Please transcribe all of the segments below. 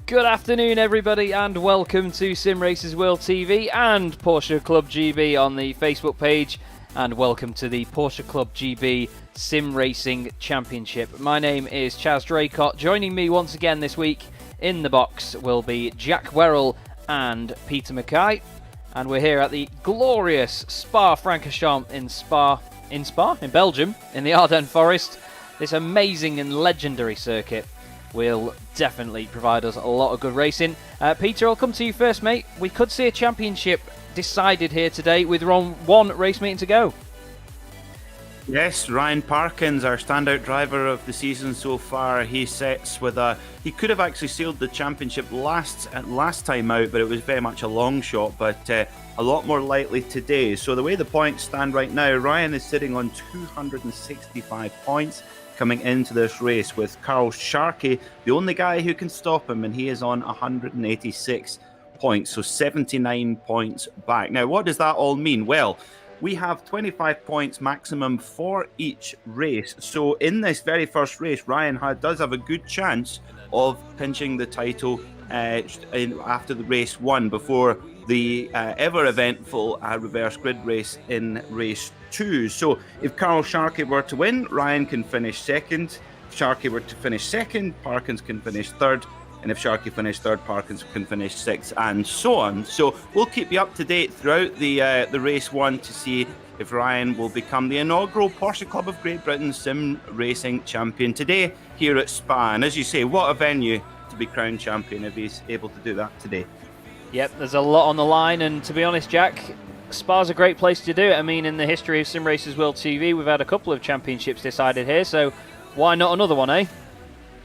Good afternoon, everybody, and welcome to Simracersworld TV and Porsche Club GB on the Facebook page, and welcome to the Porsche Club GB Sim Racing Championship. My name is Chaz Draycott. Joining me once again this week in the box will be Jack Werrell and Peter MacKay, and we're here at the glorious Spa Francorchamps in Belgium, in the Ardennes Forest. This amazing and legendary circuit will definitely provide us a lot of good racing. Peter, I'll come to you first, mate. We could see a championship decided here today with one race meeting to go. Yes, Ryan Parkins, our standout driver of the season so far, he sets with he could have actually sealed the championship last time out, but it was very much a long shot, but a lot more likely today. So the way the points stand right now, Ryan is sitting on 265 points coming into this race, with Carl Sharkey, the only guy who can stop him, and he is on 186 points, so 79 points back. Now, what does that all mean? Well, we have 25 points maximum for each race. So in this very first race, Ryan does have a good chance of pinching the title after the race one, before the ever eventful reverse grid race in race 2. So if Carl Sharkey were to win, Ryan can finish second. If Sharkey were to finish second, Parkins can finish third. And if Sharkey finished third, Parkins can finish sixth, and so on. So we'll keep you up to date throughout the race one to see if Ryan will become the inaugural Porsche Club of Great Britain Sim Racing Champion today here at Spa. And as you say, what a venue to be crowned champion if he's able to do that today. Yep, there's a lot on the line, and to be honest, Jack, Spa's a great place to do it. I mean, in the history of Simracersworld TV, we've had a couple of championships decided here, so why not another one, eh?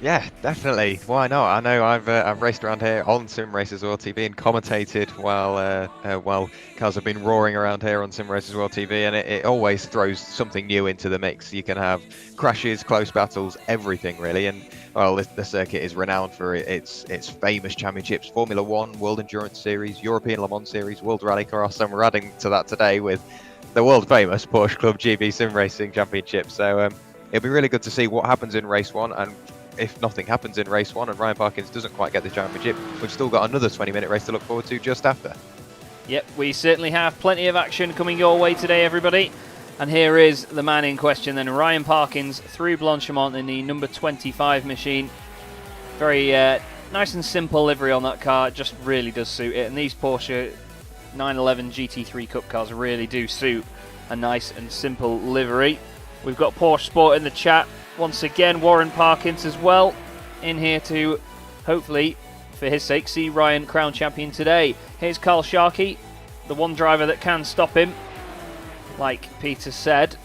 Yeah, definitely. Why not? I know I've raced around here on Simracersworld TV and commentated while cars have been roaring around here on Simracersworld TV, and it always throws something new into the mix. You can have crashes, close battles, everything really. And well, the circuit is renowned for its famous championships: Formula One, World Endurance Series, European Le Mans Series, World Rallycross, and we're adding to that today with the world famous Porsche Club GB Sim Racing Championship. So it'll be really good to see what happens in race one, and if nothing happens in race one and Ryan Parkins doesn't quite get the championship, we've still got another 20-minute race to look forward to just after. Yep, we certainly have plenty of action coming your way today, everybody. And here is the man in question then, Ryan Parkins through Blanchimont in the number 25 machine. Very nice and simple livery on that car, it just really does suit it. And these Porsche 911 GT3 Cup cars really do suit a nice and simple livery. We've got Porsche Sport in the chat. Once again, Warren Parkins as well in here to, hopefully, for his sake, see Ryan crowned champion today. Here's Carl Sharkey, the one driver that can stop him, like Peter said,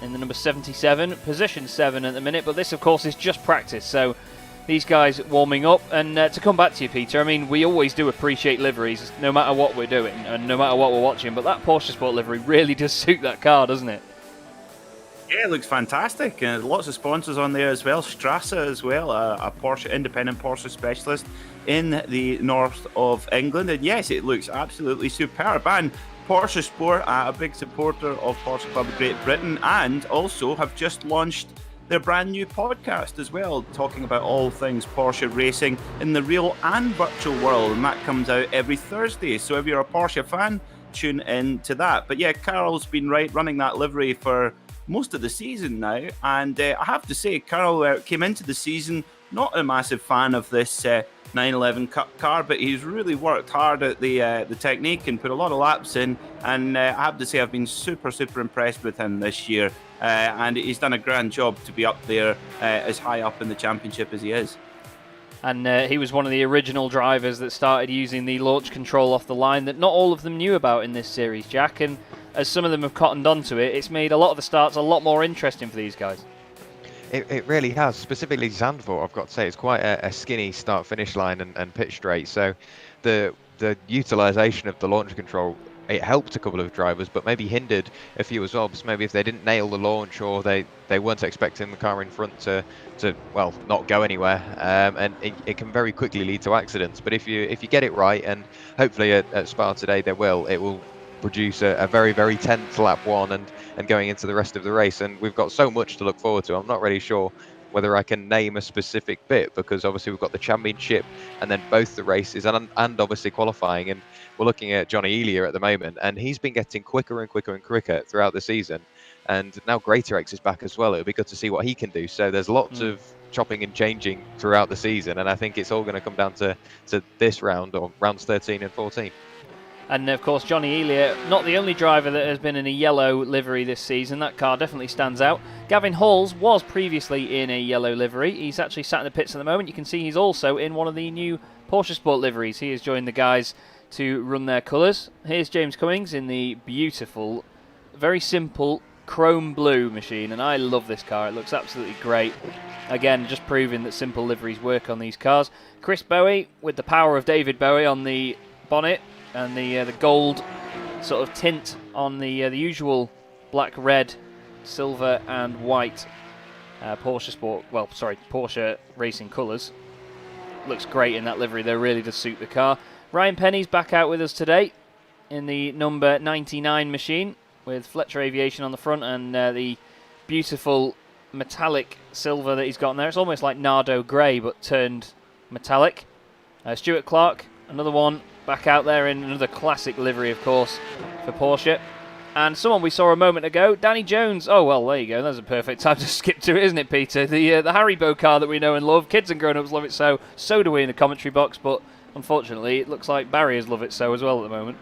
in the number 77, position 7 at the minute, but this, of course, is just practice, so these guys warming up. And to come back to you, Peter, I mean, we always do appreciate liveries, no matter what we're doing, and no matter what we're watching, but that Porsche Sport livery really does suit that car, doesn't it? Yeah, it looks fantastic, and lots of sponsors on there as well. Strasser as well, a Porsche independent Porsche specialist in the north of England, and yes, it looks absolutely superb. And Porsche Sport, a big supporter of Porsche Club of Great Britain, and also have just launched their brand new podcast as well, talking about all things Porsche racing in the real and virtual world, and that comes out every Thursday. So if you're a Porsche fan, tune in to that. But yeah, Carol's been running that livery for most of the season now, and I have to say, Carol came into the season not a massive fan of this 911 Cup car, but he's really worked hard at the technique and put a lot of laps in, and I have to say I've been super impressed with him this year, and he's done a grand job to be up there as high up in the championship as he is. And he was one of the original drivers that started using the launch control off the line that not all of them knew about in this series, Jack. And as some of them have cottoned onto it, it's made a lot of the starts a lot more interesting for these guys. It really has. Specifically Zandvoort, I've got to say, it's quite a skinny start-finish line and pitch straight. So the utilisation of the launch control, it helped a couple of drivers, but maybe hindered a few as well. Because maybe if they didn't nail the launch, or they weren't expecting the car in front to well, not go anywhere, and it can very quickly lead to accidents. But if you get it right, and hopefully at Spa today it will produce a very, very tense lap one and going into the rest of the race. And we've got so much to look forward to. I'm not really sure whether I can name a specific bit, because obviously we've got the championship and then both the races and obviously qualifying. And we're looking at Johnny Elia at the moment, and he's been getting quicker and quicker and quicker throughout the season. And now Greatorex is back as well. It'll be good to see what he can do. So there's lots of chopping and changing throughout the season, and I think it's all going to come down to this round, or rounds 13 and 14. And of course, Johnny Elia, not the only driver that has been in a yellow livery this season. That car definitely stands out. Gavin Halls was previously in a yellow livery. He's actually sat in the pits at the moment. You can see he's also in one of the new Porsche Sport liveries. He has joined the guys to run their colours. Here's James Cummings in the beautiful, very simple chrome blue machine, and I love this car. It looks absolutely great. Again, just proving that simple liveries work on these cars. Chris Bowie with the power of David Bowie on the bonnet, and the gold sort of tint on the usual black, red, silver and white Porsche racing colours. Looks great in that livery. They really does suit the car. Ryan Penny's back out with us today in the number 99 machine with Fletcher Aviation on the front and the beautiful metallic silver that he's got in there. It's almost like Nardo grey but turned metallic. Stuart Clark, another one, back out there in another classic livery, of course, for Porsche. And someone we saw a moment ago, Danny Jones. Oh, well, there you go. That's a perfect time to skip to it, isn't it, Peter? The Haribo car that we know and love. Kids and grown-ups love it so. So do we in the commentary box, but unfortunately, it looks like barriers love it so as well at the moment.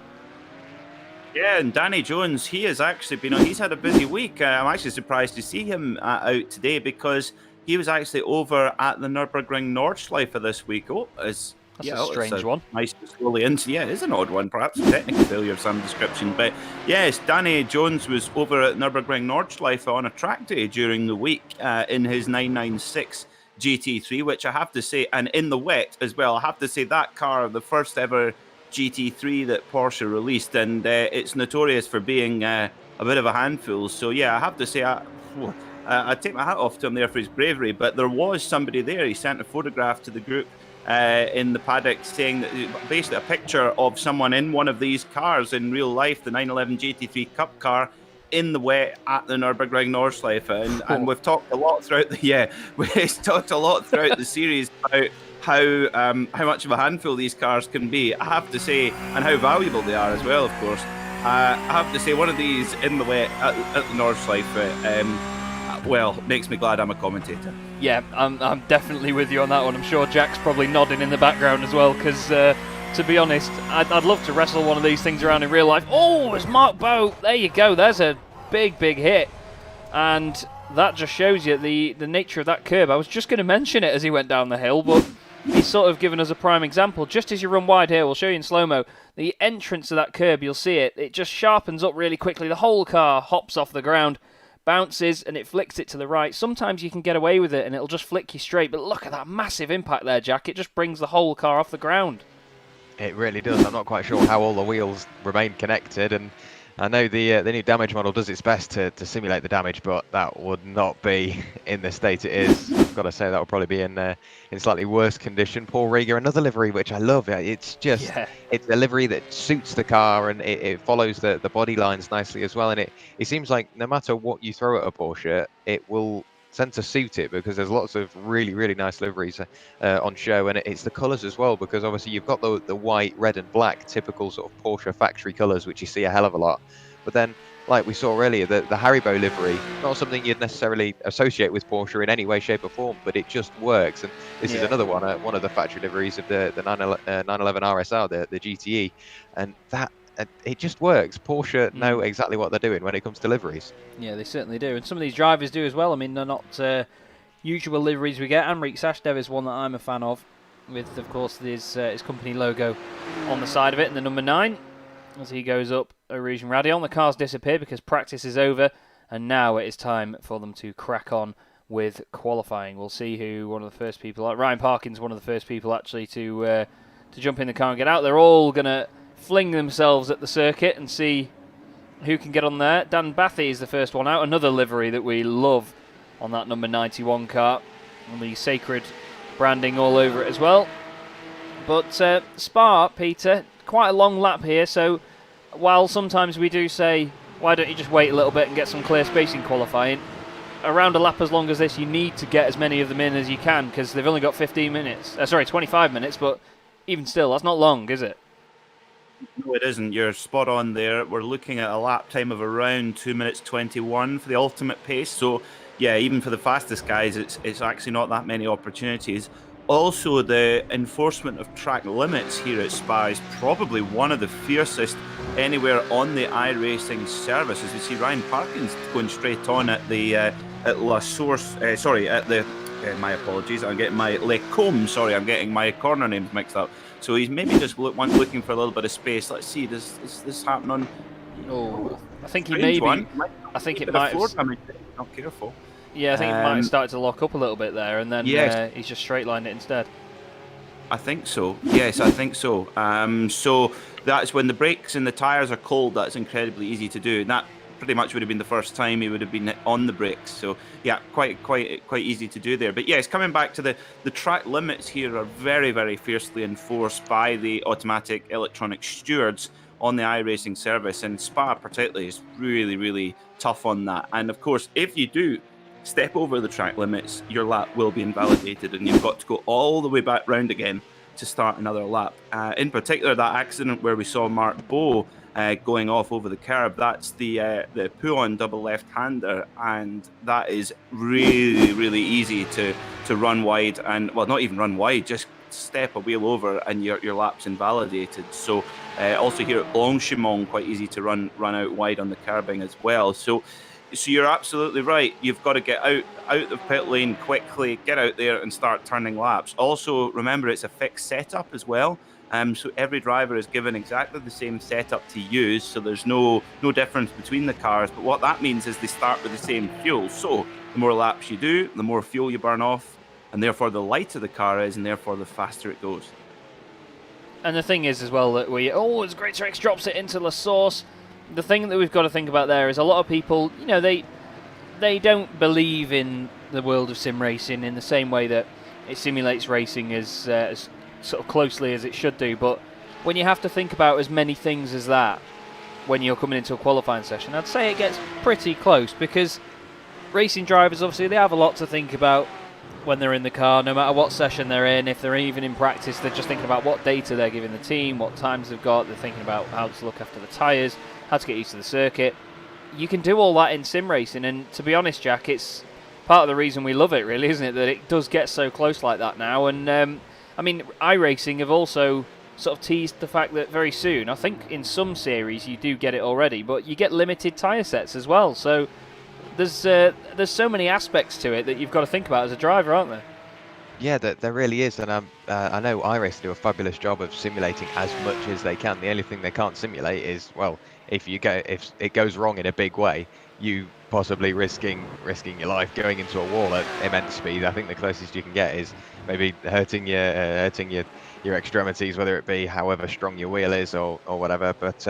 Yeah, and Danny Jones, he has actually been on. He's had a busy week. I'm actually surprised to see him out today, because he was actually over at the Nürburgring Nordschleife this week. That's a strange one. Nice to slowly into. Yeah, it is an odd one, perhaps a technical failure of some description. But yes, Danny Jones was over at Nürburgring Nordschleife on a track day during the week in his 996 GT3, which I have to say, and in the wet as well. I have to say that car, the first ever GT3 that Porsche released, and it's notorious for being a bit of a handful. So yeah, I have to say, I take my hat off to him there for his bravery. But there was somebody there. He sent a photograph to the group in the paddock, saying that basically a picture of someone in one of these cars in real life, the 911 GT3 Cup car, in the wet at the Nürburgring Nordschleife. And we've talked a lot throughout the series about how much of a handful these cars can be. I have to say, and how valuable they are as well, of course. I have to say, one of these in the wet at the Nordschleife, well, makes me glad I'm a commentator. Yeah, I'm definitely with you on that one. I'm sure Jack's probably nodding in the background as well, because to be honest, I'd love to wrestle one of these things around in real life. Oh, it's Mark Bowe. There you go. There's a big hit. And that just shows you the nature of that curb. I was just going to mention it as he went down the hill, but he's sort of given us a prime example. Just as you run wide here, we'll show you in slow-mo, the entrance to that curb, you'll see it. It just sharpens up really quickly. The whole car hops off the ground, bounces, and it flicks it to the right. Sometimes you can get away with it and it'll just flick you straight, but look at that massive impact there, Jack. It just brings the whole car off the ground. It really does. I'm not quite sure how all the wheels remain connected, and I know the new damage model does its best to simulate the damage, but that would not be in the state it is. I've got to say that will probably be in slightly worse condition. Paul Rieger, another livery which I love. It's just it's a livery that suits the car, and it follows the body lines nicely as well. And it seems like no matter what you throw at a Porsche, it will tend to suit it, because there's lots of really nice liveries on show, and it's the colours as well, because obviously you've got the white, red and black, typical sort of Porsche factory colours, which you see a hell of a lot. But then, like we saw earlier, the Haribo livery, not something you'd necessarily associate with Porsche in any way, shape or form, but it just works. And this is another one of the factory liveries of the 911 RSR, the GTE, and that it just works. Porsche know exactly what they're doing when it comes to liveries. Yeah, they certainly do. And some of these drivers do as well. I mean, they're not usual liveries we get. Amrik Sashdev is one that I'm a fan of. with, of course, his company logo on the side of it, and the number 9 as he goes up Rouge and Radion. The cars disappear because practice is over, and now it is time for them to crack on with qualifying. We'll see who one of the first people. Ryan Parkins, one of the first people actually to jump in the car and get out. They're all gonna fling themselves at the circuit and see who can get on there. Dan Bathy is the first one out. Another livery that we love on that number 91 car, and the sacred branding all over it as well. But Spa, Peter, quite a long lap here, so while sometimes we do say, why don't you just wait a little bit and get some clear space in qualifying, around a lap as long as this, you need to get as many of them in as you can, because they've only got 25 minutes, but even still, that's not long, is it? No, it isn't. You're spot on there. We're looking at a lap time of around 2 minutes 21 for the ultimate pace, so yeah, even for the fastest guys, it's actually not that many opportunities. Also, the enforcement of track limits here at Spa is probably one of the fiercest anywhere on the iRacing service. As we see Ryan Parkins going straight on at the my apologies, I'm getting my Les Combes, I'm getting my corner names mixed up. So he's maybe just looking for a little bit of space. Let's see, does this happen on? Oh, I think he maybe. I think it might. Not careful. Yeah, I think it might have started to lock up a little bit there, and then he's just straight lined it instead. I think so. Yes, I think so. So that's when the brakes and the tyres are cold. That's incredibly easy to do. And that pretty much would have been the first time he would have been on the brakes. So yeah, quite easy to do there. But yes, coming back to the track limits here are very, very fiercely enforced by the automatic electronic stewards on the iRacing service, and Spa particularly is really, really tough on that. And of course, if you do step over the track limits, your lap will be invalidated, and you've got to go all the way back round again to start another lap. In particular, that accident where we saw Mark Bowe going off over the curb, that's the pull-on double left-hander, and that is really, really easy to run wide, and well, not even run wide, just step a wheel over and your lap's invalidated. So also here at Blanchimont, quite easy to run out wide on the curbing as well. So you're absolutely right. You've got to get out of pit lane quickly, get out there and start turning laps. Also, remember, it's a fixed setup as well. So every driver is given exactly the same setup to use. So there's no difference between the cars. But what that means is they start with the same fuel. So the more laps you do, the more fuel you burn off, and therefore the lighter the car is, and therefore the faster it goes. And the thing is as well that as Great Rex drops it into La Source. The thing that we've got to think about there is a lot of people, they don't believe in the world of sim racing in the same way that it simulates racing as sort of closely as it should do. But when you have to think about as many things as that when you're coming into a qualifying session, I'd say it gets pretty close, because racing drivers, obviously, they have a lot to think about when they're in the car, no matter what session they're in. If they're even in practice, they're just thinking about what data they're giving the team, what times they've got. They're thinking about how to look after the tyres, how to get used to the circuit. You can do all that in sim racing, and to be honest, Jack, it's part of the reason we love it, really, isn't it, that it does get so close like that now. And I mean, iRacing have also sort of teased the fact that very soon, I think in some series you do get it already, but you get limited tyre sets as well. So there's so many aspects to it that you've got to think about as a driver, aren't there? Yeah, there really is, and I know iRacing do a fabulous job of simulating as much as they can. The only thing they can't simulate is, well, if it goes wrong in a big way, you possibly risking your life going into a wall at immense speed. I think the closest you can get is maybe hurting your extremities, whether it be however strong your wheel is or whatever. But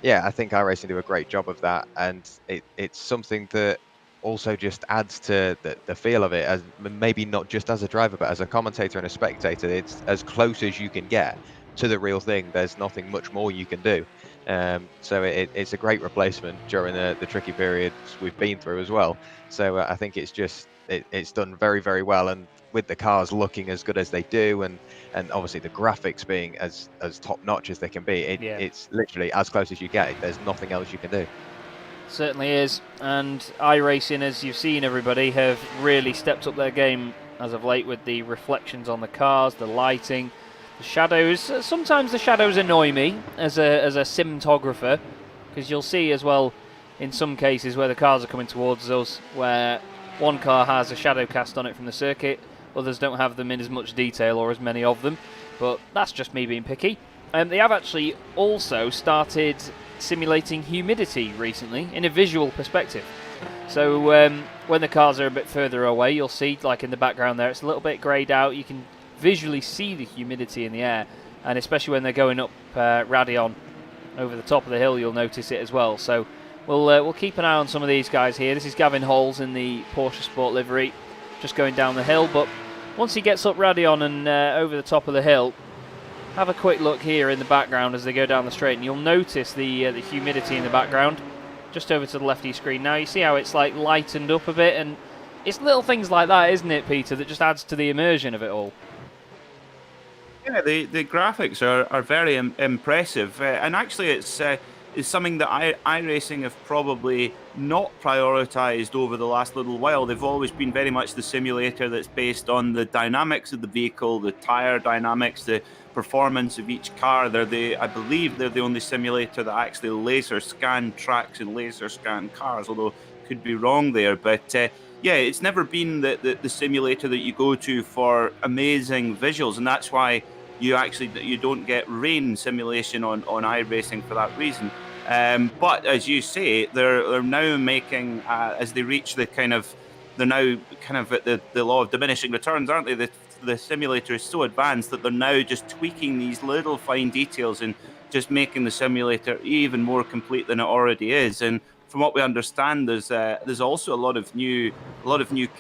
yeah, I think iRacing do a great job of that, and it's something that also just adds to the feel of it, as maybe not just as a driver but as a commentator and a spectator. It's as close as you can get to the real thing. There's nothing much more you can do. So it's a great replacement during the tricky periods we've been through as well. So I think it's done very, very well, and with the cars looking as good as they do, and obviously the graphics being as top notch as they can be, it's literally as close as you get. There's nothing else you can do. Certainly is, and iRacing, as you've seen, everybody, have really stepped up their game as of late with the reflections on the cars, the lighting, the shadows. Sometimes the shadows annoy me as a cinematographer, because you'll see as well in some cases where the cars are coming towards us, where one car has a shadow cast on it from the circuit, others don't have them in as much detail or as many of them, but that's just me being picky. They have actually also started simulating humidity recently in a visual perspective. So when the cars are a bit further away, you'll see, like in the background there, it's a little bit greyed out. You can visually see the humidity in the air, and especially when they're going up Radion over the top of the hill, you'll notice it as well. So we'll keep an eye on some of these guys here. This is Gavin Halls in the Porsche Sport livery, just going down the hill. But once he gets up Radion and over the top of the hill, have a quick look here in the background as they go down the straight, and you'll notice the humidity in the background, just over to the lefty screen. Now you see how it's like lightened up a bit, and it's little things like that, isn't it, Peter, that just adds to the immersion of it all. Yeah, the graphics are very impressive, and actually it's something that iRacing have probably not prioritised over the last little while. They've always been very much the simulator that's based on the dynamics of the vehicle, the tyre dynamics, the performance of each car. I believe they're the only simulator that actually laser scan tracks and laser scan cars, although could be wrong there. But yeah, it's never been the simulator that you go to for amazing visuals, and that's why you don't get rain simulation on iRacing for that reason. But as you say, they're now making as they reach they're now kind of at the law of diminishing returns, aren't they? The simulator is so advanced that they're now just tweaking these little fine details and just making the simulator even more complete than it already is. And from what we understand, there's also a lot of new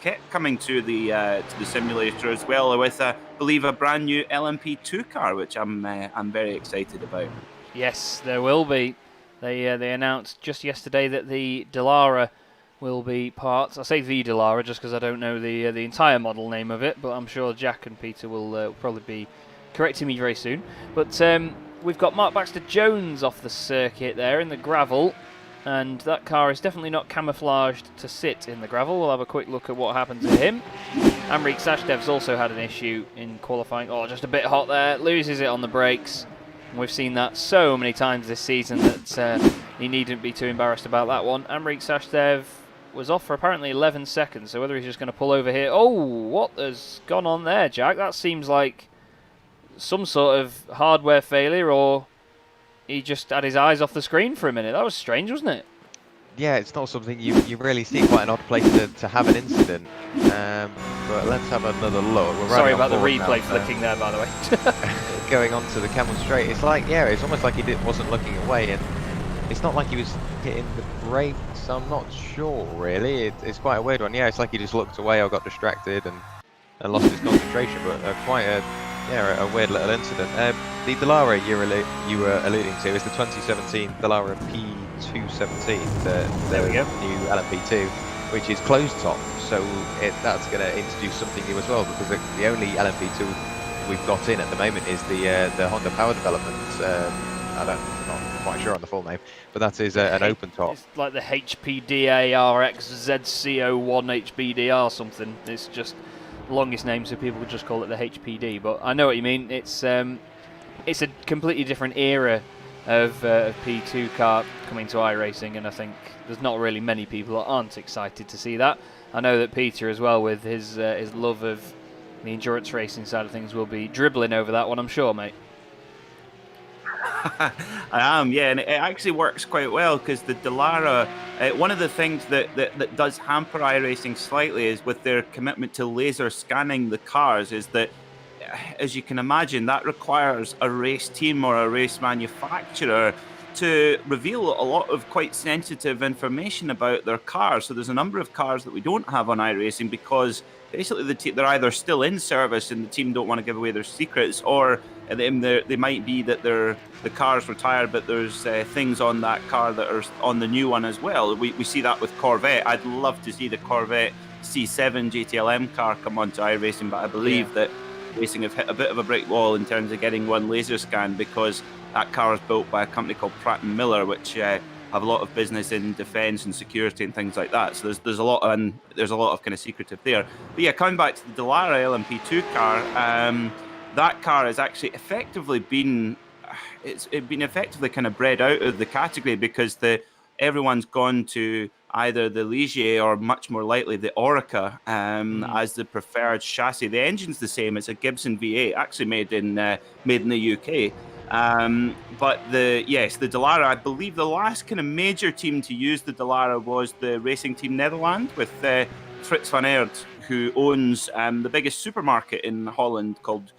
kit coming to the simulator as well, with I believe a brand new LMP2 car, which I'm very excited about. Yes, there will be. They announced just yesterday that the Dallara will be part. I say the Dallara just because I don't know the entire model name of it, but I'm sure Jack and Peter will probably be correcting me very soon. But we've got Mark Baxter Jones off the circuit there in the gravel, and that car is definitely not camouflaged to sit in the gravel. We'll have a quick look at what happens to him. Amrik Sachdev's also had an issue in qualifying. Oh, just a bit hot there. Loses it on the brakes. We've seen that so many times this season that he needn't be too embarrassed about that one. Amrik Sachdev was off for apparently 11 seconds, so whether he's just going to pull over here... Oh, what has gone on there, Jack? That seems like some sort of hardware failure, or he just had his eyes off the screen for a minute. That was strange, wasn't it? Yeah, it's not something you really see, quite an odd place to have an incident. But let's have another look. Sorry about the replay flicking there, by the way. Going on to the Camel Straight, it's like, yeah, it's almost like he wasn't looking away, and it's not like he was hitting the brakes. I'm not sure, really. It's quite a weird one. Yeah, it's like he just looked away or got distracted and lost his concentration, but quite a weird little incident. The Dallara you were alluding to is the 2017 Dallara P217, there we go. New LMP2, which is closed top, so that's going to introduce something new as well, because the only LMP2 we've got in at the moment is the Honda Power Development. I'm not quite sure on the full name, but that is an open top. It's like the HPDA RX ZC01 HBDR something. It's just the longest name, so people could just call it the HPD. But I know what you mean. It's a completely different era of P2 car coming to iRacing, and I think there's not really many people that aren't excited to see that. I know that Peter as well, with his love of the endurance racing side of things, will be dribbling over that one, I'm sure, mate. I am, yeah, and it actually works quite well, because the Dallara, one of the things that does hamper iRacing slightly is with their commitment to laser scanning the cars, is that, as you can imagine, that requires a race team or a race manufacturer to reveal a lot of quite sensitive information about their cars. So there's a number of cars that we don't have on iRacing because basically they're either still in service and the team don't want to give away their secrets, or they might be that the car's retired, but there's things on that car that are on the new one as well. We see that with Corvette. I'd love to see the Corvette C7 GTLM car come onto iRacing, but I believe that racing have hit a bit of a brick wall in terms of getting one laser scan, because that car is built by a company called Pratt & Miller, which have a lot of business in defence and security and things like that. So there's a lot of kind of secretive there. But yeah, coming back to the Dallara LMP2 car, that car has actually effectively been effectively kind of bred out of the category, because the everyone's gone to either the Ligier or much more likely the Orica as the preferred chassis. The engine's the same. It's a Gibson V8, actually made in the UK. But the Dallara, I believe the last kind of major team to use the Dallara was the Racing Team Nederland with Frits van Aert, who owns the biggest supermarket in Holland called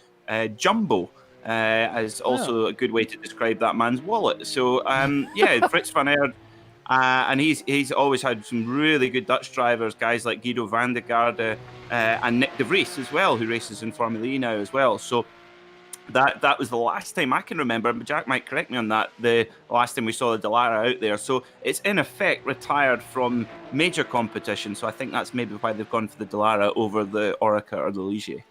Jumbo. Is also a good way to describe that man's wallet. So Frits van Aert, and he's always had some really good Dutch drivers, guys like Guido van der Garde and Nick de Vries as well, who races in Formula E now as well. So that was the last time I can remember, but Jack might correct me on that, the last time we saw the Dallara out there. So it's in effect retired from major competition. So I think that's maybe why they've gone for the Dallara over the Orica or the Ligier.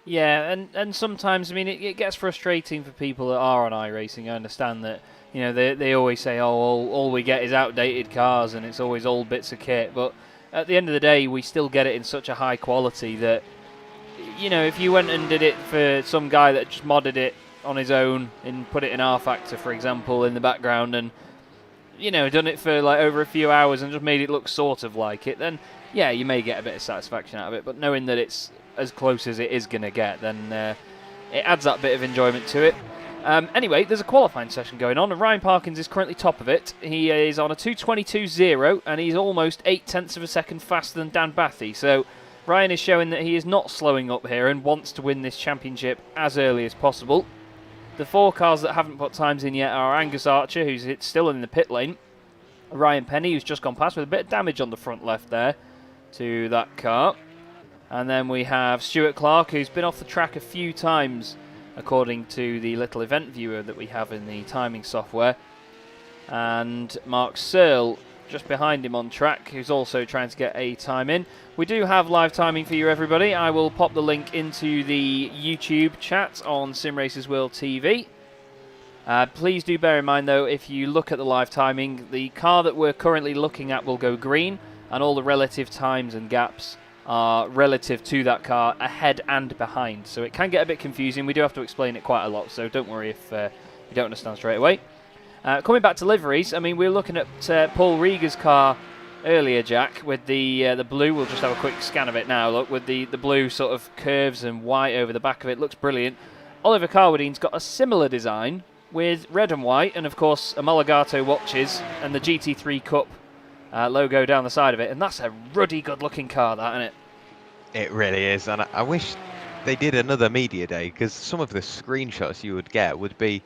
Yeah, and sometimes, I mean, it gets frustrating for people that are on iRacing. I understand that, you know, they always say, oh, all we get is outdated cars and it's always old bits of kit. But at the end of the day, we still get it in such a high quality that, you know, if you went and did it for some guy that just modded it on his own and put it in R-Factor, for example, in the background and, you know, done it for like over a few hours and just made it look sort of like it, then, yeah, you may get a bit of satisfaction out of it. But knowing that it's as close as it is going to get, then it adds that bit of enjoyment to it. Anyway, there's a qualifying session going on, and Ryan Parkins is currently top of it. He is on a 2:22.0, and he's almost 0.8 of a second faster than Dan Bathy. So Ryan is showing that he is not slowing up here and wants to win this championship as early as possible. The 4 cars that haven't put times in yet are Angus Archer, who's still in the pit lane, Ryan Penny, who's just gone past with a bit of damage on the front left there to that car. And then we have Stuart Clark, who's been off the track a few times, according to the little event viewer that we have in the timing software. And Mark Searle, just behind him on track, who's also trying to get a time in. We do have live timing for you, everybody. I will pop the link into the YouTube chat on Simracersworld TV. Please do bear in mind, though, if you look at the live timing, the car that we're currently looking at will go green, and all the relative times and gaps are relative to that car, ahead and behind. So it can get a bit confusing. We do have to explain it quite a lot, so don't worry if you don't understand straight away. Coming back to liveries, I mean, we were looking at Paul Rieger's car earlier, Jack, with the blue. We'll just have a quick scan of it now. Look, with the blue sort of curves and white over the back of it. Looks brilliant. Oliver Carwadine's got a similar design with red and white, and of course a Mulligato watches and the GT3 Cup logo down the side of it. And that's a ruddy good-looking car, that, isn't it? It really is, and I wish they did another media day, because some of the screenshots you would get would be,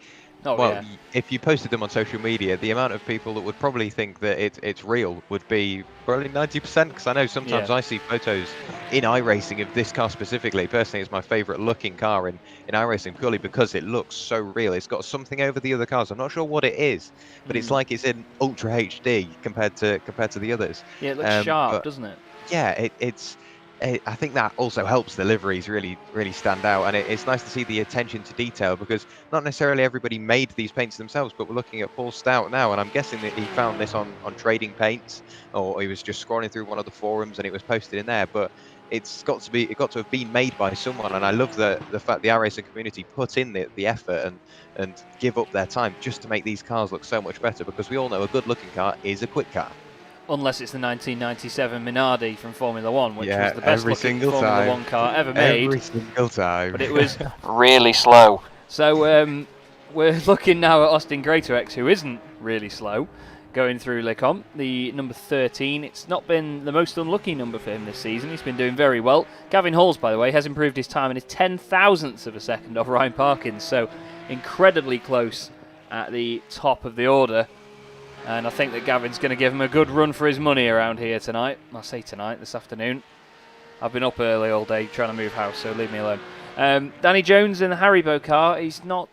if you posted them on social media, the amount of people that would probably think that it's real would be probably 90%, because I know sometimes I see photos in iRacing of this car specifically. Personally, it's my favourite looking car in iRacing, purely because it looks so real. It's got something over the other cars. I'm not sure what it is, but it's like it's in Ultra HD compared to the others. Yeah, it looks sharp, doesn't it? Yeah, I think that also helps the liveries really stand out, and it's nice to see the attention to detail, because not necessarily everybody made these paints themselves. But we're looking at Paul Stout now, and I'm guessing that he found this on Trading Paints, or he was just scrolling through one of the forums and it was posted in there. But it got to have been made by someone, and I love the fact the iRacing community put in the effort and give up their time just to make these cars look so much better, because we all know a good looking car is a quick car. Unless it's the 1997 Minardi from Formula 1, which was the best looking Formula 1 car ever made. Every single time. But it was really slow. So we're looking now at Austin Greatorex, who isn't really slow, going through Le Comte, the number 13. It's not been the most unlucky number for him this season. He's been doing very well. Gavin Halls, by the way, has improved his time and is 0.010 of a second off Ryan Parkins, so incredibly close at the top of the order. And I think that Gavin's going to give him a good run for his money around here tonight. I say tonight, this afternoon. I've been up early all day trying to move house, so leave me alone. Danny Jones in the Haribo car. He's not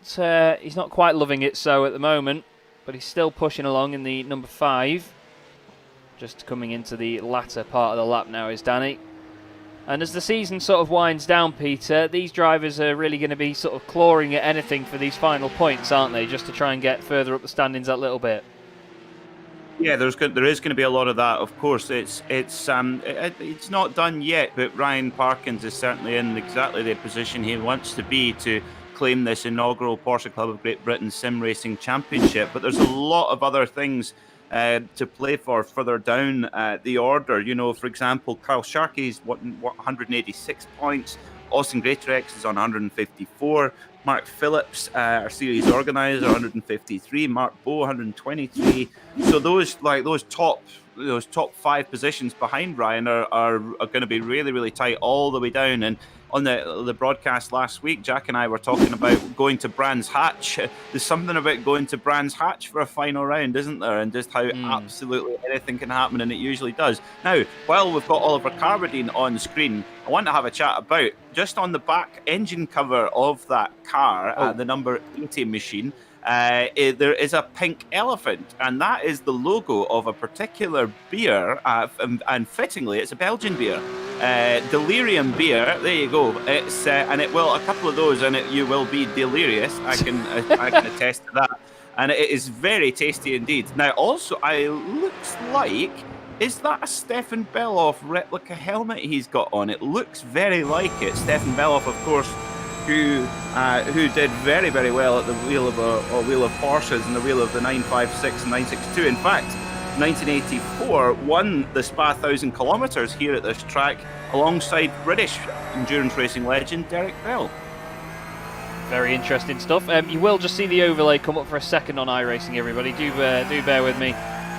quite loving it so at the moment, but he's still pushing along in the number 5. Just coming into the latter part of the lap now is Danny. And as the season sort of winds down, Peter, these drivers are really going to be sort of clawing at anything for these final points, aren't they? Just to try and get further up the standings that little bit. Yeah, there is going to be a lot of that. Of course, it's not done yet, but Ryan Parkins is certainly in exactly the position he wants to be to claim this inaugural Porsche Club of Great Britain Sim Racing Championship. But there's a lot of other things to play for further down the order. You know, for example, Kyle Sharkey's 186 points. Austin Greatorex is on 154. Mark Phillips, our series organizer, 153. Mark Bowe, 123. So those top 5 positions behind Ryan are going to be really, really tight all the way down. And on the broadcast last week, Jack and I were talking about going to Brands Hatch. There's something about going to Brands Hatch for a final round, isn't there? And just how absolutely anything can happen, and it usually does. Now, while we've got Oliver Carradine on screen, I want to have a chat about, just on the back engine cover of that car, the number 80 machine, there is a pink elephant, and that is the logo of a particular beer, and fittingly, it's a Belgian beer. Delirium beer, there you go. It's and it will, a couple of those, and you will be delirious. I can attest to that, and it is very tasty indeed. Now, also, it looks like, is that a Stefan Beloff replica helmet he's got on? It looks very like it. Stefan Beloff, of course, who did very, very well at the wheel of Porsches and the wheel of the 956 and 962. In fact, 1984 won the Spa 1,000 kilometres here at this track alongside British endurance racing legend Derek Bell. Very interesting stuff. You will just see the overlay come up for a second on iRacing, everybody. Do bear with me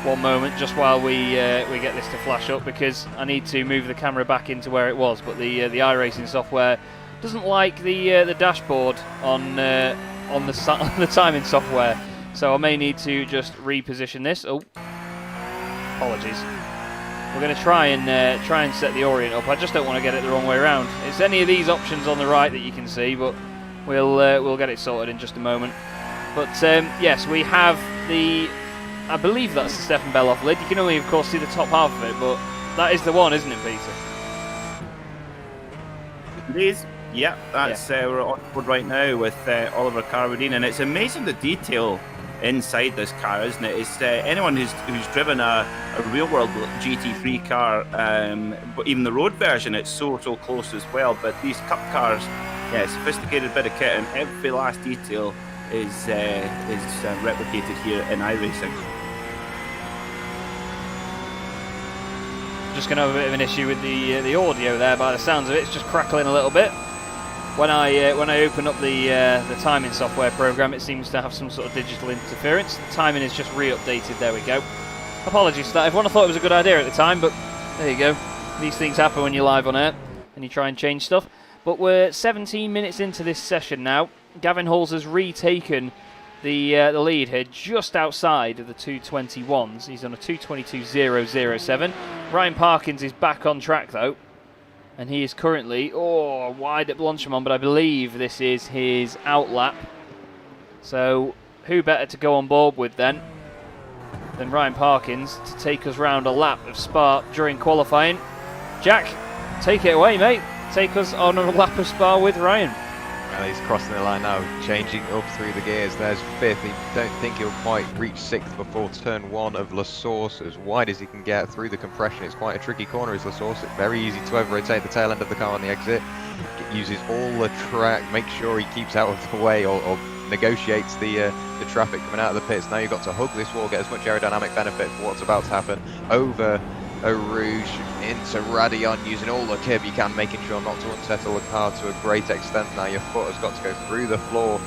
one moment just while we get this to flash up, because I need to move the camera back into where it was. But the iRacing software doesn't like the dashboard on the timing software, so I may need to just reposition this. Oh, apologies. We're going to try and set the orient up. I just don't want to get it the wrong way around. It's any of these options on the right that you can see, but we'll get it sorted in just a moment. But yes, we have I believe that's the Stefan Beloff lid. You can only, of course, see the top half of it, but that is the one, isn't it, Peter? It is. Yeah, that's we're on board right now with Oliver Carradine, and it's amazing the detail inside this car, isn't it? It's anyone who's driven a real world GT3 car, but even the road version, it's so close as well. But these cup cars, sophisticated bit of kit, and every last detail is replicated here in iRacing. Just going to have a bit of an issue with the audio there. By the sounds of it, it's just crackling a little bit. When I open up the timing software program, it seems to have some sort of digital interference. The timing is just re-updated. There we go. Apologies for that. Everyone, I thought it was a good idea at the time, but there you go. These things happen when you're live on air and you try and change stuff. But we're 17 minutes into this session now. Gavin Halls has retaken the lead here, just outside of the 221s. He's on a 222.007. Ryan Parkins is back on track though, and he is currently wide at Blanchimont, but I believe this is his out lap. So who better to go on board with then than Ryan Parkins to take us round a lap of Spa during qualifying. Jack, take it away, mate. Take us on a lap of Spa with Ryan. Well, he's crossing the line now, changing up through the gears. There's fifth. He don't think he'll quite reach sixth before turn 1 of La Source. As wide as he can get through the compression, it's quite a tricky corner, is La Source. It's very easy to over-rotate the tail end of the car on the exit. Uses all the track, make sure he keeps out of the way or negotiates the traffic coming out of the pits. Now you've got to hug this wall, get as much aerodynamic benefit for what's about to happen. Over Eau Rouge into Radion, using all the curb you can, making sure not to unsettle the car to a great extent. Now your foot has got to go through the floor,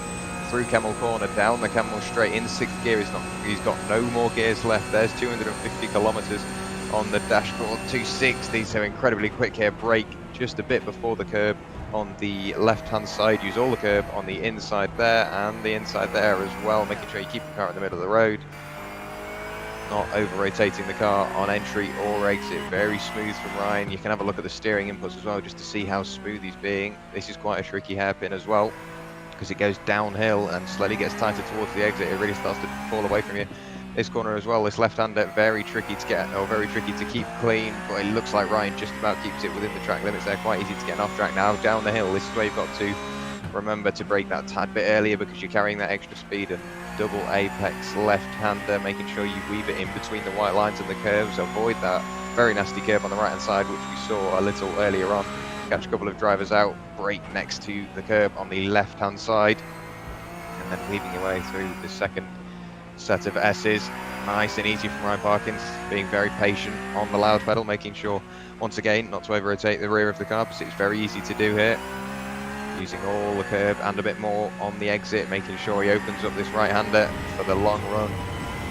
through Kemmel Corner, down the Kemmel straight, in 6th gear. He's got no more gears left. There's 250 kilometers on the dashboard, 260, so incredibly quick here. Brake just a bit before the curb on the left hand side, use all the curb on the inside there and the inside there as well, making sure you keep the car in the middle of the road, not over rotating the car on entry or exit. Very smooth from Ryan. You can have a look at the steering inputs as well just to see how smooth he's being. This is quite a tricky hairpin as well because it goes downhill and slowly gets tighter towards the exit. It really starts to fall away from you. This corner as well, this left-hander, very tricky to get, or very tricky to keep clean, but it looks like Ryan just about keeps it within the track limits there. Quite easy to get off track now. Down the hill, this is where you've got to remember to brake that tad bit earlier because you're carrying that extra speed. And double apex left-hander, making sure you weave it in between the white lines and the curves. Avoid that very nasty curve on the right-hand side, which we saw a little earlier on. Catch a couple of drivers out, brake next to the curb on the left-hand side, and then weaving your way through the second set of S's. Nice and easy from Ryan Parkins, being very patient on the loud pedal, making sure, once again, not to over-rotate the rear of the car, because it's very easy to do here. Using all the curb and a bit more on the exit, making sure he opens up this right-hander for the long run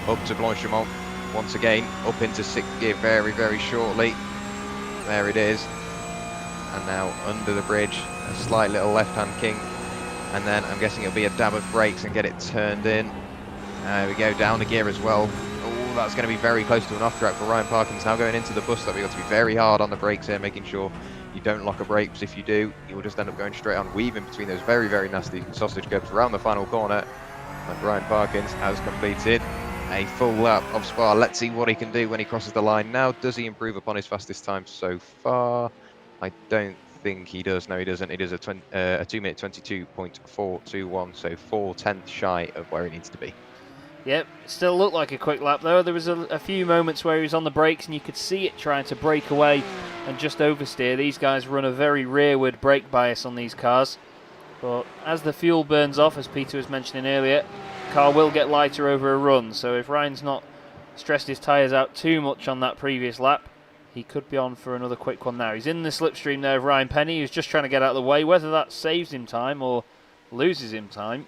up to Blanchimont. Once again, up into 6th gear very, very shortly. There it is. And now under the bridge, a slight little left-hand kink. And then I'm guessing it'll be a dab of brakes and get it turned in. There we go, down the gear as well. Oh, that's going to be very close to an off-track for Ryan Parkins. Now going into the bus stop, you've got to be very hard on the brakes here, making sure you don't lock a brake, because if you do, you will just end up going straight on, weaving between those very, very nasty sausage curbs around the final corner. And Ryan Parkins has completed a full lap of Spa. Let's see what he can do when he crosses the line now. Does he improve upon his fastest time so far? I don't think he does. No, he doesn't. He does a 2-minute 22.421, so 4/10 shy of where he needs to be. Yep, still looked like a quick lap though. There was a few moments where he was on the brakes and you could see it trying to break away and just oversteer. These guys run a very rearward brake bias on these cars. But as the fuel burns off, as Peter was mentioning earlier, the car will get lighter over a run. So if Ryan's not stressed his tyres out too much on that previous lap, he could be on for another quick one now. He's in the slipstream there of Ryan Penny, who's just trying to get out of the way. Whether that saves him time or loses him time,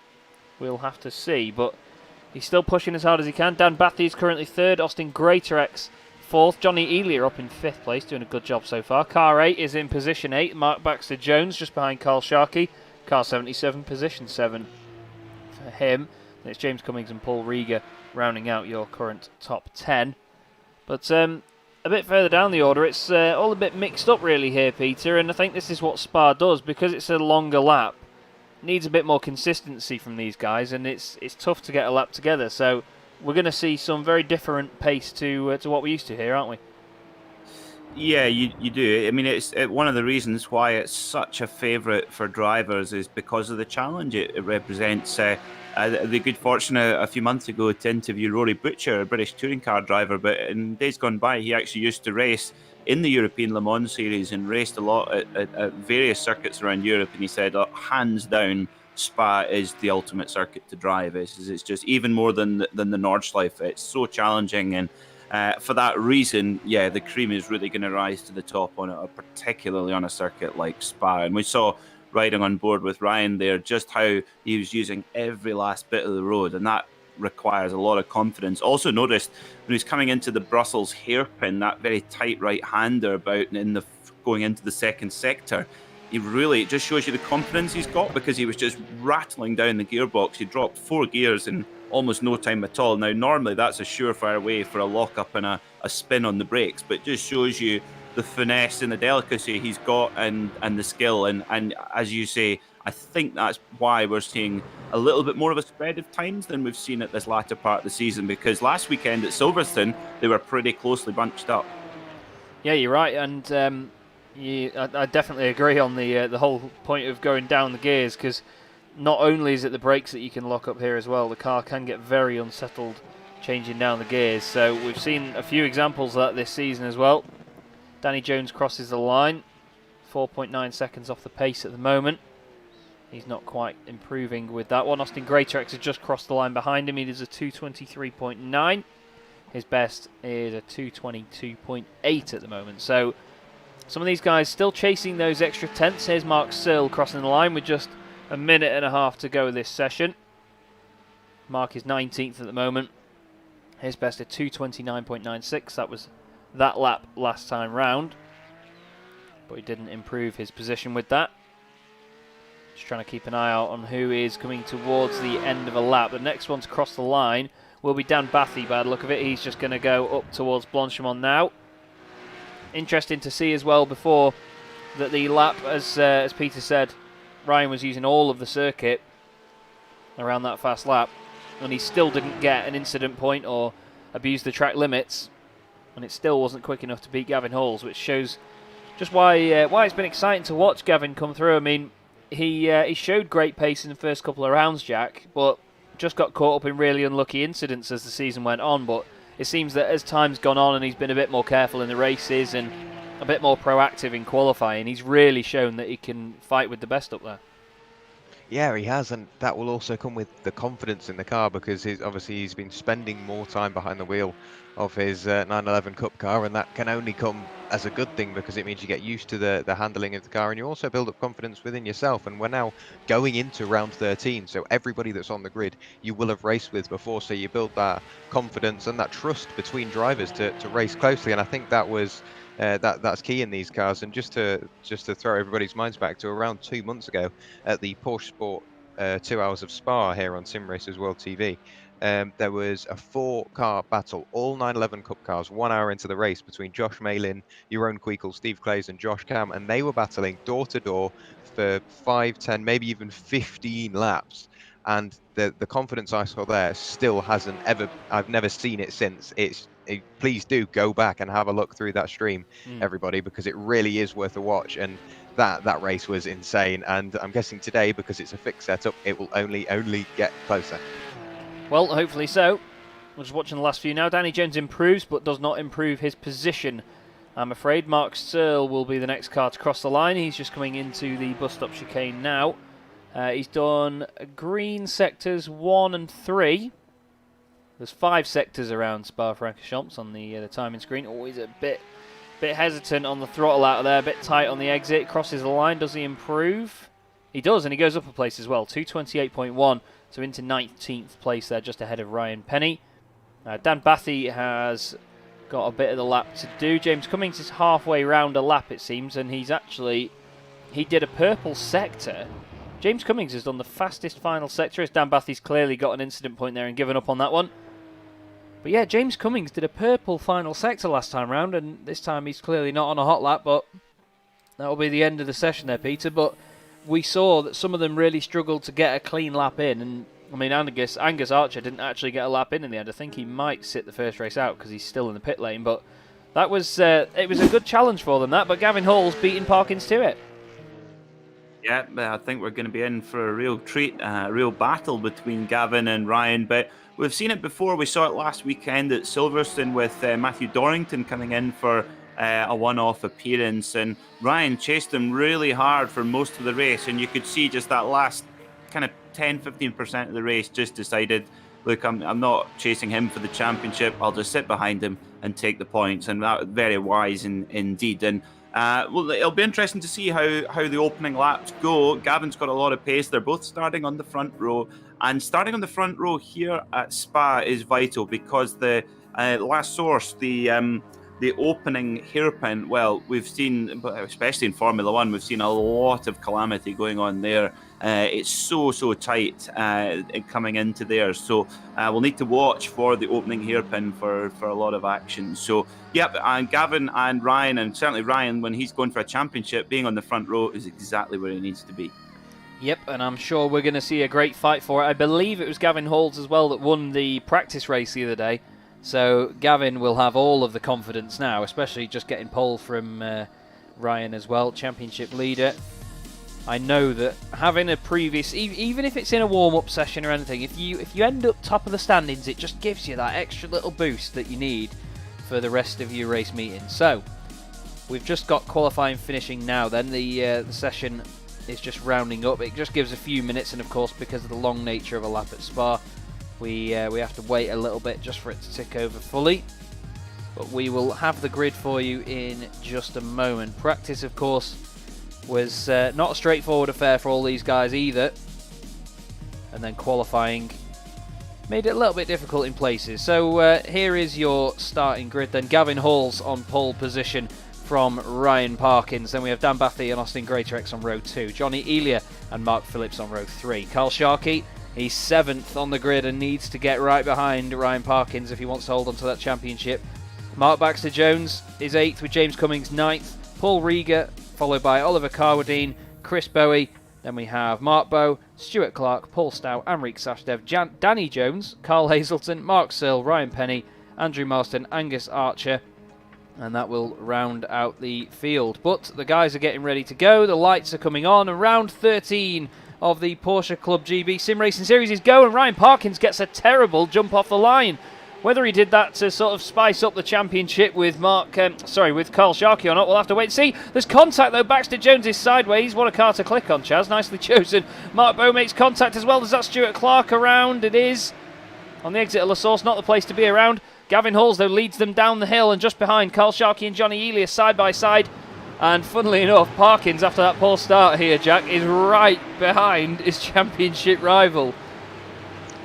we'll have to see. But he's still pushing as hard as he can. Dan Bathy is currently 3rd. Austin Greatorex 4th. Johnny Elia up in 5th place, doing a good job so far. Car 8 is in position 8. Mark Baxter Jones just behind Carl Sharkey. Car 77, position 7 for him. And it's James Cummings and Paul Rieger rounding out your current top 10. But a bit further down the order, it's all a bit mixed up really here, Peter. And I think this is what Spa does, because it's a longer lap. Needs a bit more consistency from these guys, and it's tough to get a lap together. So we're going to see some very different pace to what we used to here, aren't we? Yeah, you do. I mean, it's one of the reasons why it's such a favourite for drivers is because of the challenge it represents. The good fortune a few months ago to interview Rory Butcher, a British touring car driver, but in days gone by, he actually used to race in the European Le Mans series and raced a lot at various circuits around Europe, and he said, hands down, Spa is the ultimate circuit to drive. It's just even more than the Nordschleife. It's so challenging, and for that reason, yeah, the cream is really going to rise to the top on it, particularly on a circuit like Spa. And we saw riding on board with Ryan there just how he was using every last bit of the road, and that requires a lot of confidence. Also noticed when he's coming into the Brussels hairpin, that very tight right-hander about going into the second sector, he really just shows you the confidence he's got, because he was just rattling down the gearbox. He dropped 4 gears in almost no time at all. Now, normally that's a surefire way for a lock-up and a spin on the brakes, but it just shows you the finesse and the delicacy he's got and the skill. And as you say, I think that's why we're seeing a little bit more of a spread of times than we've seen at this latter part of the season, because last weekend at Silverstone, they were pretty closely bunched up. Yeah, you're right. And I definitely agree on the whole point of going down the gears, because not only is it the brakes that you can lock up here as well, the car can get very unsettled changing down the gears. So we've seen a few examples of that this season as well. Danny Jones crosses the line, 4.9 seconds off the pace at the moment. He's not quite improving with that one. Austin Greatorex has just crossed the line behind him. He does a 2:23.9. His best is a 2:22.8 at the moment. So some of these guys still chasing those extra tenths. Here's Mark Searle crossing the line with just a minute and a half to go this session. Mark is 19th at the moment. His best at 2:29.96. That was that lap last time round, but he didn't improve his position with that. Just trying to keep an eye out on who is coming towards the end of a lap. The next one to cross the line will be Dan Bathy by the look of it. He's just going to go up towards Blanchimont now. Interesting to see as well before that the lap, as Peter said, Ryan was using all of the circuit around that fast lap, and he still didn't get an incident point or abuse the track limits, and it still wasn't quick enough to beat Gavin Halls, which shows just why it's been exciting to watch Gavin come through. I mean, he showed great pace in the first couple of rounds, Jack, but just got caught up in really unlucky incidents as the season went on. But it seems that as time's gone on and he's been a bit more careful in the races and a bit more proactive in qualifying, he's really shown that he can fight with the best up there. Yeah, he has, and that will also come with the confidence in the car because obviously he's been spending more time behind the wheel of his 911 Cup car, and that can only come as a good thing because it means you get used to the handling of the car, and you also build up confidence within yourself. And we're now going into round 13, so everybody that's on the grid you will have raced with before, so you build that confidence and that trust between drivers to race closely, and I think that was that's key in these cars. And just to throw everybody's minds back to around 2 months ago at the Porsche Sport 2 Hours of Spa here on Simracersworld TV, there was a 4-car battle, all 911 Cup cars, 1 hour into the race between Josh Malin, Jeroen Kweekel, Steve Clays and Josh Cam, and they were battling door to door for 5, 10, maybe even 15 laps. And the confidence I saw there still hasn't ever, I've never seen it since. Please do go back and have a look through that stream, everybody, because it really is worth a watch. And that race was insane. And I'm guessing today, because it's a fixed setup, it will only get closer. Well, hopefully so. We're just watching the last few now. Danny Jones improves, but does not improve his position, I'm afraid. Mark Searle will be the next car to cross the line. He's just coming into the bus stop chicane now. He's done green sectors 1 and 3. There's 5 sectors around Spa Francorchamps on the timing screen. Always a bit hesitant on the throttle out of there, a bit tight on the exit. Crosses the line. Does he improve? He does, and he goes up a place as well. 228.1, so into 19th place there, just ahead of Ryan Penny. Dan Bathy has got a bit of the lap to do. James Cummings is halfway round a lap, it seems, and he did a purple sector. James Cummings has done the fastest final sector, as Dan Bathy's clearly got an incident point there and given up on that one. But yeah, James Cummings did a purple final sector last time round, and this time he's clearly not on a hot lap, but that'll be the end of the session there, Peter. But we saw that some of them really struggled to get a clean lap in, and I mean, Angus Archer didn't actually get a lap in the end. I think he might sit the first race out because he's still in the pit lane, but that was it was a good challenge for them, that. But Gavin Hall's beating Parkins to it. Yeah, I think we're going to be in for a real treat, a real battle between Gavin and Ryan. But we've seen it before. We saw it last weekend at Silverstone with Matthew Dorrington coming in for a one-off appearance. And Ryan chased him really hard for most of the race. And you could see just that last kind of 10-15% of the race just decided, look, I'm not chasing him for the championship. I'll just sit behind him and take the points. And that was very wise indeed. And well, it'll be interesting to see how the opening laps go. Gavin's got a lot of pace. They're both starting on the front row. And starting on the front row here at Spa is vital because the last source, the opening hairpin, well, we've seen, especially in Formula One, we've seen a lot of calamity going on there. It's so tight coming into there. So we'll need to watch for the opening hairpin for a lot of action. So, yep, and Gavin and Ryan, and certainly Ryan, when he's going for a championship, being on the front row is exactly where he needs to be. Yep, and I'm sure we're going to see a great fight for it. I believe it was Gavin Halls as well that won the practice race the other day. So Gavin will have all of the confidence now, especially just getting pole from Ryan as well, championship leader. I know that having a previous, even if it's in a warm-up session or anything, if you end up top of the standings, it just gives you that extra little boost that you need for the rest of your race meeting. So we've just got qualifying finishing now. Then the session is just rounding up. It just gives a few minutes, and of course, because of the long nature of a lap at Spa, we have to wait a little bit just for it to tick over fully. But we will have the grid for you in just a moment. Practice, of course, was not a straightforward affair for all these guys either. And then qualifying made it a little bit difficult in places. So here is your starting grid then. Gavin Halls on pole position from Ryan Parkins. Then we have Dan Bathy and Austin Greatorex on row 2. Johnny Elia and Mark Phillips on row 3. Carl Sharkey, he's 7th on the grid and needs to get right behind Ryan Parkins if he wants to hold on to that championship. Mark Baxter-Jones is 8th with James Cummings 9th. Paul Rieger, followed by Oliver Carwadine, Chris Bowie. Then we have Mark Bowe, Stuart Clark, Paul Stout, Amrik Sachdev, Danny Jones, Carl Hazelton, Mark Searle, Ryan Penny, Andrew Marston, Angus Archer. And that will round out the field. But the guys are getting ready to go. The lights are coming on. And round 13 of the Porsche Club GB Sim Racing Series is go. And Ryan Parkins gets a terrible jump off the line. Whether he did that to sort of spice up the championship with with Carl Sharkey or not, we'll have to wait and see. There's contact though. Baxter Jones is sideways. What a car to click on, Chaz. Nicely chosen. Mark Bowe makes contact as well. Does that Stuart Clark around? It is. On the exit of La Source, not the place to be around. Gavin Halls though leads them down the hill, and just behind Carl Sharkey and Johnny Ely are side by side. And funnily enough, Parkins, after that poor start here, Jack, is right behind his championship rival.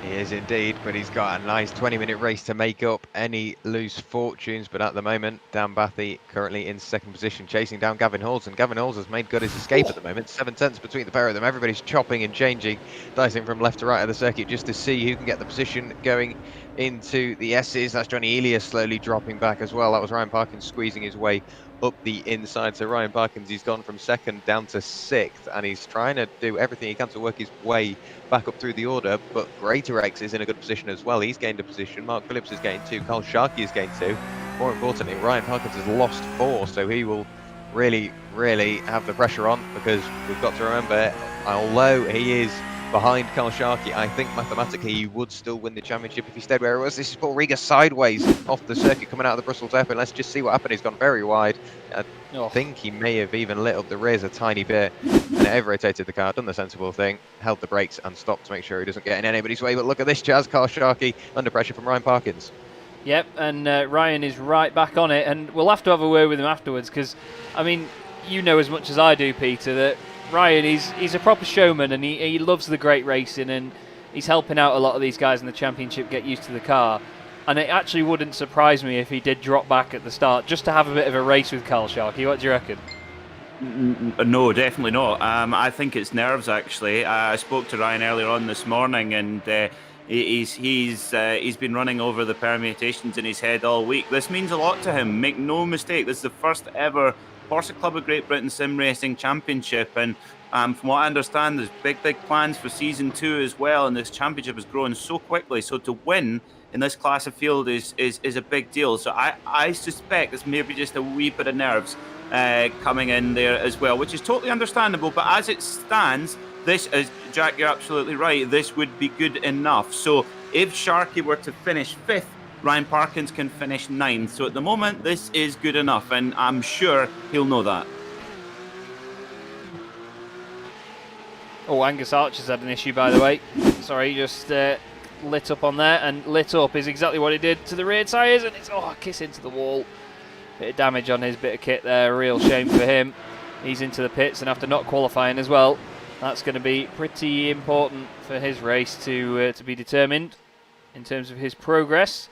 He is indeed, but he's got a nice 20-minute race to make up any loose fortunes. But at the moment, Dan Bathy currently in second position, chasing down Gavin Halls, and Gavin Halls has made good his escape at the moment. 7 tenths between the pair of them. Everybody's chopping and changing, dicing from left to right of the circuit just to see who can get the position going into the S's. That's Johnny Elias slowly dropping back as well. That was Ryan Parkins squeezing his way up the inside. So Ryan Parkins, he's gone from second down to sixth, and he's trying to do everything he can to work his way back up through the order. But Greater X is in a good position as well. He's gained a position. Mark Phillips has gained 2. Carl Sharkey has gained 2. More importantly, Ryan Parkins has lost 4, so he will really have the pressure on, because we've got to remember, although he is behind Carl Sharkey, I think mathematically he would still win the championship if he stayed where it was. This is Paul Rieger sideways off the circuit coming out of the Brussels Airport. Let's just see what happened. He's gone very wide. I think he may have even lit up the rears a tiny bit, and it over-rotated the car, done the sensible thing, held the brakes and stopped to make sure he doesn't get in anybody's way. But look at this, Chaz. Carl Sharkey under pressure from Ryan Parkins. Yep, and Ryan is right back on it, and we'll have to have a word with him afterwards, because, I mean, you know as much as I do, Peter, that Ryan, he's a proper showman, and he loves the great racing, and he's helping out a lot of these guys in the championship get used to the car. And it actually wouldn't surprise me if he did drop back at the start, just to have a bit of a race with Carl Sharkey. What do you reckon? No, definitely not. I think it's nerves, actually. I spoke to Ryan earlier on this morning, and he's been running over the permutations in his head all week. This means a lot to him. Make no mistake, this is the first ever Porsche Club of Great Britain Sim Racing Championship, and from what I understand, there's big plans for Season 2 as well, and this championship is growing so quickly, so to win in this class of field is a big deal. So I suspect it's maybe just a wee bit of nerves coming in there as well, which is totally understandable, but as it stands, this is, Jack, you're absolutely right, this would be good enough. So if Sharkey were to finish 5th, Ryan Parkins can finish 9th. So at the moment, this is good enough, and I'm sure he'll know that. Oh, Angus Archer's had an issue, by the way. Sorry, just lit up on there, and lit up is exactly what he did to the rear tyres, and it's, a kiss into the wall. Bit of damage on his bit of kit there, real shame for him. He's into the pits, and after not qualifying as well, that's going to be pretty important for his race to be determined in terms of his progress.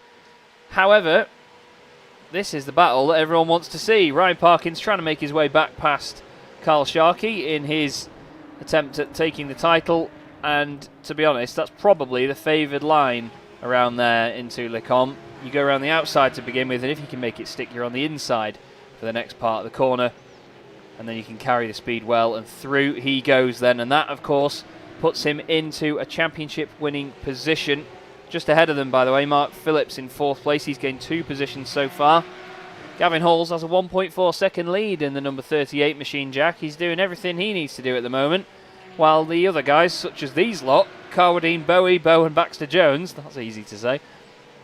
However, this is the battle that everyone wants to see. Ryan Parkins trying to make his way back past Carl Sharkey in his attempt at taking the title, and to be honest, that's probably the favoured line around there into Le Combe. You go around the outside to begin with, and if you can make it stick, you're on the inside for the next part of the corner, and then you can carry the speed well, and through he goes then, and that of course puts him into a championship winning position. Just ahead of them, by the way, Mark Phillips in 4th place. He's gained 2 positions so far. Gavin Halls has a 1.4 second lead in the number 38 machine, Jack. He's doing everything he needs to do at the moment, while the other guys, such as these lot, Carwadine, Bowe and Baxter Jones, that's easy to say,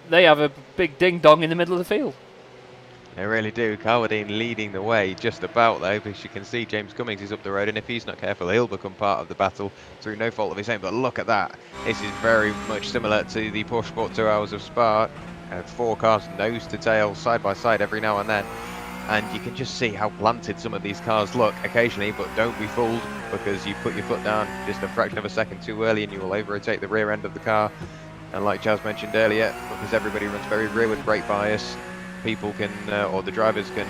they have a big ding-dong in the middle of the field. They really do. Carwadine leading the way just about, though, because you can see James Cummings is up the road, and if he's not careful, he'll become part of the battle through no fault of his own. But look at that. This is very much similar to the Porsche Sport 2 Hours of Spa. 4 cars nose to tail, side by side every now and then. And you can just see how planted some of these cars look occasionally, but don't be fooled, because you put your foot down just a fraction of a second too early and you will over-rotate the rear end of the car. And like Chaz mentioned earlier, because everybody runs very rearward brake bias, people can, or the drivers can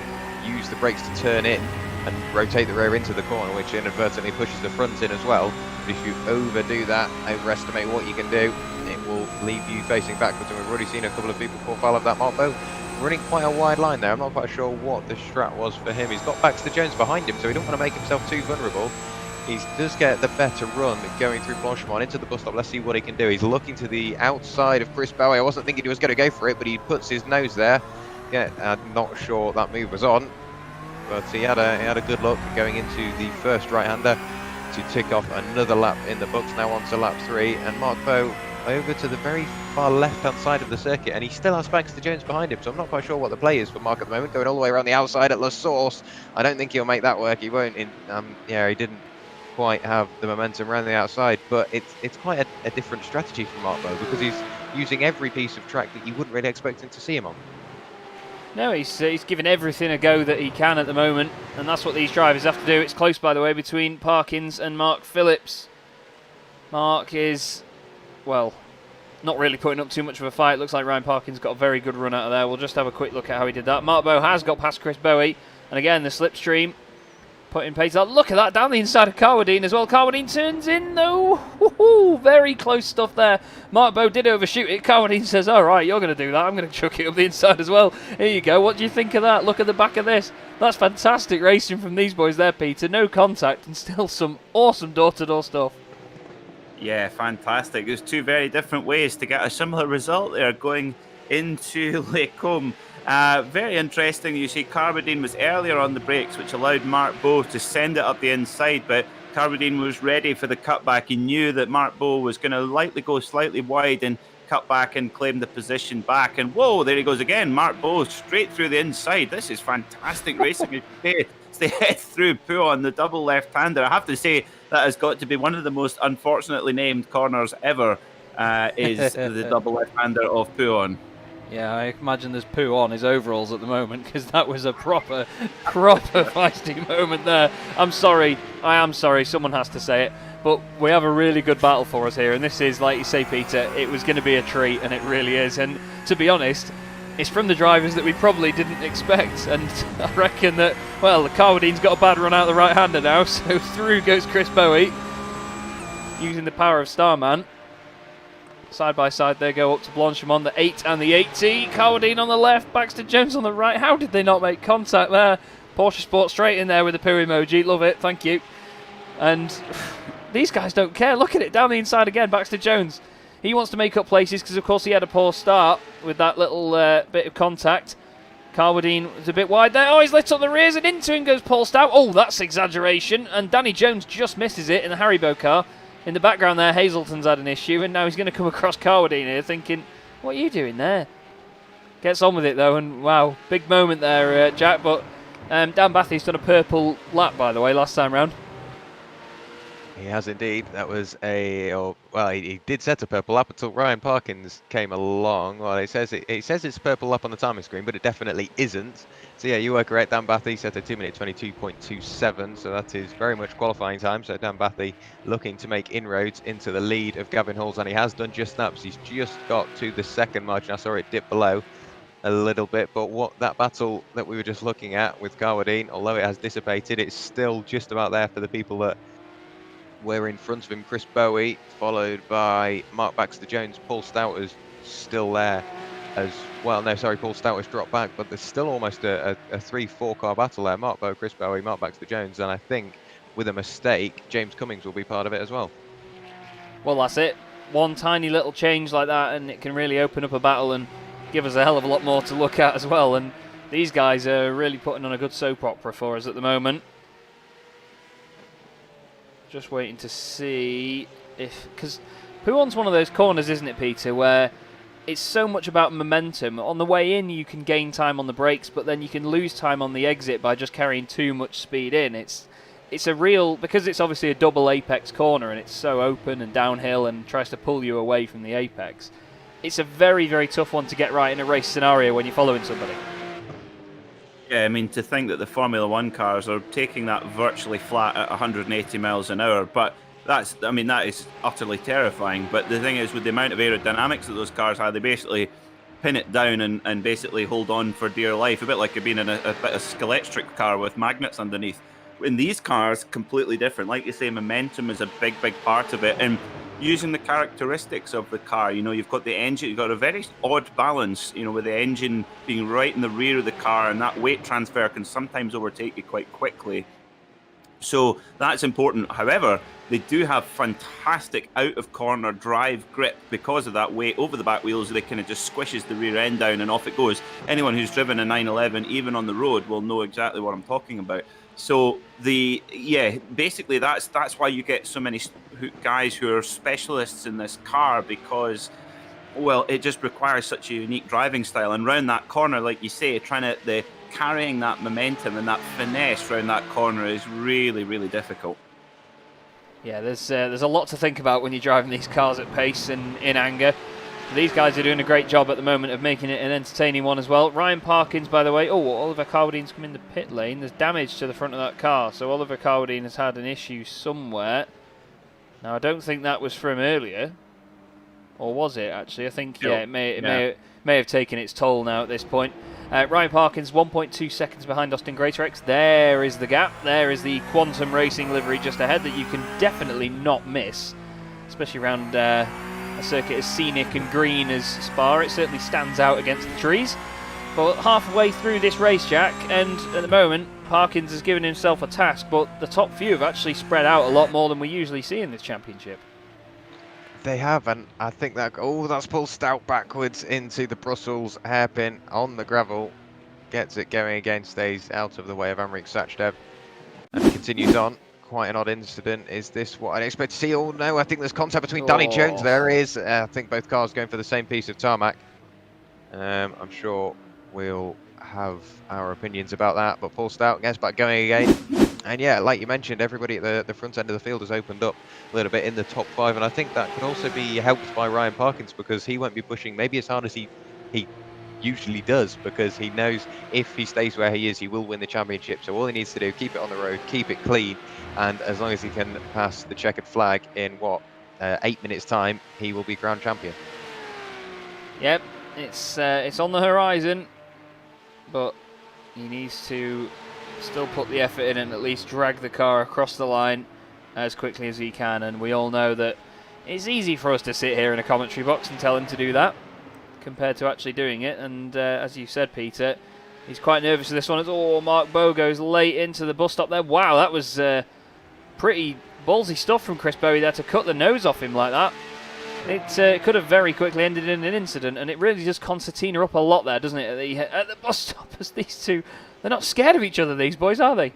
use the brakes to turn in and rotate the rear into the corner, which inadvertently pushes the front in as well. But if you overdo that, overestimate what you can do, it will leave you facing backwards. And we've already seen a couple of people fall foul of that. Mark Bowe running quite a wide line there. I'm not quite sure what the strat was for him. He's got Baxter Jones behind him, so he don't want to make himself too vulnerable. He does get the better run going through Francorchamps into the bus stop. Let's see what he can do. He's looking to the outside of Chris Bowie. I wasn't thinking he was going to go for it, but he puts his nose there. Yeah, I'm not sure that move was on, but he had a good look going into the first right-hander to tick off another lap in the books. Now on to lap 3, and Mark Bowe over to the very far left-hand side of the circuit, and he still has Baxter Jones behind him, so I'm not quite sure what the play is for Mark at the moment, going all the way around the outside at La Source. I don't think he'll make that work. He won't. Yeah, he didn't quite have the momentum around the outside, but it's quite a different strategy from Mark Bowe, because he's using every piece of track that you wouldn't really expect him to see him on. No, he's giving everything a go that he can at the moment, and that's what these drivers have to do. It's close, by the way, between Parkins and Mark Phillips. Mark is, well, not really putting up too much of a fight. Looks like Ryan Parkins got a very good run out of there. We'll just have a quick look at how he did that. Mark Bowe has got past Chris Bowie, and again, the slipstream putting pace out. Look at that, down the inside of Carwadine as well. Carwadine turns in, though. Woohoo, very close stuff there. Mark Bowe did overshoot it. Carwadine says, all right, you're going to do that. I'm going to chuck it up the inside as well. Here you go. What do you think of that? Look at the back of this. That's fantastic racing from these boys there, Peter. No contact and still some awesome door-to-door stuff. Yeah, fantastic. There's two very different ways to get a similar result there going into Lake Combe. Very interesting. You see, Carwadine was earlier on the brakes, which allowed Mark Bowe to send it up the inside, but Carwadine was ready for the cutback. He knew that Mark Bowe was going to likely go slightly wide and cut back and claim the position back. And whoa, there he goes again. Mark Bowe straight through the inside. This is fantastic racing. It's the head through Pouon, the double left-hander. I have to say, that has got to be one of the most unfortunately named corners ever, is the double left-hander of Pouon. Yeah, I imagine there's poo on his overalls at the moment, because that was a proper feisty moment there. I'm sorry, I am sorry, someone has to say it, but we have a really good battle for us here, and this is, like you say, Peter, it was going to be a treat, and it really is. And to be honest, it's from the drivers that we probably didn't expect, and I reckon that, well, Carwadine's got a bad run out the right-hander now, so through goes Chris Bowie, using the power of Starman. Side by side they go up to Blanchimont, the 8 and the 8T. Carwadine on the left, Baxter Jones on the right. How did they not make contact there? Porsche Sport straight in there with the poo emoji. Love it, thank you. And these guys don't care. Look at it, down the inside again, Baxter Jones. He wants to make up places because, of course, he had a poor start with that little bit of contact. Carwadine was a bit wide there. Oh, he's lit up the rears, and into him goes Paul Stout. Oh, that's exaggeration. And Danny Jones just misses it in the Haribo car. In the background there, Hazelton's had an issue, and now he's going to come across Carwadine here thinking, what are you doing there? Gets on with it, though, and wow, big moment there, Jack. But Dan Bathy's done a purple lap, by the way, last time round. He has indeed. That was he did set a purple lap until Ryan Parkins came along. Well, it says it's purple lap on the timing screen, but it definitely isn't. So yeah, you were correct. Dan Bathy set a 2-minute 22.27, so that is very much qualifying time. So Dan Bathy looking to make inroads into the lead of Gavin Halls, and he has done just that. He's just got to the second margin. I saw it dip below a little bit, but what that battle that we were just looking at with Carwadine, although it has dissipated, it's still just about there for the people that were in front of him. Chris Bowie, followed by Mark Baxter Jones. Paul Stout is still there as well. No, sorry, Paul Stout has dropped back, but there's still almost a 3-4 car battle there. Mark Bowe, Chris Bowie, Mark Baxter Jones, and I think with a mistake, James Cummings will be part of it as well. Well, that's it. One tiny little change like that, and it can really open up a battle and give us a hell of a lot more to look at as well. And these guys are really putting on a good soap opera for us at the moment. Just waiting to see if, because Pouon's one of those corners, isn't it, Peter, where it's so much about momentum. On the way in, you can gain time on the brakes, but then you can lose time on the exit by just carrying too much speed in. It's a real, because it's obviously a double apex corner and it's so open and downhill and tries to pull you away from the apex. It's a very, very tough one to get right in a race scenario when you're following somebody. Yeah, I mean, to think that the Formula One cars are taking that virtually flat at 180 miles an hour, but that is utterly terrifying. But the thing is, with the amount of aerodynamics that those cars have, they basically pin it down and basically hold on for dear life, a bit like being in a bit of Skeletric car with magnets underneath. In these cars, completely different. Like you say, momentum is a big, big part of it. And using the characteristics of the car, you've got the engine, you've got a very odd balance, with the engine being right in the rear of the car, and that weight transfer can sometimes overtake you quite quickly. So that's important. However, they do have fantastic out-of-corner drive grip because of that weight over the back wheels. They kind of just squishes the rear end down and off it goes. Anyone who's driven a 911, even on the road, will know exactly what I'm talking about. So basically that's why you get so many guys who are specialists in this car, because Well, it just requires such a unique driving style, and round that corner, like you say, carrying that momentum and that finesse round that corner is really, really difficult. Yeah, there's a lot to think about when you're driving these cars at pace and in anger. These guys are doing a great job at the moment of making it an entertaining one as well. Ryan Parkins, by the way. Oh, Oliver Carwadine's come in the pit lane. There's damage to the front of that car, so Oliver Carwadine has had an issue somewhere. Now, I don't think that was from earlier. Or was it, actually? I think, yeah, it may have taken its toll now at this point. Ryan Parkins, 1.2 seconds behind Austin Greatorex. There is the gap. There is the Quantum Racing livery just ahead that you can definitely not miss, especially around a circuit as scenic and green as Spa. It certainly stands out against the trees. But halfway through this race, Jack, and at the moment, Parkins has given himself a task, but the top few have actually spread out a lot more than we usually see in this championship. They have, and I think that, that's Paul Stout backwards into the Brussels hairpin on the gravel. Gets it going again, stays out of the way of Amrik Sachdev, and continues on. Quite an odd incident. Is this what I'd expect to see? Oh no, I think there's contact between Danny Jones. There is. I think both cars going for the same piece of tarmac. I'm sure we'll have our opinions about that, but Paul Stout gets back going again. And yeah, like you mentioned, everybody at the front end of the field has opened up a little bit in the top 5, and I think that could also be helped by Ryan Parkins, because he won't be pushing maybe as hard as he usually does, because he knows if he stays where he is, he will win the championship. So all he needs to do, keep it on the road, keep it clean, and as long as he can pass the checkered flag in 8 minutes time, he will be crowned champion. Yep, it's on the horizon, but he needs to still put the effort in and at least drag the car across the line as quickly as he can. And we all know that it's easy for us to sit here in a commentary box and tell him to do that compared to actually doing it. And as you said, Peter, he's quite nervous for this one. Mark Bowe goes late into the bus stop there. Wow, that was pretty ballsy stuff from Chris Bowie there to cut the nose off him like that. It could have very quickly ended in an incident, and it really does concertina up a lot there, doesn't it, at the bus stop, as these two, they're not scared of each other, these boys, are they?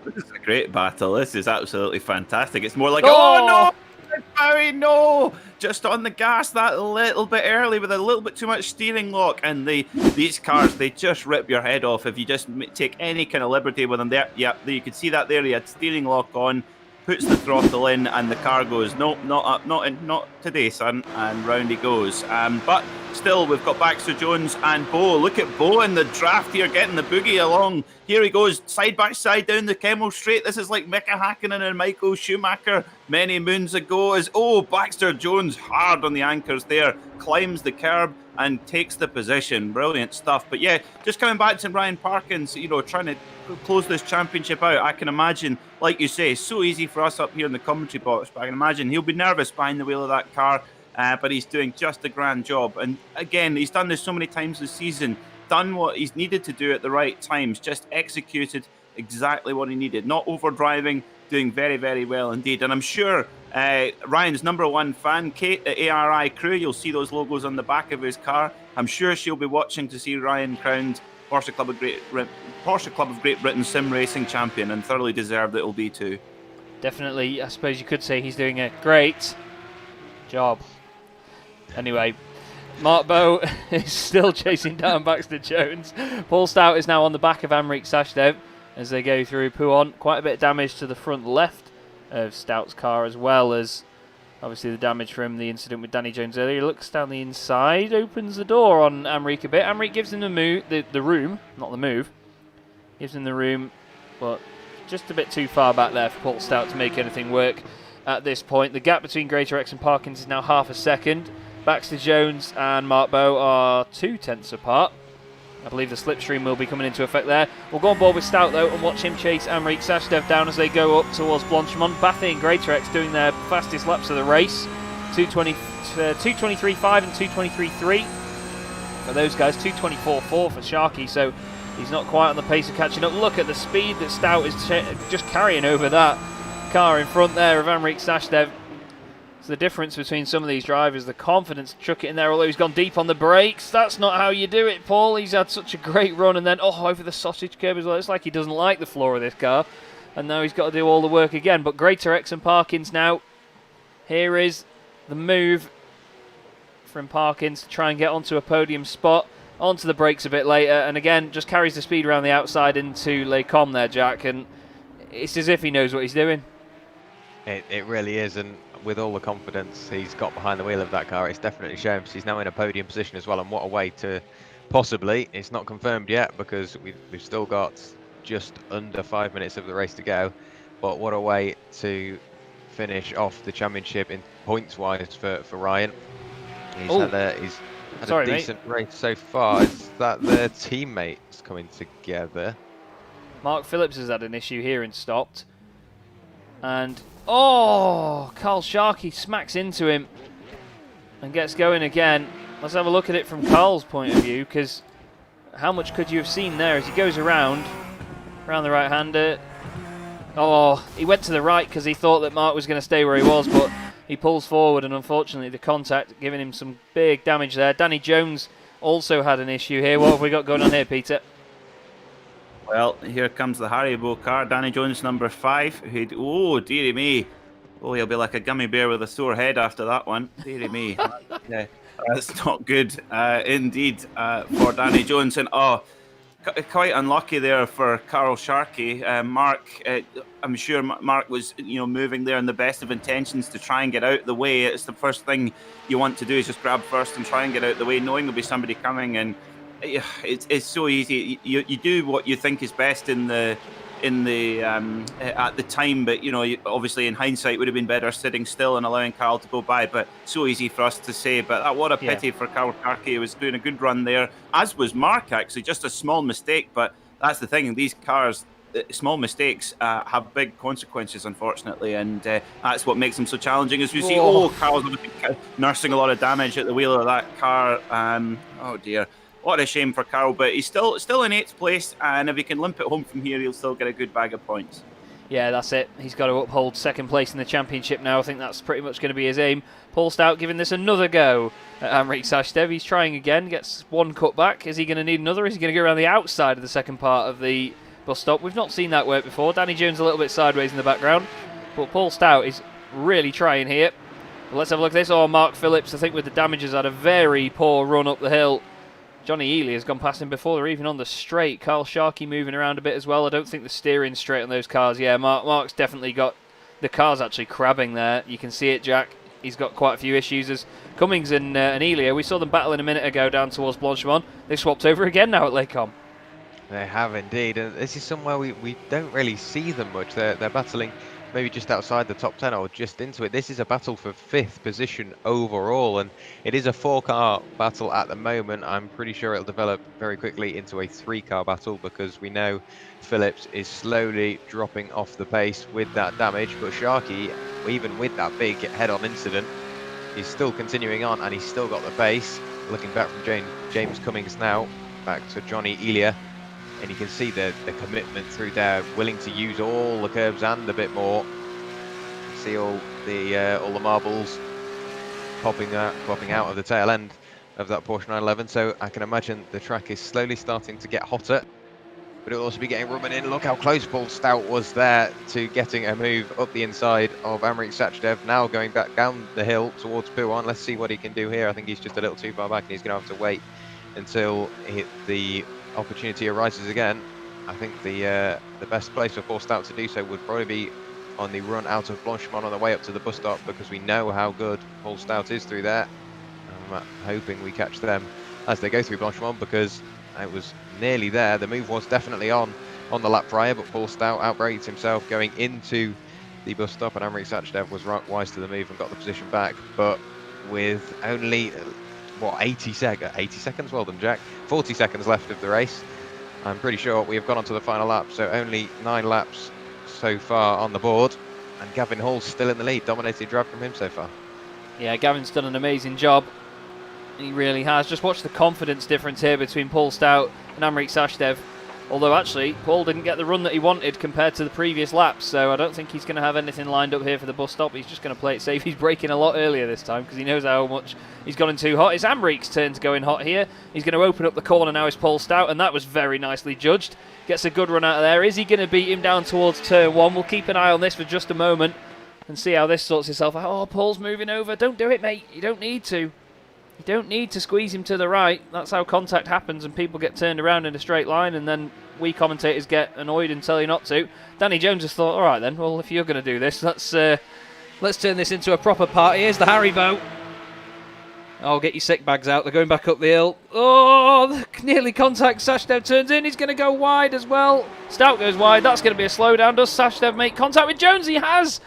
This is a great battle. This is absolutely fantastic. It's more like, oh no, Bowie, no! Just on the gas that little bit early with a little bit too much steering lock, and these cars, they just rip your head off if you just take any kind of liberty with them. There, yeah, you could see that there. He had steering lock on, puts the throttle in, and the car goes, nope, not today, son, and round he goes. But still, we've got Baxter Jones and Bowe. Look at Bowe in the draft here, getting the boogie along. Here he goes, side by side down the Kemmel Straight. This is like Mika Hakkinen and Michael Schumacher many moons ago. Baxter Jones hard on the anchors there, climbs the curb and takes the position. Brilliant stuff. But yeah, just coming back to Ryan Parkins, trying to close this championship out. I can imagine, like you say, it's so easy for us up here in the commentary box, but I can imagine he'll be nervous behind the wheel of that car, but he's doing just a grand job. And again, he's done this so many times this season, done what he's needed to do at the right times, just executed exactly what he needed, not overdriving, doing very, very well indeed. And I'm sure Ryan's #1 fan, Kate at ARI Crew, you'll see those logos on the back of his car. I'm sure she'll be watching to see Ryan crowned Porsche Club of Great Britain Sim Racing Champion, and thoroughly deserved it will be too. Definitely, I suppose you could say he's doing a great job. Anyway, Mark Bowe is still chasing down Baxter Jones. Paul Stout is now on the back of Amrik Sachdev as they go through Pouhon. Quite a bit of damage to the front left of Stout's car, as well as obviously the damage from the incident with Danny Jones earlier. He looks down the inside, opens the door on Amrik a bit. Amrik gives him the room, not the move. Gives him the room, but just a bit too far back there for Paul Stout to make anything work at this point. The gap between Greatorex and Parkins is now half a second. Baxter Jones and Mark Bowe are 2/10 apart. I believe the slipstream will be coming into effect there. We'll go on board with Stout though and watch him chase Amrik Sachdev down as they go up towards Blanchimont. Bathy and Greatorex doing their fastest laps of the race. 2:23.5 and 2:23.3 for those guys. 2:24.4 for Sharky, so he's not quite on the pace of catching up. Look at the speed that Stout is just carrying over that car in front there of Amrik Sachdev. It's the difference between some of these drivers, the confidence to chuck it in there, although he's gone deep on the brakes. That's not how you do it, Paul. He's had such a great run, and then, over the sausage curb as well. It's like he doesn't like the floor of this car, and now he's got to do all the work again. But Greatorex and Parkins now. Here is the move from Parkins to try and get onto a podium spot. Onto the brakes a bit later, and again, just carries the speed around the outside into Les Combes there, Jack, and it's as if he knows what he's doing. It really is, and with all the confidence he's got behind the wheel of that car, it's definitely shown. He's now in a podium position as well, and what a way to possibly, it's not confirmed yet because we've still got just under 5 minutes of the race to go, but what a way to finish off the championship in points-wise for Ryan. He's had a decent race so far. Is that their teammates coming together? Mark Phillips has had an issue here and stopped. And, oh, Carl Sharkey smacks into him and gets going again. Let's have a look at it from Carl's point of view, because how much could you have seen there as he goes around the right-hander. Oh, he went to the right because he thought that Mark was going to stay where he was, but he pulls forward, and unfortunately the contact giving him some big damage there. Danny Jones also had an issue here. What have we got going on here, Peter? Well, here comes the Haribo car. Danny Jones, number 5. Oh, dearie me. Oh, he'll be like a gummy bear with a sore head after that one. Dearie me. Yeah, that's not good indeed for Danny Jones. And quite unlucky there for Carl Sharkey. Mark, I'm sure Mark was, moving there in the best of intentions to try and get out the way. It's the first thing you want to do is just grab first and try and get out the way, knowing there'll be somebody coming. And it's so easy. You do what you think is best at the time, but obviously in hindsight would have been better sitting still and allowing Carl to go by. But so easy for us to say. But what a pity for Carl Sharkey. He was doing a good run there, as was Mark actually. Just a small mistake, but that's the thing. These cars, small mistakes have big consequences, unfortunately, and that's what makes them so challenging. As we see, Carl's nursing a lot of damage at the wheel of that car. Oh dear. What a shame for Carl, but he's still in 8th place, and if he can limp it home from here, he'll still get a good bag of points. Yeah, that's it. He's got to uphold 2nd place in the championship now. I think that's pretty much going to be his aim. Paul Stout giving this another go at Amrik Sashdev. He's trying again, gets one cut back. Is he going to need another? Is he going to go around the outside of the second part of the bus stop? We've not seen that work before. Danny Jones a little bit sideways in the background, but Paul Stout is really trying here. But let's have a look at this. Mark Phillips, I think with the damages, had a very poor run up the hill. Johnny Ely has gone past him before they're even on the straight. Carl Sharkey moving around a bit as well. I don't think the steering's straight on those cars. Yeah, Mark's definitely got... The car's actually crabbing there. You can see it, Jack. He's got quite a few issues. As Cummings and Elia, we saw them battling a minute ago down towards Blanchimont. They've swapped over again now at Les Combes. They have indeed, and this is somewhere we don't really see them much. They're battling maybe just outside the top 10 or just into it. This is a battle for 5th position overall, and it is a 4-car battle at the moment. I'm pretty sure it'll develop very quickly into a 3-car battle, because we know Phillips is slowly dropping off the pace with that damage, but Sharkey, even with that big head-on incident, he's still continuing on, and he's still got the pace. Looking back from James Cummings now, back to Johnny Elia, and you can see the commitment through there, willing to use all the curbs and a bit more. See all the marbles popping out of the tail end of that Porsche 911. So I can imagine the track is slowly starting to get hotter, but it'll also be getting rubbered in. Look how close Paul Stout was there to getting a move up the inside of Amrik Sachdev. Now going back down the hill towards Pouan. Let's see what he can do here. I think he's just a little too far back, and he's going to have to wait until the opportunity arises again. I think the best place for Paul Stout to do so would probably be on the run out of Blanchimont on the way up to the bus stop, because we know how good Paul Stout is through there. I'm hoping we catch them as they go through Blanchimont, because it was nearly there. The move was definitely on the lap prior, but Paul Stout outbraked himself going into the bus stop, and Amrik Sachdev was wise to the move and got the position back. But with only 80 seconds, well done Jack, 40 seconds left of the race, I'm pretty sure we have gone on to the final lap, so only 9 laps so far on the board, and Gavin Hall's still in the lead. Dominated drive from him so far. Yeah, Gavin's done an amazing job. He really has. Just watch the confidence difference here between Paul Stout and Amrik Sachdev. Although actually, Paul didn't get the run that he wanted compared to the previous laps, so I don't think he's going to have anything lined up here for the bus stop. He's just going to play it safe. He's braking a lot earlier this time because he knows how much he's gone in too hot. It's Amrik's turn to go in hot here. He's going to open up the corner now, is Paul Stout, and that was very nicely judged. Gets a good run out of there. Is he going to beat him down towards turn 1? We'll keep an eye on this for just a moment and see how this sorts itself out. Oh, Paul's moving over. Don't do it, mate. You don't need to. You don't need to squeeze him to the right. That's how contact happens and people get turned around in a straight line, and then we commentators get annoyed and tell you not to. Danny Jones has thought, all right then, well, if you're going to do this, let's turn this into a proper party. Here's the Haribo. Oh, get your sick bags out. They're going back up the hill. Oh, nearly contact. Sashdev turns in. He's going to go wide as well. Stout goes wide. That's going to be a slowdown. Does Sashdev make contact with Jones? He has.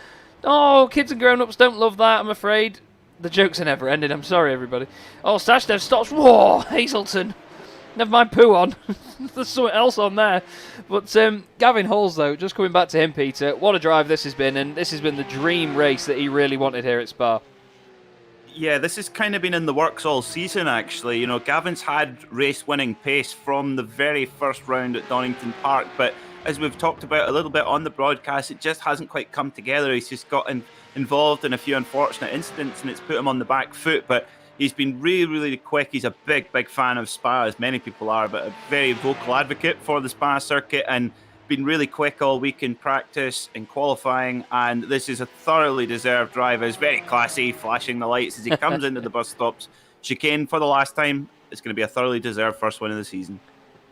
Oh, kids and grown-ups don't love that, I'm afraid. The jokes are never ending. I'm sorry, everybody. Oh, Sashdev stops. Whoa, Hazelton. Never mind poo on. There's something else on there. But Gavin Halls, though, just coming back to him, Peter, what a drive this has been. And this has been the dream race that he really wanted here at Spa. Yeah, this has kind of been in the works all season, actually. You know, Gavin's had race-winning pace from the very first round at Donington Park, but as we've talked about a little bit on the broadcast, it just hasn't quite come together. He's just gotten involved in a few unfortunate incidents, and it's put him on the back foot, but he's been really, really quick. He's a big, big fan of Spa, as many people are, but a very vocal advocate for the Spa circuit, and been really quick all week in practice and qualifying, and this is a thoroughly deserved drive. It's very classy, flashing the lights as he comes into the bus stops. Chicane for the last time. It's going to be a thoroughly deserved first win of the season.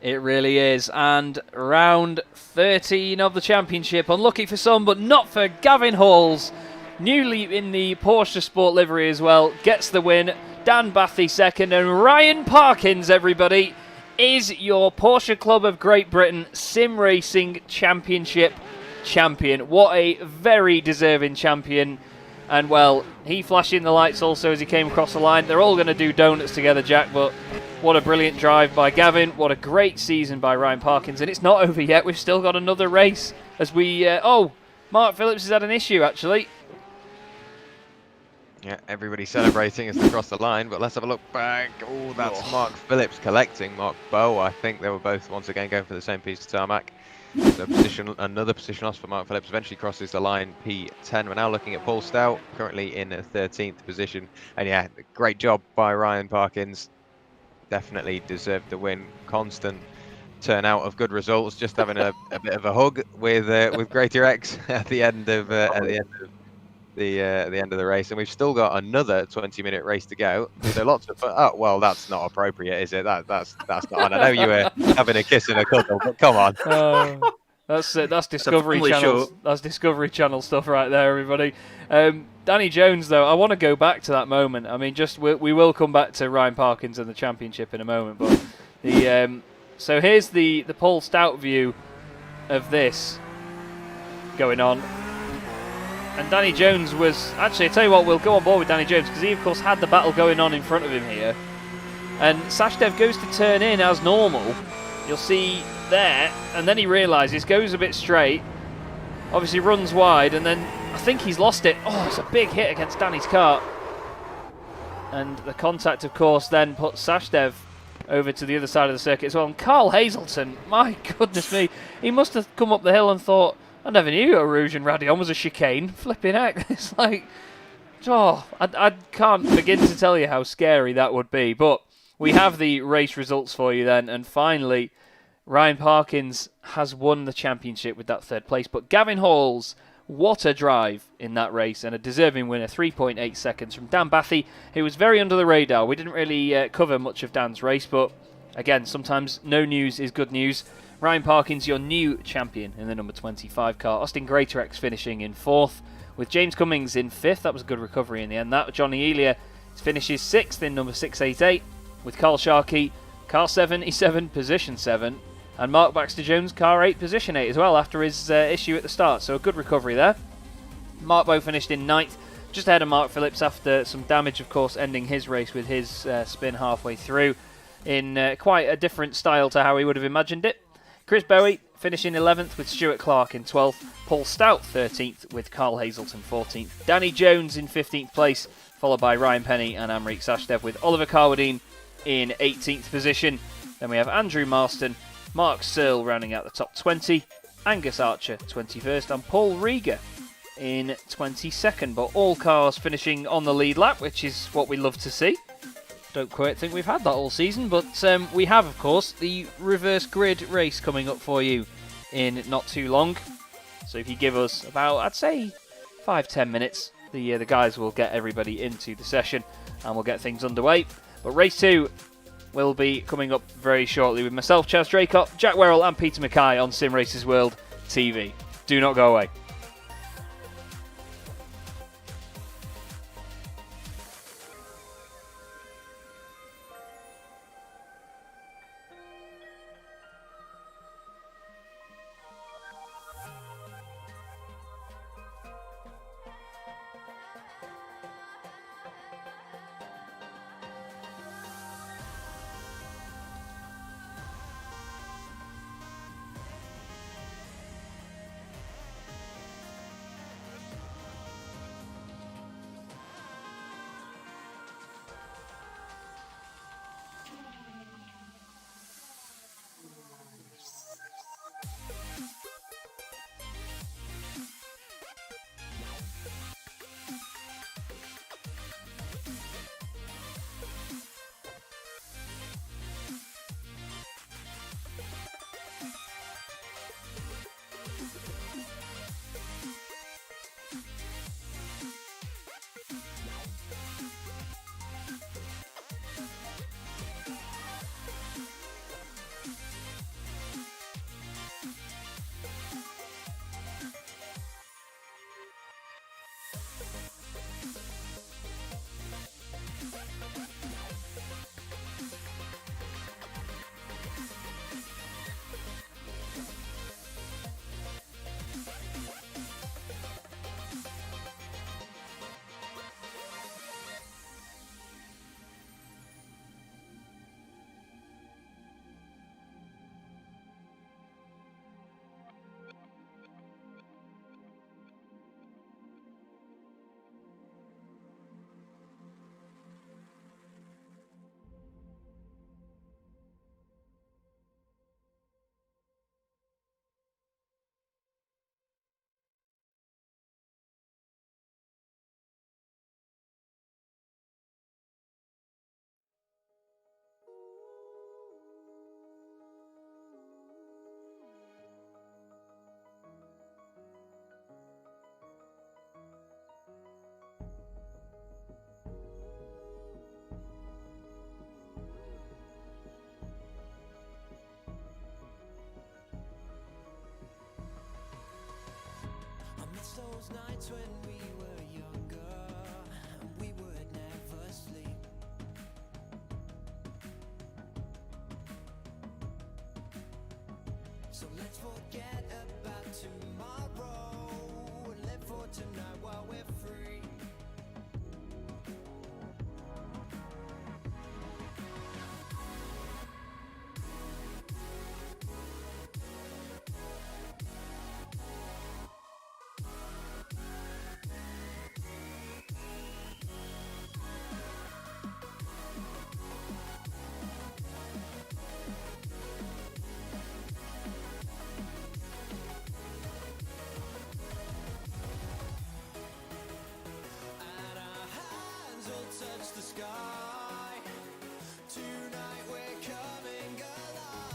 It really is. And round 13 of the championship. Unlucky for some, but not for Gavin Halls. Newly in the Porsche Sport livery as well. Gets the win. Dan Bathy second. And Ryan Parkins, everybody, is your Porsche Club of Great Britain Sim Racing Championship champion. What a very deserving champion. And, well, he flashing the lights also as he came across the line. They're all going to do donuts together, Jack, but what a brilliant drive by Gavin. What a great season by Ryan Parkins. And it's not over yet. We've still got another race as we... Mark Phillips has had an issue, actually. Yeah, everybody celebrating as they cross the line, but let's have a look back. Oh, that's Mark Phillips collecting Mark Bowe. I think they were both once again going for the same piece of tarmac. So another position loss for Mark Phillips. Eventually crosses the line, P10. We're now looking at Paul Stout, currently in 13th position. And yeah, great job by Ryan Parkins. Definitely deserved the win. Constant turnout of good results. Just having a bit of a hug with Greater X at the end of the end of the race, and we've still got another 20-minute race to go. So lots of fun. Oh well, that's not appropriate, is it? That's not on. I know you were having a kiss and a cuddle, but come on. That's Discovery Channel. That's Discovery Channel stuff right there, everybody. Danny Jones, though, I want to go back to that moment. I mean, we will come back to Ryan Parkins and the championship in a moment, but so here's the Paul Stout view of this going on. And Danny Jones was... Actually, I tell you what, we'll go on board with Danny Jones because he, of course, had the battle going on in front of him here. And Sashdev goes to turn in as normal. You'll see there. And then he realises, goes a bit straight. Obviously runs wide. And then I think he's lost it. Oh, it's a big hit against Danny's car. And the contact, of course, then puts Sashdev over to the other side of the circuit as well. And Carl Hazelton, my goodness me. He must have come up the hill and thought... I never knew a Rouge and Radion was a chicane. Flipping heck. It's like... Oh, I can't begin to tell you how scary that would be. But we have the race results for you then. And finally, Ryan Parkins has won the championship with that third place. But Gavin Halls, what a drive in that race. And a deserving winner, 3.8 seconds from Dan Bathy, who was very under the radar. We didn't really cover much of Dan's race. But again, sometimes no news is good news. Ryan Parkins, your new champion in the number 25 car. Austin Greatorex finishing in 4th, with James Cummings in 5th. That was a good recovery in the end. That Johnny Elia finishes 6th in number 688, with Carl Sharkey, car 77, position 7, and Mark Baxter-Jones, car 8, position 8 as well, after his issue at the start. So a good recovery there. Mark Bowe finished in 9th, just ahead of Mark Phillips after some damage, of course, ending his race with his spin halfway through in quite a different style to how he would have imagined it. Chris Bowie finishing 11th with Stuart Clark in 12th. Paul Stout 13th with Carl Hazelton 14th. Danny Jones in 15th place, followed by Ryan Penny and Amrik Sashdev, with Oliver Carwadine in 18th position. Then we have Andrew Marston, Mark Searle rounding out the top 20, Angus Archer 21st, and Paul Rieger in 22nd. But all cars finishing on the lead lap, which is what we love to see. Don't quite think we've had that all season, but we have, of course, the reverse grid race coming up for you in not too long. So if you give us about, I'd say, 5-10 minutes, the guys will get everybody into the session and we'll get things underway. But race 2 will be coming up very shortly with myself, Chaz Draycott, Jack Werrell and Peter MacKay on Simracersworld TV. Do not go away. Those nights when we were younger, and we would never sleep. So let's forget about tomorrow and live for tonight while we're free. Touch the sky. Tonight we're coming alive.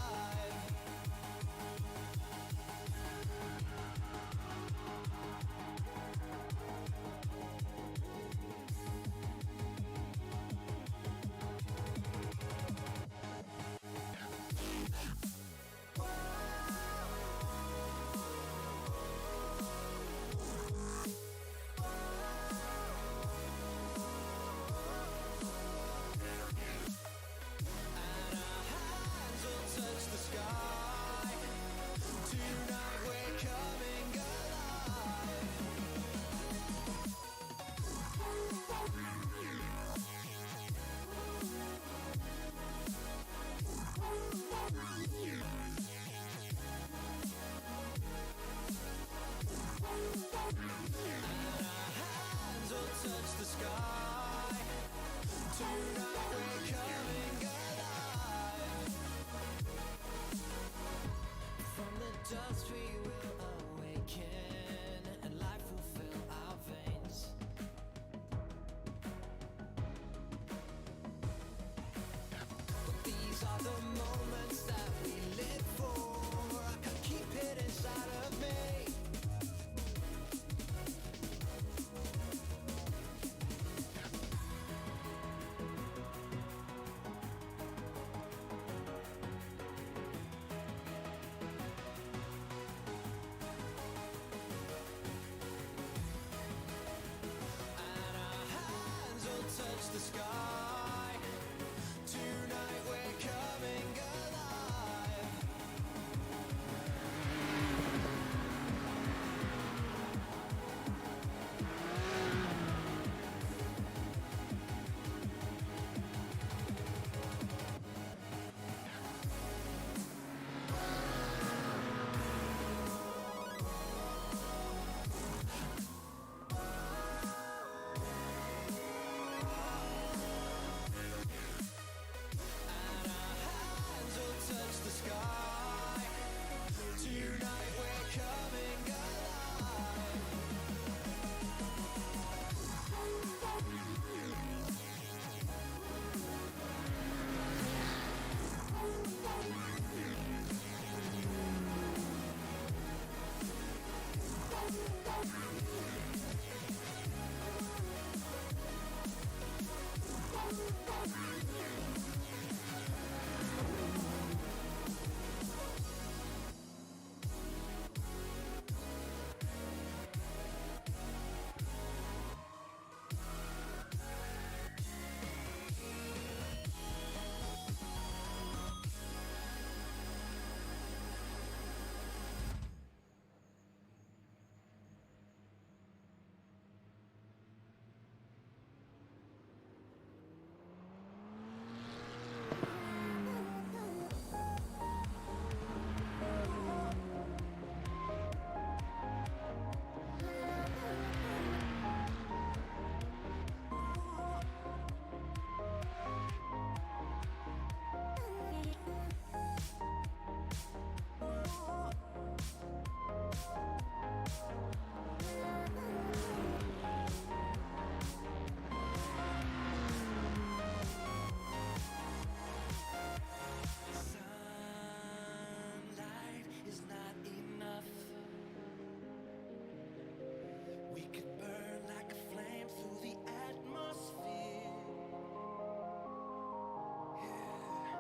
sky. Tonight we're coming alive. Touch the sky. Tonight we're coming alive. Sunlight is not enough. We could burn like a flame through the atmosphere. Yeah.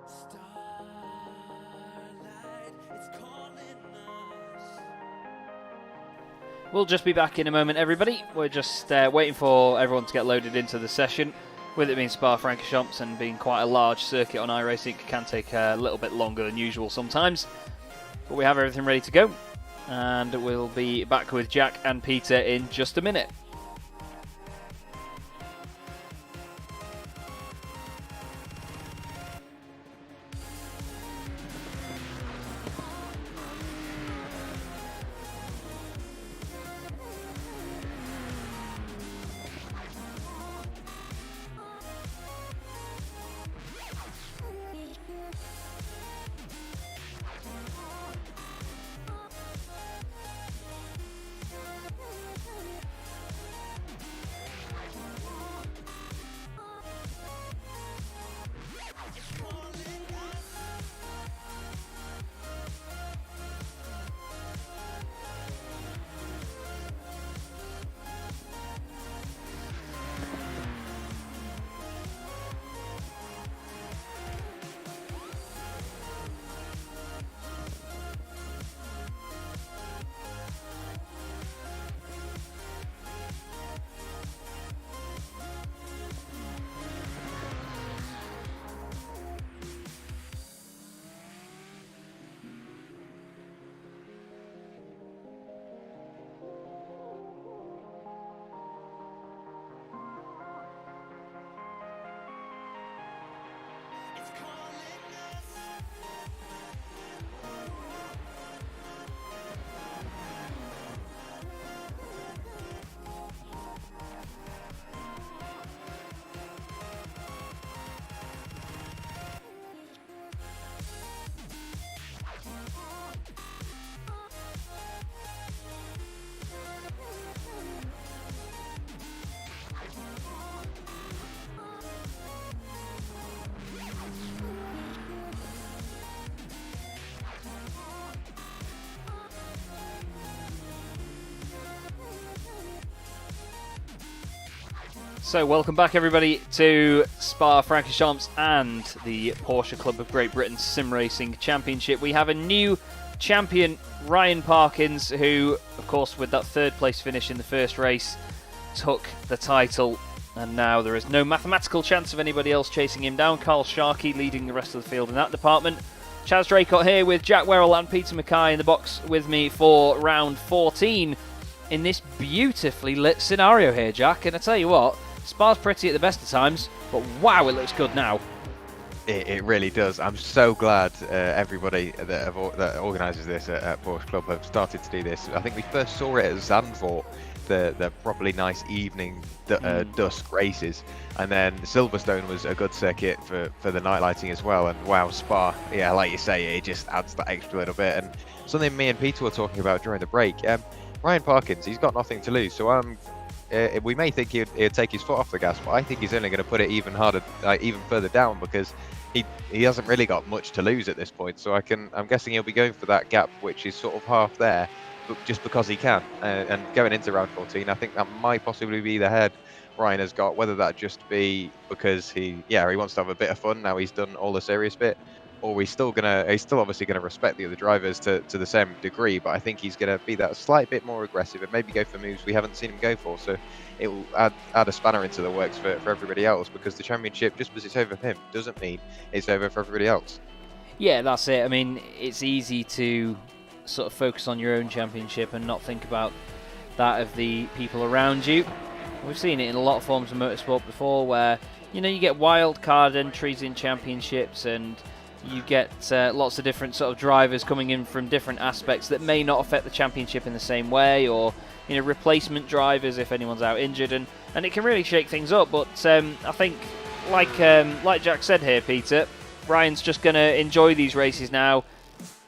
Starlight, it's calling us. We'll just be back in a moment, everybody. We're just waiting for everyone to get loaded into the session. With it being Spa Francorchamps and being quite a large circuit on iRacing, it can take a little bit longer than usual sometimes. But we have everything ready to go. And we'll be back with Jack and Peter in just a minute. So welcome back everybody to Spa Francorchamps and the Porsche Club of Great Britain Sim Racing Championship. We have a new champion, Ryan Parkins, who of course with that third place finish in the first race took the title And now there is no mathematical chance of anybody else chasing him down. Carl Sharkey leading the rest of the field in that department. Chaz Draycott here with Jack Werrell and Peter MacKay in the box with me for round 14 in this beautifully lit scenario here, Jack. And I tell you what, Spa's pretty at the best of times, but wow, it looks good now. It really does. I'm so glad everybody that organises this at Porsche Club have started to do this. I think we first saw it at Zandvoort, the properly nice evening dusk races, and then Silverstone was a good circuit for the night lighting as well. And wow, Spa, yeah, like you say, it just adds that extra little bit. And something me and Peter were talking about during the break, Ryan Parkins, he's got nothing to lose, so we may think he'd take his foot off the gas, but I think he's only going to put it even harder, even further down, because he hasn't really got much to lose at this point. So I'm guessing he'll be going for that gap, which is sort of half there, but just because he can. And going into round 14, I think that might possibly be the head Ryan has got. Whether that just be because he wants to have a bit of fun now he's done all the serious bit, or he's still obviously gonna respect the other drivers to the same degree, but I think he's gonna be that slight bit more aggressive and maybe go for moves we haven't seen him go for. So it will add a spanner into the works for everybody else, because the championship, just because it's over for him, doesn't mean it's over for everybody else. Yeah, that's it. I mean, it's easy to sort of focus on your own championship and not think about that of the people around you. We've seen it in a lot of forms of motorsport before, where you get wild card entries in championships, and you get lots of different sort of drivers coming in from different aspects that may not affect the championship in the same way, or replacement drivers if anyone's out injured, and it can really shake things up. But I think, like Jack said here, Peter, Ryan's just going to enjoy these races now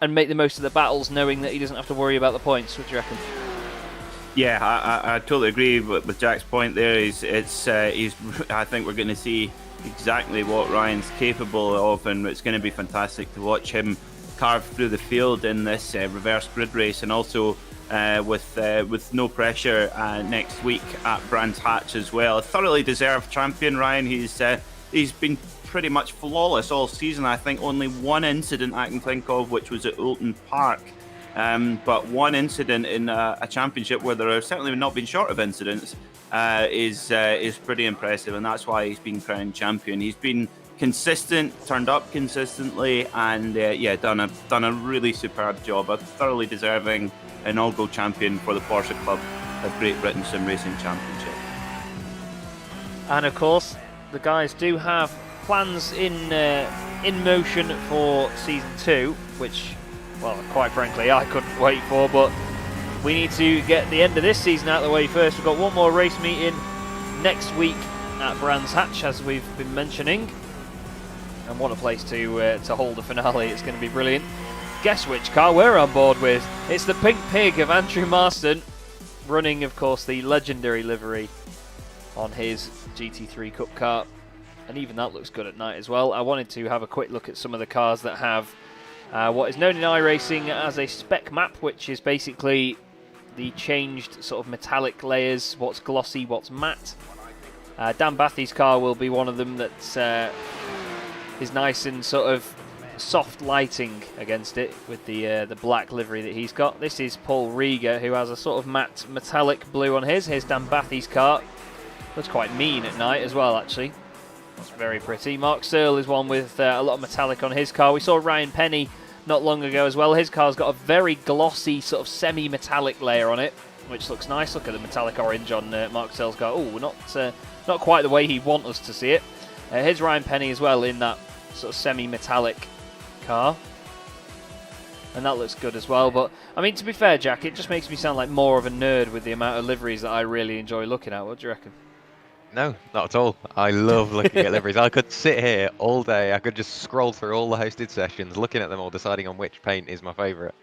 and make the most of the battles, knowing that he doesn't have to worry about the points. What do you reckon? Yeah, I totally agree with Jack's point there. I think we're going to see exactly what Ryan's capable of, and it's going to be fantastic to watch him carve through the field in this reverse grid race, and also with no pressure next week at Brands Hatch as well. A thoroughly deserved champion, Ryan. He's been pretty much flawless all season. I think only one incident I can think of, which was at Oulton Park. But one incident in a championship where there have certainly not been short of incidents is pretty impressive, and that's why he's been crowned champion. He's been consistent, turned up consistently, and done a really superb job. A thoroughly deserving inaugural champion for the Porsche Club of Great Britain Sim Racing Championship. And of course, the guys do have plans in motion for season 2, which, well, quite frankly, I couldn't wait for, but we need to get the end of this season out of the way first. We've got one more race meeting next week at Brands Hatch, as we've been mentioning, and what a place to hold the finale. It's going to be brilliant. Guess which car we're on board with? It's the Pink Pig of Andrew Marston, running, of course, the legendary livery on his GT3 Cup car, and even that looks good at night as well. I wanted to have a quick look at some of the cars that have what is known in iRacing as a spec map, which is basically the changed sort of metallic layers, what's glossy, what's matte. Dan Bathy's car will be one of them that is nice and sort of soft lighting against it with the black livery that he's got. This is Paul Rieger, who has a sort of matte metallic blue on his. Here's Dan Bathy's car. Looks quite mean at night as well, actually. That's very pretty. Mark Searle is one with a lot of metallic on his car. We saw Ryan Penny not long ago as well. His car's got a very glossy sort of semi-metallic layer on it, which looks nice. Look at the metallic orange on Mark Searle's car. Oh, not quite the way he'd want us to see it. Here's Ryan Penny as well in that sort of semi-metallic car, and that looks good as well. But I mean, to be fair, Jack, it just makes me sound like more of a nerd with the amount of liveries that I really enjoy looking at. What do you reckon? No, not at all. I love looking at liveries. I could sit here all day. I could just scroll through all the hosted sessions, looking at them all, deciding on which paint is my favourite.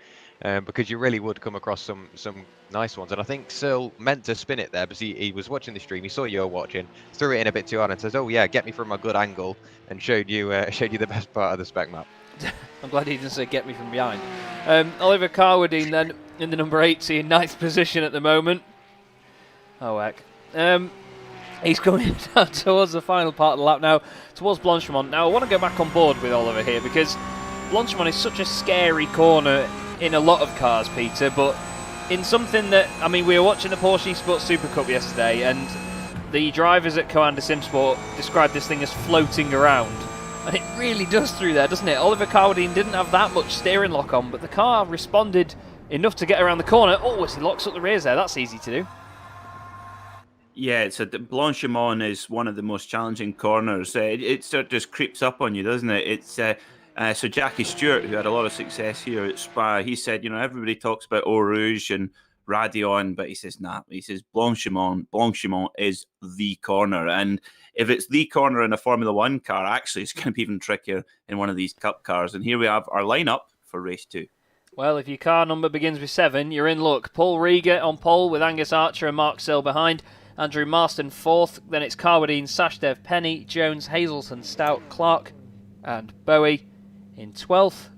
Because you really would come across some nice ones. And I think Searle meant to spin it there, because he was watching the stream. He saw you were watching, threw it in a bit too hard, and says, "Oh yeah, get me from a good angle," and showed you the best part of the spec map. I'm glad he didn't say get me from behind. Oliver Carwadine then in the number 80 in 9th position at the moment. Oh heck. He's coming down towards the final part of the lap now, towards Blanchimont. Now I want to go back on board with Oliver here, because Blanchimont is such a scary corner in a lot of cars, Peter, but in something that, I mean, we were watching the Porsche Sports Super Cup yesterday, and the drivers at Commander Simsport described this thing as floating around. And it really does through there, doesn't it? Oliver Cowardine didn't have that much steering lock on, but the car responded enough to get around the corner. Oh, as he locks up the rears there, that's easy to do. Yeah, Blanchimont is one of the most challenging corners. It sort of just creeps up on you, doesn't it? It's so Jackie Stewart, who had a lot of success here at Spa, he said, everybody talks about Eau Rouge and Radion, but he says, nah. He says Blanchimont is the corner, and if it's the corner in a Formula One car, actually, it's going to be even trickier in one of these Cup cars. And here we have our lineup for race 2. Well, if your car number begins with 7, you're in luck. Paul Rieger on pole with Angus Archer and Mark Sill behind. Andrew Marston 4th. Then it's Carwadine, Sashdev, Penny, Jones, Hazelton, Stout, Clark, and Bowie in 12th.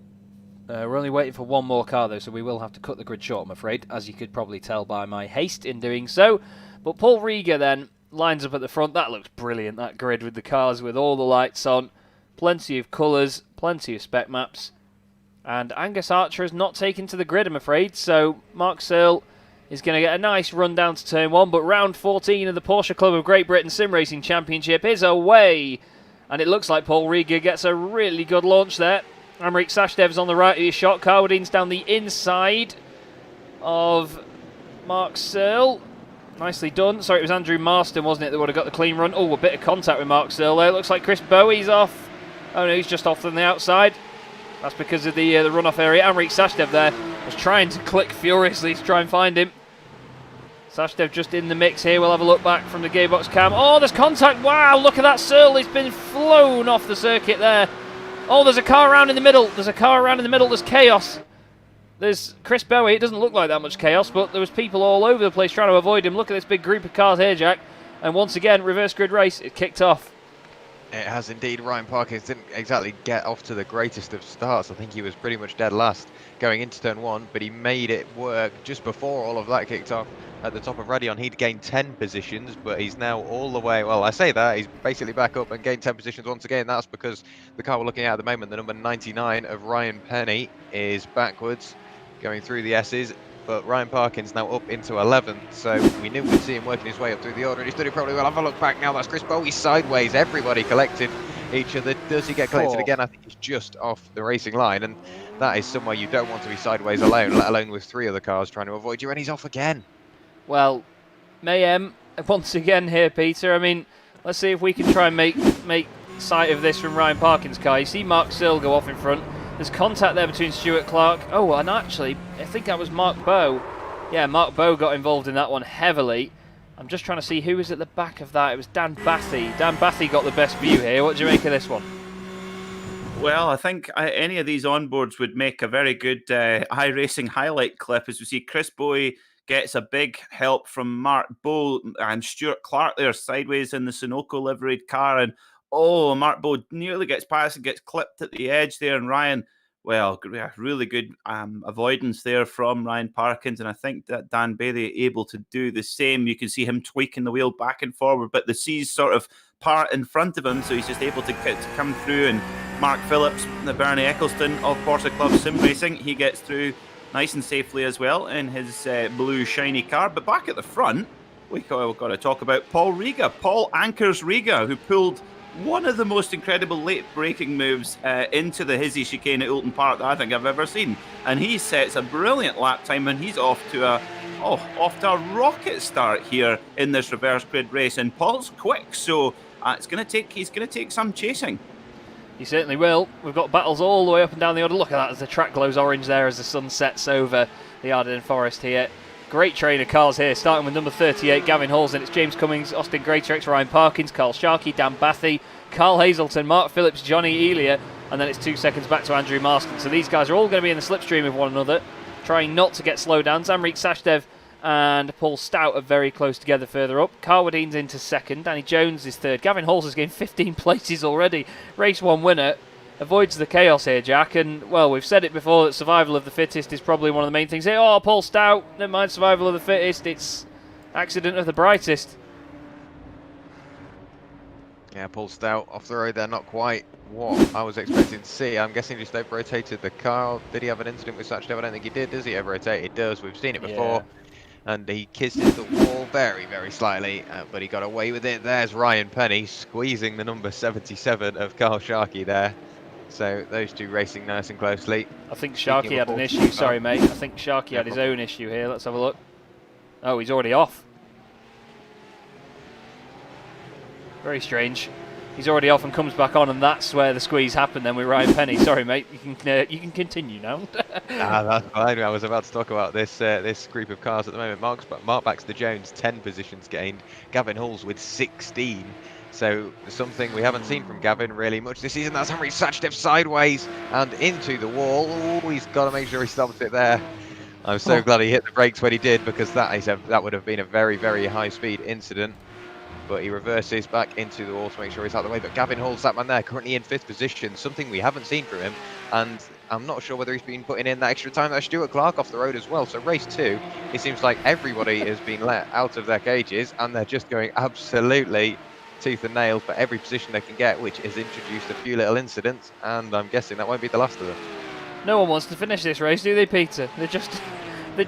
We're only waiting for one more car, though, so we will have to cut the grid short, I'm afraid, as you could probably tell by my haste in doing so. But Paul Rieger then lines up at the front. That looks brilliant, that grid with the cars with all the lights on. Plenty of colours, plenty of spec maps. And Angus Archer is not taken to the grid, I'm afraid, so Mark Searle is going to get a nice run down to turn 1, but round 14 of the Porsche Club of Great Britain Sim Racing Championship is away. And it looks like Paul Rieger gets a really good launch there. Amrik Sashdev's on the right of your shot. Carwadine's down the inside of Mark Searle. Nicely done. Sorry, it was Andrew Marston, wasn't it, that would have got the clean run. Oh, a bit of contact with Mark Searle there. Looks like Chris Bowie's off. Oh no, he's just off on the outside. That's because of the runoff area. Amrik Sashdev there was trying to click furiously to try and find him. Sashdev just in the mix here. We'll have a look back from the gearbox cam. Oh, there's contact. Wow, look at that Searle. He's been flown off the circuit there. Oh, there's a car around in the middle. There's a car around in the middle. There's chaos. There's Chris Bowie. It doesn't look like that much chaos, but there was people all over the place trying to avoid him. Look at this big group of cars here, Jack. And once again, reverse grid race. It kicked off. It has indeed. Ryan Parkins didn't exactly get off to the greatest of starts. I think he was pretty much dead last going into turn 1, but he made it work just before all of that kicked off. At the top of Radion, he'd gained 10 positions, but he's now all the way, well, I say that, he's basically back up and gained 10 positions once again. That's because the car we're looking at the moment, the number 99 of Ryan Penny, is backwards, going through the S's, but Ryan Parkins now up into 11th, so we knew we'd see him working his way up through the order, and he's doing it probably well. Have a look back now, that's Chris Bowie sideways, everybody collected each other. Does he get collected again? I think he's just off the racing line, and that is somewhere you don't want to be sideways alone, let alone with 3 other cars trying to avoid you, and he's off again. Well, mayhem once again here, Peter. I mean, let's see if we can try and make sight of this from Ryan Parkins' car. You see Mark Searle go off in front. There's contact there between Stuart Clark. Oh, and actually, I think that was Mark Bowe. Yeah, Mark Bowe got involved in that one heavily. I'm just trying to see who was at the back of that. It was Dan Bathy. Dan Bathy got the best view here. What do you make of this one? Well, I think any of these onboards would make a very good iRacing highlight clip, as we see Chris Bowie gets a big help from Mark Bowe and Stuart Clark there sideways in the Sunoco liveried car. And oh, Mark Bowe nearly gets past and gets clipped at the edge there. And Ryan, well, really good avoidance there from Ryan Parkins. And I think that Dan Bailey able to do the same. You can see him tweaking the wheel back and forward, but the C's sort of part in front of him, so he's just able to come through. And Mark Phillips, the Bernie Eccleston of Porsche Club Sim Racing, he gets through nice and safely as well in his blue shiny car. But back at the front, we've got to talk about Paul Rieger. Paul Anchors Rieger, who pulled one of the most incredible late braking moves into the Hizzy chicane at Oulton Park that I think I've ever seen. And he sets a brilliant lap time, and he's off to a rocket start here in this reverse grid race. And Paul's quick, so he's going to take some chasing. He certainly will. We've got battles all the way up and down the order. Look at that as the track glows orange there as the sun sets over the Ardennes Forest here. Great train of cars here, starting with number 38, Gavin Halls, and it's James Cummings, Austin Greatrex, Ryan Parkins, Carl Sharkey, Dan Bathy, Carl Hazelton, Mark Phillips, Johnny Elia, and then it's 2 seconds back to Andrew Marston. So these guys are all going to be in the slipstream of one another, trying not to get slowdowns. Amrik Sashdev and Paul Stout are very close together further up. Carwadine's into second, Danny Jones is third. Gavin Halls has gained 15 places already. Race 1 winner. Avoids the chaos here, Jack, and well, we've said it before that survival of the fittest is probably one of the main things here. Oh, Paul Stout, never mind survival of the fittest, it's accident of the brightest. Yeah, Paul Stout off the road there, not quite what I was expecting to see. I'm guessing just over-rotated the car. Did he have an incident with Sachdev? I don't think he did. Does he over-rotate? He does. We've seen it before. and he kisses the wall very, very slightly, but he got away with it. There's Ryan Penny squeezing the number 77 of Carl Sharkey there. So those two racing nice and closely. I think Sharkey had an issue. Sorry, mate. I think Sharkey had his own issue here. Let's have a look. Oh, he's already off. Very strange. He's already off and comes back on, and that's where the squeeze happened then with Ryan Penny. Sorry, mate. You can continue now. That's fine. I was about to talk about this this group of cars at the moment. Mark Baxter Jones, 10 positions gained. Gavin Halls with 16. So something we haven't seen from Gavin really much this season. That's Henry Sachdev sideways and into the wall. Oh, he's got to make sure he stops it there. I'm so glad he hit the brakes when he did, because that would have been a very, very high speed incident. But he reverses back into the wall to make sure he's out of the way. But Gavin Hall's that man there, currently in 5th position, something we haven't seen from him. And I'm not sure whether he's been putting in that extra time. There's Stuart Clark off the road as well. So race 2, it seems like everybody has been let out of their cages, and they're just going absolutely tooth and nail for every position they can get, which has introduced a few little incidents. And I'm guessing that won't be the last of them. No one wants to finish this race, do they, Peter? They'd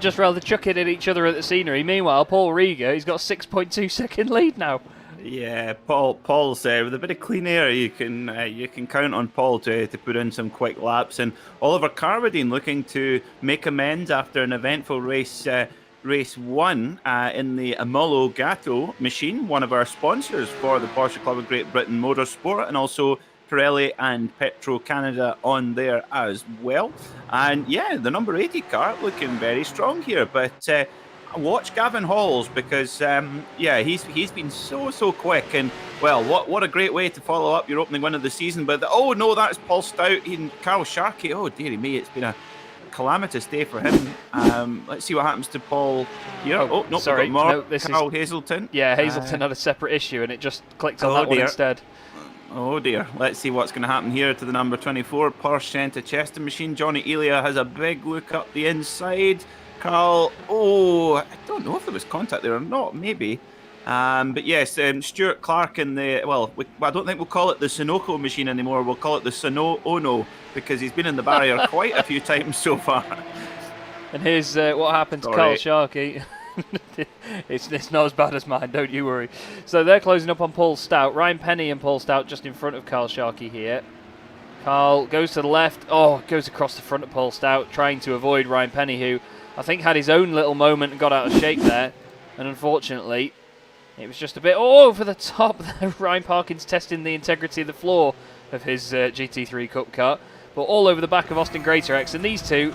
just rather chuck it at each other at the scenery. Meanwhile, Paul Rieger, he's got a 6.2 second lead now. Yeah, Paul's with a bit of clean air. You can count on Paul to put in some quick laps, and Oliver Carradine looking to make amends after an eventful race 1 in the Amolo Gatto machine, one of our sponsors for the Porsche Club of Great Britain Motorsport, and also Pirelli and Petro Canada on there as well. And yeah, the number 80 car looking very strong here, but watch Gavin Halls, because he's been so quick, and well, what a great way to follow up your opening win of the season. But oh no, that's Paul Stout and Carl Sharkey. Oh dearie me, it's been a calamitous day for him. Let's see what happens to Paul here. Oh no, sorry, no, this Carl Hazelton. Yeah, Hazelton had a separate issue, and it just clicked on that one instead. Oh dear, let's see what's going to happen here to the number 24 Porsche Senta Chester machine. Johnny Elia has a big look up the inside. Carl, I don't know if there was contact there or not, maybe. But yes, Stuart Clark in the, I don't think we'll call it the Sunoco machine anymore. We'll call it the Suno Ono, because he's been in the barrier quite a few times so far. And here's what happened to Carl Sharkey. It's not as bad as mine, don't you worry. So they're closing up on Paul Stout. Ryan Penny and Paul Stout just in front of Carl Sharkey here. Carl goes to the left. Goes across the front of Paul Stout, trying to avoid Ryan Penny, who I think had his own little moment and got out of shape there. And unfortunately, it was just a bit over the top there. Ryan Parkins testing the integrity of the floor of his GT3 Cup car. But all over the back of Austin Greatorex. And these two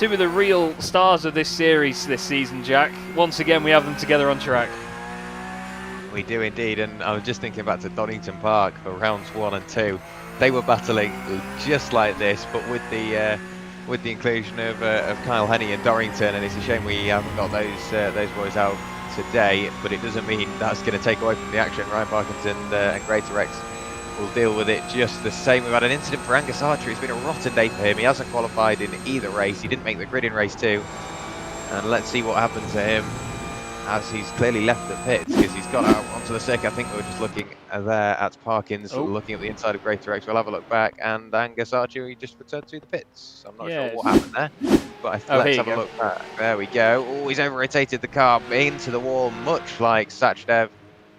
of the real stars of this series this season, Jack. Once again, we have them together on track. We do indeed, and I was just thinking back to Donington Park for rounds 1 and 2. They were battling just like this, but with the inclusion of Kyle Henney and Dorrington, and it's a shame we haven't got those boys out today. But it doesn't mean that's going to take away from the action. Ryan Parkins and Greatorex will deal with it just the same. We've had an incident for Angus Archer. It's been a rotten day for him. He hasn't qualified in either race. He didn't make the grid in race 2. And let's see what happens to him, as he's clearly left the pits, because he's got out onto the circuit. I think we were just looking there at Parkins, looking at the inside of Greatorex. We'll have a look back, and Angus Archer, he just returned to the pits. I'm not sure what happened there, but let's have a look back. There we go. Oh, he's over-rotated the car into the wall, much like Sachdev.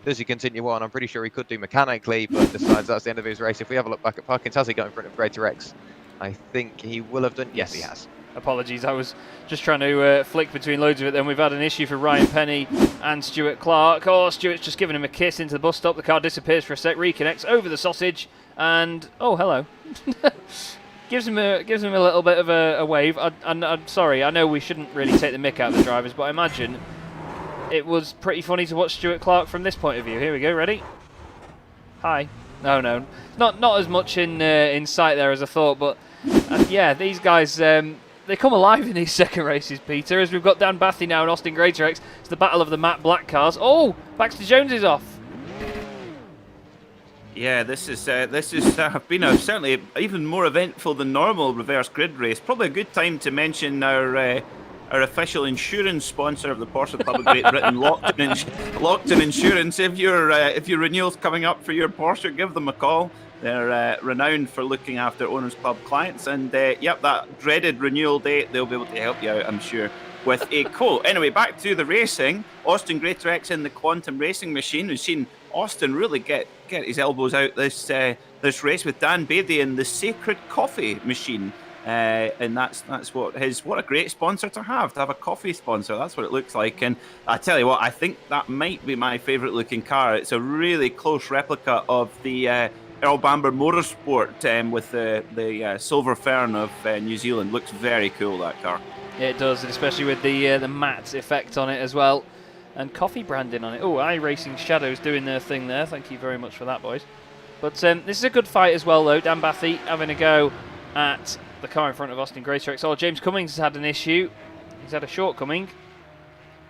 Does he continue on? I'm pretty sure he could do mechanically, but decides that's the end of his race. If we have a look back at Parkins, has he got in front of Greatorex? I think he will have done. Yes, he has. Apologies, I was just trying to flick between loads of it. Then we've had an issue for Ryan Penny and Stuart Clark. Stuart's just giving him a kiss into the bus stop. The car disappears for a sec, reconnects over the sausage, and hello. gives him a little bit of a wave. I'm sorry, I know we shouldn't really take the mick out of the drivers, but I imagine it was pretty funny to watch Stuart Clark from this point of view. Here we go, ready? Hi. No, not as much in sight there as I thought, but yeah, these guys. They come alive in these second races, Peter, as we've got Dan Bathy now and Austin Greatorex. It's the battle of the matte black cars. Baxter Jones is off. Yeah, this is been certainly even more eventful than normal reverse grid race. Probably a good time to mention our official insurance sponsor of the Porsche Club of Great Britain, Lockton Insurance. If your renewal's coming up for your Porsche, give them a call. They're renowned for looking after Owners Club clients, and that dreaded renewal date, they'll be able to help you out, I'm sure. with a quote. Anyway, back to the racing. Austin Greatorex in the Quantum Racing Machine. We've seen Austin really get his elbows out this race with Dan Beatty in the Sacred Coffee Machine. And that's what a great sponsor to have a coffee sponsor. That's what it looks like. And I tell you what, I think that might be my favourite looking car. It's a really close replica of the Earl Bamber Motorsport with the Silver Fern of New Zealand. Looks very cool, that car. Yeah, it does, and especially with the matte effect on it as well, and coffee branding on it. Oh, iRacing Shadows doing their thing there. Thank you very much for that, boys. But this is a good fight as well, though. Dan Bathy having a go at the car in front of Austin Greatorex. Oh, James Cummings has had an issue. He's had a shortcoming.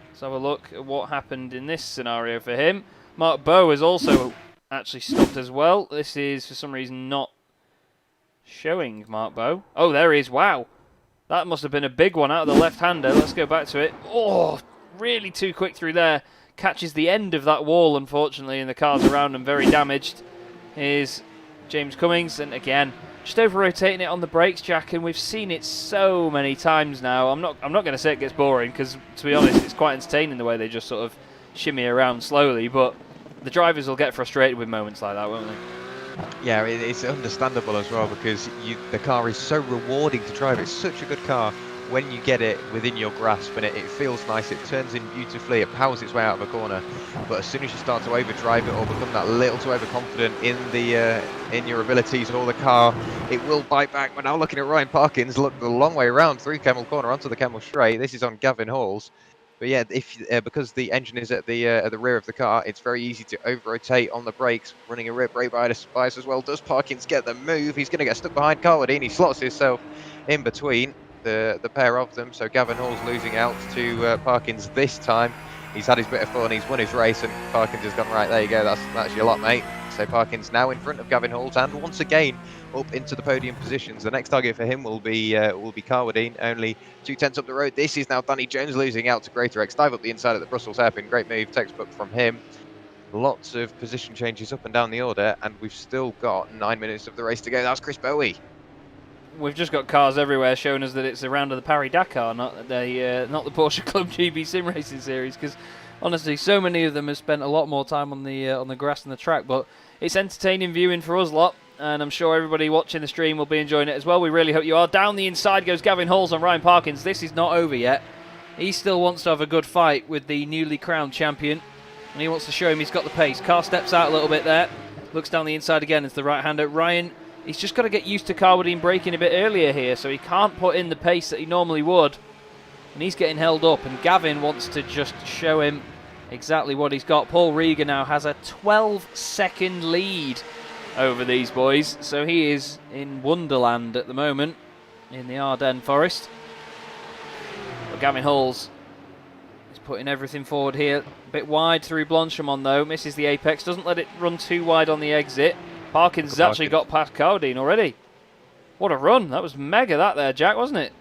Let's have a look at what happened in this scenario for him. Mark Bowe has also actually stopped as well. This is, for some reason, not showing Mark Bowe. Oh, there he is. Wow. That must have been a big one out of the left-hander. Let's go back to it. Oh, really too quick through there. Catches the end of that wall, unfortunately, and the cars around him very damaged. Here's James Cummings, and again, just over-rotating it on the brakes, Jack, and we've seen it so many times now. I'm not going to say it gets boring, because, to be honest, it's quite entertaining the way they just sort of shimmy around slowly, but the drivers will get frustrated with moments like that, won't they? Yeah, it's understandable as well, because the car is so rewarding to drive. It's such a good car when you get it within your grasp, and it feels nice. It turns in beautifully. It powers its way out of a corner. But as soon as you start to overdrive it or become that little too overconfident in your abilities or the car, it will bite back. We're now looking at Ryan Parkins. Look the long way around through Kemmel Corner onto the Kemmel Straight. This is on Gavin Halls. But yeah, because the engine is at the rear of the car, it's very easy to over-rotate on the brakes, running a rear brake bias as well. Does Parkins get the move? He's going to get stuck behind Carwadine. He slots himself in between the pair of them. So Gavin Hall's losing out to Parkins this time. He's had his bit of fun. He's won his race, and Parkins has gone, right, there you go. That's your lot, mate. So Parkins now in front of Gavin Halls, and once again up into the podium positions. The next target for him will be Carwadine, only 2/10 up the road. This is now Danny Jones losing out to Greatorex. Dive up the inside of the Brussels hairpin. Great move, textbook from him. Lots of position changes up and down the order, and we've still got 9 minutes of the race to go. That's Chris Bowie. We've just got cars everywhere showing us that it's a round of the Paris-Dakar, not the Porsche Club GB Sim Racing Series, because honestly, so many of them have spent a lot more time on the grass and the track, but it's entertaining viewing for us lot, and I'm sure everybody watching the stream will be enjoying it as well. We really hope you are. Down the inside goes Gavin Halls on Ryan Parkins. This is not over yet. He still wants to have a good fight with the newly crowned champion, and he wants to show him he's got the pace. Car steps out a little bit there, looks down the inside again. It's the right-hander. Ryan, he's just got to get used to Carwadine braking a bit earlier here, so he can't put in the pace that he normally would, and he's getting held up, and Gavin wants to just show him exactly what he's got. Paul Rieger now has a 12-second lead over these boys, so he is in Wonderland at the moment in the Ardennes Forest. But Gavin Halls is putting everything forward here. A bit wide through Blanchemont though, misses the apex, doesn't let it run too wide on the exit. Parkins has actually got past Carwadine already. What a run, that was mega that there, Jack, wasn't it?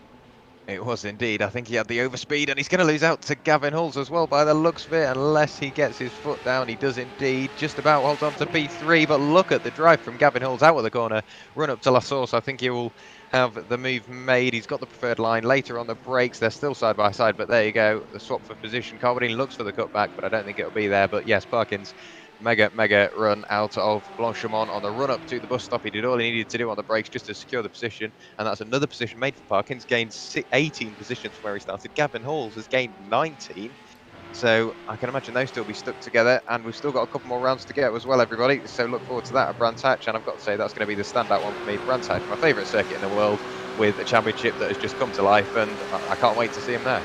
It was indeed. I think he had the overspeed, and he's going to lose out to Gavin Halls as well by the looks of it, unless he gets his foot down. He does indeed. Just about holds on to P3, but look at the drive from Gavin Halls out of the corner. Run up to La Source. I think he will have the move made. He's got the preferred line. Later on the brakes, they're still side by side, but there you go. The swap for position. Carwadine looks for the cutback, but I don't think it'll be there. But yes, Parkins, mega run out of Blanchemont on the run up to the bus stop. He did all he needed to do on the brakes just to secure the position, and that's another position made for Parkins. Gained 18 positions from where he started. Gavin Halls has gained 19, so I can imagine those two will be stuck together, and we've still got a couple more rounds to go as well, everybody, so look forward to that at Brands Hatch. And I've got to say, that's going to be the standout one for me. Brands Hatch, my favourite circuit in the world, with a championship that has just come to life, and I can't wait to see him there.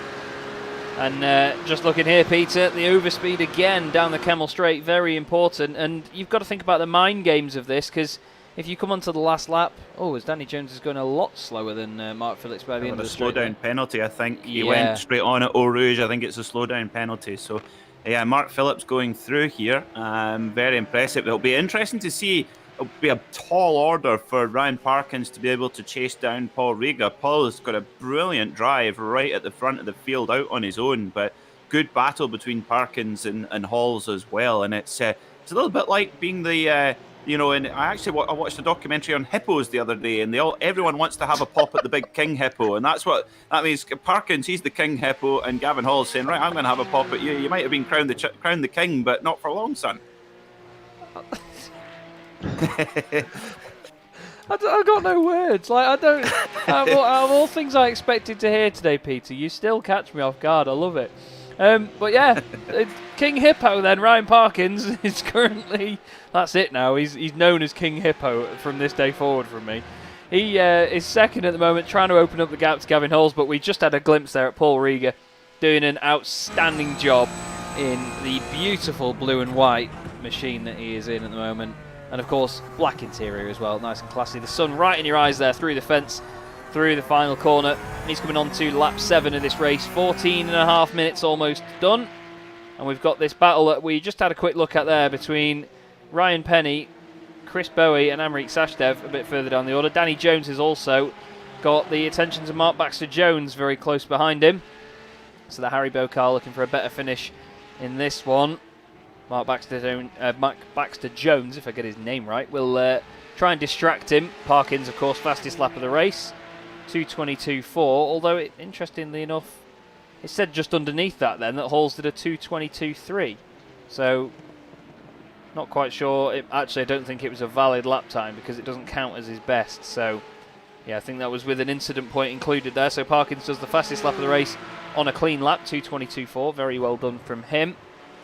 And just looking here, Peter, the overspeed again down the Kemmel Straight, very important. And you've got to think about the mind games of this, because if you come onto the last lap, as Danny Jones is going a lot slower than Mark Phillips by the end of the straight. Slowdown penalty, I think. He went straight on at Eau Rouge. I think it's a slowdown penalty. So, yeah, Mark Phillips going through here. Very impressive. It'll be interesting to see. It'll be a tall order for Ryan Parkins to be able to chase down Paul Rieger. Paul has got a brilliant drive right at the front of the field out on his own, but good battle between Parkins and Halls as well. And it's a little bit like being the You know, and I watched a documentary on hippos the other day, and everyone wants to have a pop at the big king hippo, and that's what that means. Parkins, he's the king hippo, and Gavin Hall's saying, right, I'm going to have a pop at you. You might have been crowned the king, but not for long, son. I've got no words. Like, I don't. Out of all things I expected to hear today, Peter, you still catch me off guard. I love it. But yeah, King Hippo then, Ryan Parkins is currently, that's it now, he's known as King Hippo from this day forward from me. He is second at the moment, trying to open up the gap to Gavin Halls, but we just had a glimpse there at Paul Rieger doing an outstanding job in the beautiful blue and white machine that he is in at the moment. And of course, black interior as well, nice and classy. The sun right in your eyes there, through the fence, through the final corner. He's coming on to lap 7 of this race, 14 and a half minutes almost done. And we've got this battle that we just had a quick look at there between Ryan Penny, Chris Bowie and Amrik Sashdev a bit further down the order. Danny Jones has also got the attentions of Mark Baxter-Jones very close behind him. So the Haribo car looking for a better finish in this one. Mark Baxter-Jones, if I get his name right, will try and distract him. Parkins, of course, fastest lap of the race. 2:22.4, although interestingly enough, it said just underneath that then that Halls did a 2:22.3. So, not quite sure. Actually, I don't think it was a valid lap time because it doesn't count as his best. So, yeah, I think that was with an incident point included there. So Parkins does the fastest lap of the race on a clean lap, 2:22.4. Very well done from him,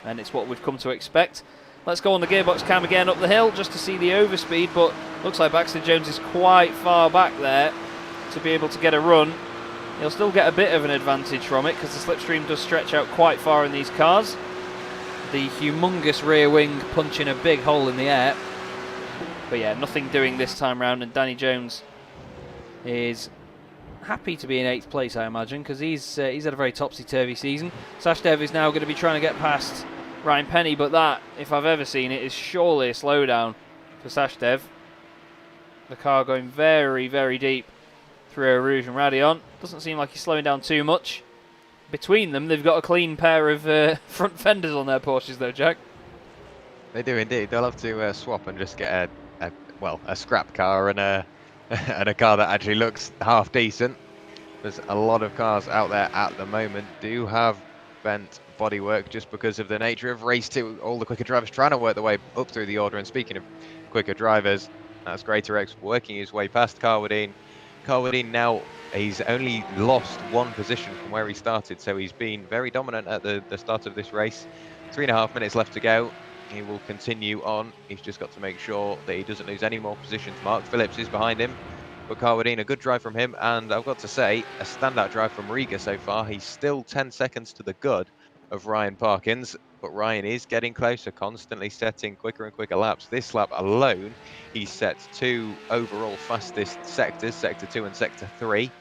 and it's what we've come to expect. Let's go on the gearbox cam again up the hill just to see the overspeed, but looks like Baxter-Jones is quite far back there to be able to get a run. He'll still get a bit of an advantage from it because the slipstream does stretch out quite far in these cars. The humongous rear wing punching a big hole in the air. But yeah, nothing doing this time round, and Danny Jones is happy to be in 8th place, I imagine, because he's had a very topsy-turvy season. Sashdev is now going to be trying to get past Ryan Penny, but that, if I've ever seen it, is surely a slowdown for Sashdev. The car going very, very deep through Eau Rouge and Raidillon. Doesn't seem like he's slowing down too much. Between them, they've got a clean pair of front fenders on their Porsches, though, Jack. They do indeed. They'll have to swap and just get a scrap car and a and a car that actually looks half decent. There's a lot of cars out there at the moment do have bent bodywork just because of the nature of race 2. All the quicker drivers trying to work their way up through the order. And speaking of quicker drivers, that's Greater X working his way past Carwadine. Carwadine now, he's only lost 1 position from where he started, so he's been very dominant at the start of this race. 3.5 minutes left to go. He will continue on. He's just got to make sure that he doesn't lose any more positions. Mark Phillips is behind him, but Carwadine, a good drive from him, and I've got to say, a standout drive from Rieger so far. He's still 10 seconds to the good of Ryan Parkins, but Ryan is getting closer, constantly setting quicker and quicker laps. This lap alone, he set 2 overall fastest sectors, Sector 2 and Sector 3.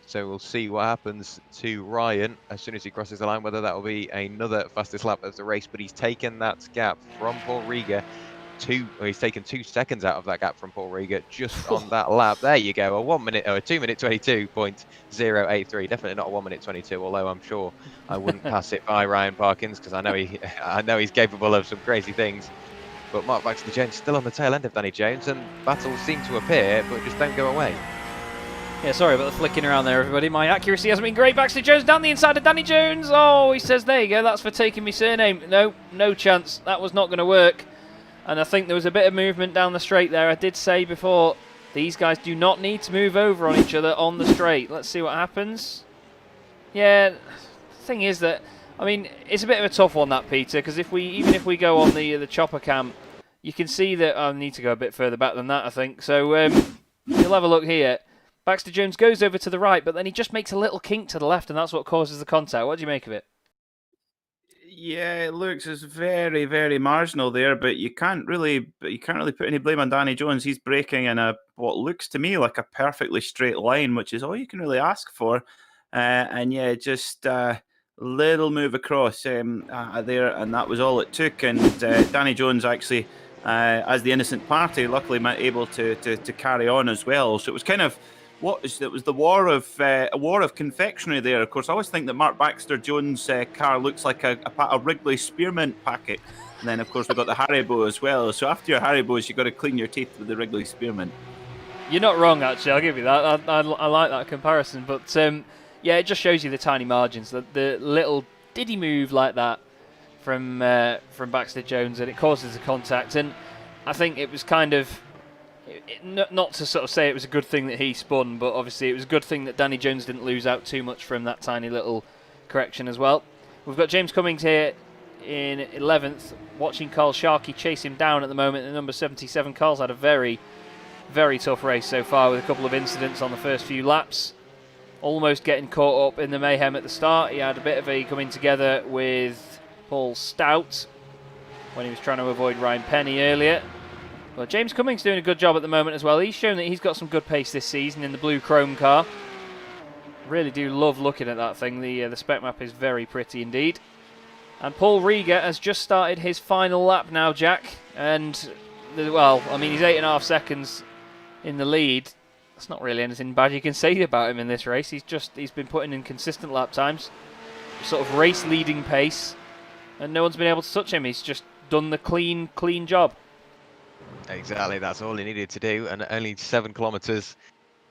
So we'll see what happens to Ryan as soon as he crosses the line, whether that will be another fastest lap of the race. But he's taken that gap from Paul Rieger. He's taken 2 seconds out of that gap from Paul Rieger just on that lap. There you go, a 2 minute 22.083. Definitely not a 1 minute 22, although I'm sure I wouldn't pass it by Ryan Parkins because I know he's capable of some crazy things. But Mark Baxter-Jones still on the tail end of Danny Jones, and battles seem to appear, but just don't go away. Yeah, sorry about the flicking around there, everybody. My accuracy hasn't been great. Baxter-Jones down the inside of Danny Jones. Oh, he says, there you go, that's for taking me surname. No chance. That was not going to work. And I think there was a bit of movement down the straight there. I did say before, these guys do not need to move over on each other on the straight. Let's see what happens. Yeah, the thing is that, I mean, it's a bit of a tough one, that, Peter, because even if we go on the chopper cam, you can see that I need to go a bit further back than that, I think. So you'll have a look here. Baxter-Jones goes over to the right, but then he just makes a little kink to the left, and that's what causes the contact. What do you make of it? Yeah, it looks as very, very marginal there, but you can't really put any blame on Danny Jones. He's braking in what looks to me like a perfectly straight line, which is all you can really ask for. And yeah, just a little move across there, and that was all it took. And Danny Jones actually, as the innocent party, luckily able to carry on as well. So it was kind of it was the war of confectionery there. Of course, I always think that Mark Baxter-Jones' car looks like a Wrigley spearmint packet. And then, of course, we've got the Haribo as well. So after your Haribos, you've got to clean your teeth with the Wrigley Spearmint. You're not wrong, actually. I'll give you that. I like that comparison. But yeah, it just shows you the tiny margins. The little diddy move like that from Baxter Jones, and it causes a contact. And I think it was kind of, not to sort of say it was a good thing that he spun, but obviously it was a good thing that Danny Jones didn't lose out too much from that tiny little correction as well. We've got James Cummings here in 11th, watching Carl Sharkey chase him down at the moment at number 77. Carl's had a very, very tough race so far with a couple of incidents on the first few laps. Almost getting caught up in the mayhem at the start. He had a bit of a coming together with Paul Stout when he was trying to avoid Ryan Penny earlier. Well, James Cummings doing a good job at the moment as well. He's shown that he's got some good pace this season in the blue chrome car. Really do love looking at that thing. The spec map is very pretty indeed. And Paul Rieger has just started his final lap now, Jack. And, well, I mean, he's 8.5 seconds in the lead. That's not really anything bad you can say about him in this race. He's been putting in consistent lap times, sort of race leading pace, and no one's been able to touch him. He's just done the clean job. Exactly, that's all he needed to do, and only 7 kilometres,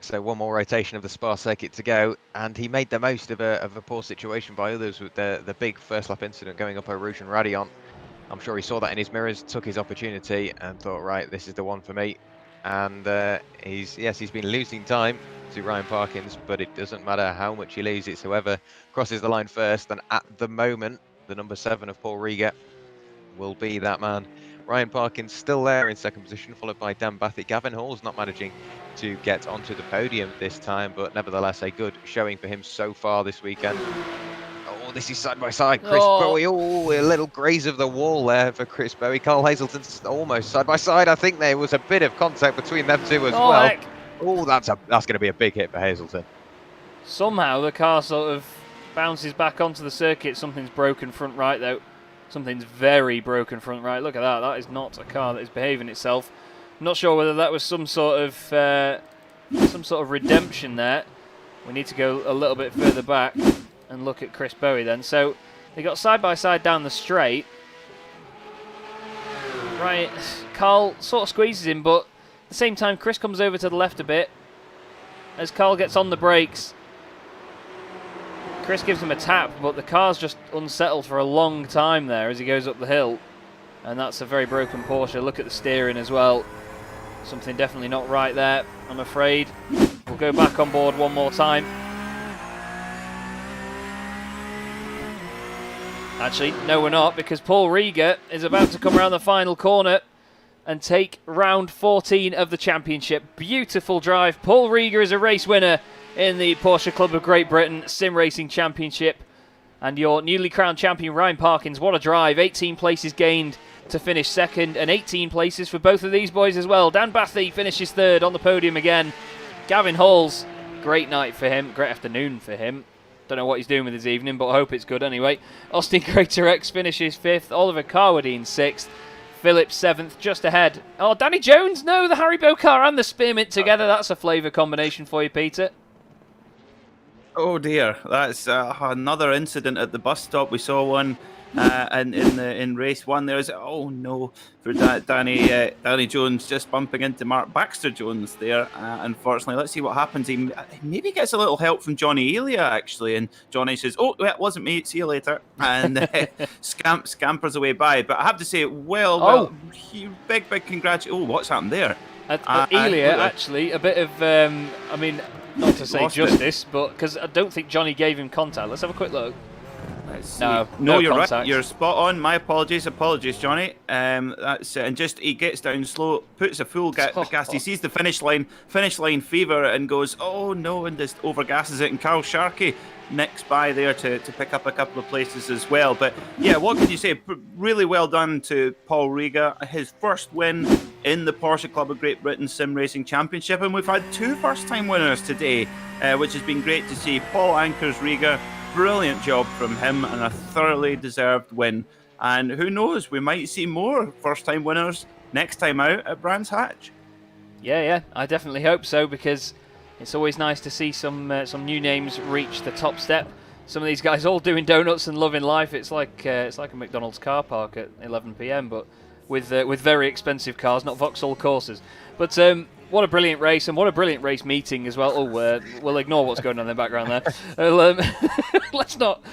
so one more rotation of the Spa circuit to go, and he made the most of a poor situation by others with the big first lap incident going up over Rouge and Radion. I'm sure he saw that in his mirrors, took his opportunity, and thought, right, this is the one for me. And he's been losing time to Ryan Parkins, but it doesn't matter how much he loses. Whoever crosses the line first, and at the moment, the number 7 of Paul Rieger will be that man. Ryan Parkins still there in second position, followed by Dan Bathy. Gavin Hall's not managing to get onto the podium this time, but nevertheless a good showing for him so far this weekend. Oh, this is side by side. Chris Bowie. Oh, a little graze of the wall there for Chris Bowie. Carl Hazelton's almost side by side. I think there was a bit of contact between them two as well. Heck. Oh, that's going to be a big hit for Hazelton. Somehow the car sort of bounces back onto the circuit. Something's broken front right though. Something's very broken front right. Look at that. That is not a car that is behaving itself. I'm not sure whether that was some sort of redemption there. We need to go a little bit further back and look at Chris Bowie then. So they got side by side down the straight. Right, Carl sort of squeezes him, but at the same time Chris comes over to the left a bit as Carl gets on the brakes. Chris gives him a tap, but the car's just unsettled for a long time there as he goes up the hill. And that's a very broken Porsche. Look at the steering as well. Something definitely not right there, I'm afraid. We'll go back on board one more time. Actually, no we're not, because Paul Rieger is about to come around the final corner and take round 14 of the championship. Beautiful drive. Paul Rieger is a race winner in the Porsche Club of Great Britain Sim Racing Championship. And your newly crowned champion, Ryan Parkins, what a drive. 18 places gained to finish second, and 18 places for both of these boys as well. Dan Bathy finishes third on the podium again. Gavin Halls, great night for him, great afternoon for him. Don't know what he's doing with his evening, but I hope it's good anyway. Austin Greatorex finishes 5th, Oliver Carwadine 6th, Phillips 7th, just ahead. Oh, Danny Jones, no, the Haribo car and the Spearmint together. That's a flavour combination for you, Peter. Oh dear, that's another incident at the bus stop. We saw one in race 1. There's for Danny Jones just bumping into Mark Baxter Jones there. Unfortunately, let's see what happens. He maybe gets a little help from Johnny Elia actually, and Johnny says, "Oh, it wasn't me. See you later," and scampers away by. But I have to say, big congratulations. Oh, what's happened there? Elia actually a bit of not to say justice, but because I don't think Johnny gave him contact. Let's have a quick look. No, you're contact. Right. You're spot on. My apologies, Johnny. That's and just he gets down slow, puts a full gas. He sees the finish line fever, and goes, "Oh no!" and just overgasses it. And Carl Sharkey nicks by there to pick up a couple of places as well. But yeah, what can you say? Really well done to Paul Rieger. His first win in the Porsche Club of Great Britain Sim Racing Championship, and we've had 2 first-time winners today, which has been great to see. Paul Anchors Rieger. Brilliant job from him and a thoroughly deserved win. And who knows, we might see more first-time winners next time out at Brands Hatch. Yeah, I definitely hope so, because it's always nice to see some new names reach the top step. some of these guys all doing donuts and loving life. It's like a McDonald's car park at 11 p.m. but with very expensive cars, not Vauxhall Corsas. But what a brilliant race, and what a brilliant race meeting as well. Oh, we'll ignore what's going on in the background there. Let's not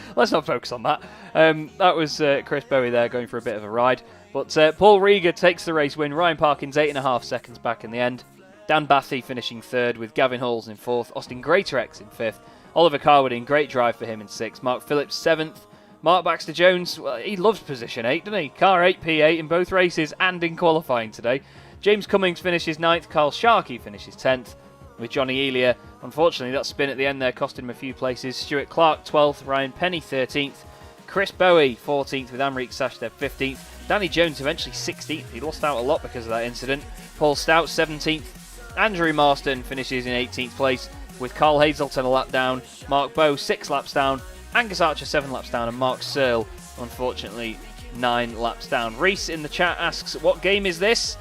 focus on that. That was Chris Bowie there going for a bit of a ride. But Paul Rieger takes the race win. Ryan Parkins 8.5 seconds back in the end. Dan Bathy finishing third with Gavin Halls in fourth. Austin Greatorex in fifth. Oliver Carwooding, great drive for him in sixth. Mark Phillips seventh. Mark Baxter-Jones, well, he loves position 8, doesn't he? Car 8, P8 in both races and in qualifying today. James Cummings finishes 9th. Carl Sharkey finishes 10th. With Johnny Elia, unfortunately, that spin at the end there costed him a few places. Stuart Clark 12th. Ryan Penny 13th. Chris Bowie 14th with Amrik Sashdev 15th. Danny Jones eventually 16th. He lost out a lot because of that incident. Paul Stout 17th. Andrew Marston finishes in 18th place with Carl Hazelton a lap down. Mark Bowe 6 laps down. Angus Archer 7 laps down, and Mark Searle, unfortunately, 9 laps down. Reese in the chat asks, what game is this?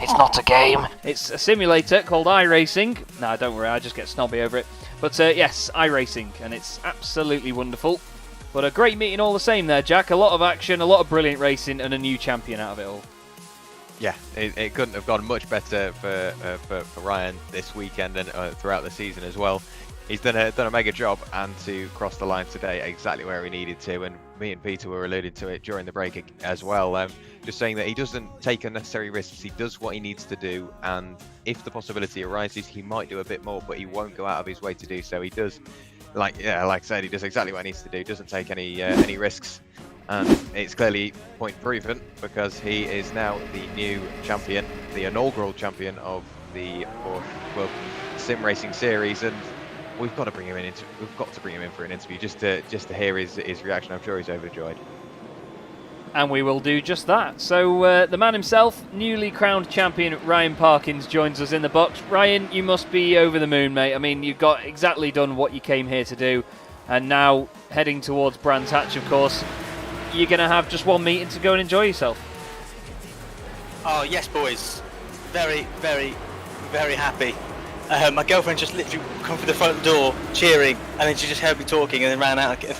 It's not a game. It's a simulator called iRacing. Nah, don't worry, I just get snobby over it. But yes, iRacing, and it's absolutely wonderful. But a great meeting all the same there, Jack. A lot of action, a lot of brilliant racing, and a new champion out of it all. Yeah, it couldn't have gone much better for Ryan this weekend and throughout the season as well. He's done a mega job, and to cross the line today exactly where he needed to, and me and Peter were alluding to it during the break as well, just saying that he doesn't take unnecessary risks, he does what he needs to do, and if the possibility arises he might do a bit more, but he won't go out of his way to do so. He does, like I said, he does exactly what he needs to do, doesn't take any risks, and it's clearly point proven because he is now the new champion, the inaugural champion of the Porsche World Sim Racing Series, and we've got to bring him in. We've got to bring him in for an interview just to hear his reaction. I'm sure he's overjoyed. And we will do just that. So the man himself, newly crowned champion Ryan Parkins, joins us in the box. Ryan, you must be over the moon, mate. I mean, you've got exactly done what you came here to do, and now heading towards Brands Hatch, of course. You're going to have just one meeting to go and enjoy yourself. Oh yes, boys. Very, very, very happy. My girlfriend just literally come through the front door cheering, and then she just heard me talking and then ran out again.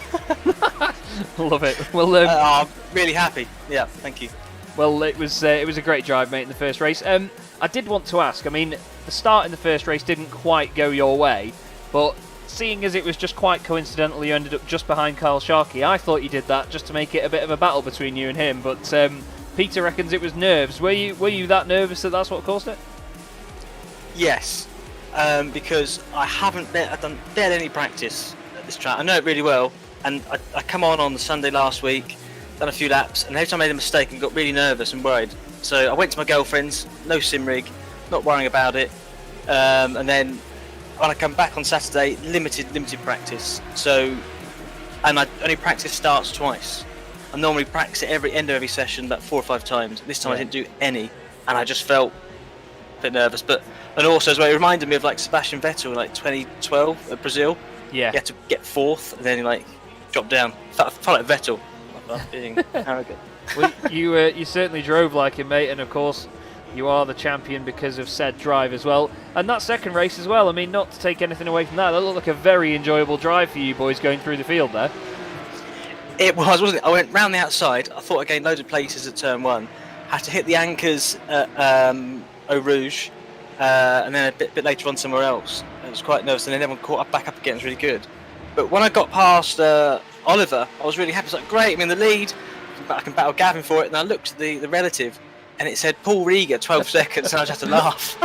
Love it. Well, I'm really happy. Yeah, thank you. Well, it was a great drive, mate, in the first race. I did want to ask, I mean, the start in the first race didn't quite go your way, but seeing as it was just quite coincidental you ended up just behind Carl Sharkey, I thought you did that just to make it a bit of a battle between you and him, but Peter reckons it was nerves. Were you that nervous that that's what caused it? Yes, because I haven't done barely any practice at this track. I know it really well, and I come on the Sunday last week, done a few laps, and every time I made a mistake and got really nervous and worried. So I went to my girlfriend's, no sim rig, not worrying about it, and then when I come back on Saturday, limited practice. So, and I only practice starts twice. I normally practice at every end of every session about 4 or 5 times. This time I didn't do any, and I just felt a bit nervous. And also as well, it reminded me of like Sebastian Vettel in like 2012 at Brazil. Yeah. He had to get 4th, and then he like dropped down. I felt like Vettel. Like being arrogant. Well, you certainly drove like him, mate, and of course you are the champion because of said drive as well. And that second race as well, I mean, not to take anything away from that, that looked like a very enjoyable drive for you boys going through the field there. It was, wasn't it? I went round the outside, I thought I gained loads of places at turn 1, had to hit the anchors at Eau Rouge, and then a bit later on somewhere else. I was quite nervous, and then everyone caught up back up again. It was really good. But when I got past Oliver, I was really happy. It's like, great, I'm in the lead, I can battle Gavin for it, and I looked at the relative, and it said Paul Rieger, 12 seconds, and I just had to laugh.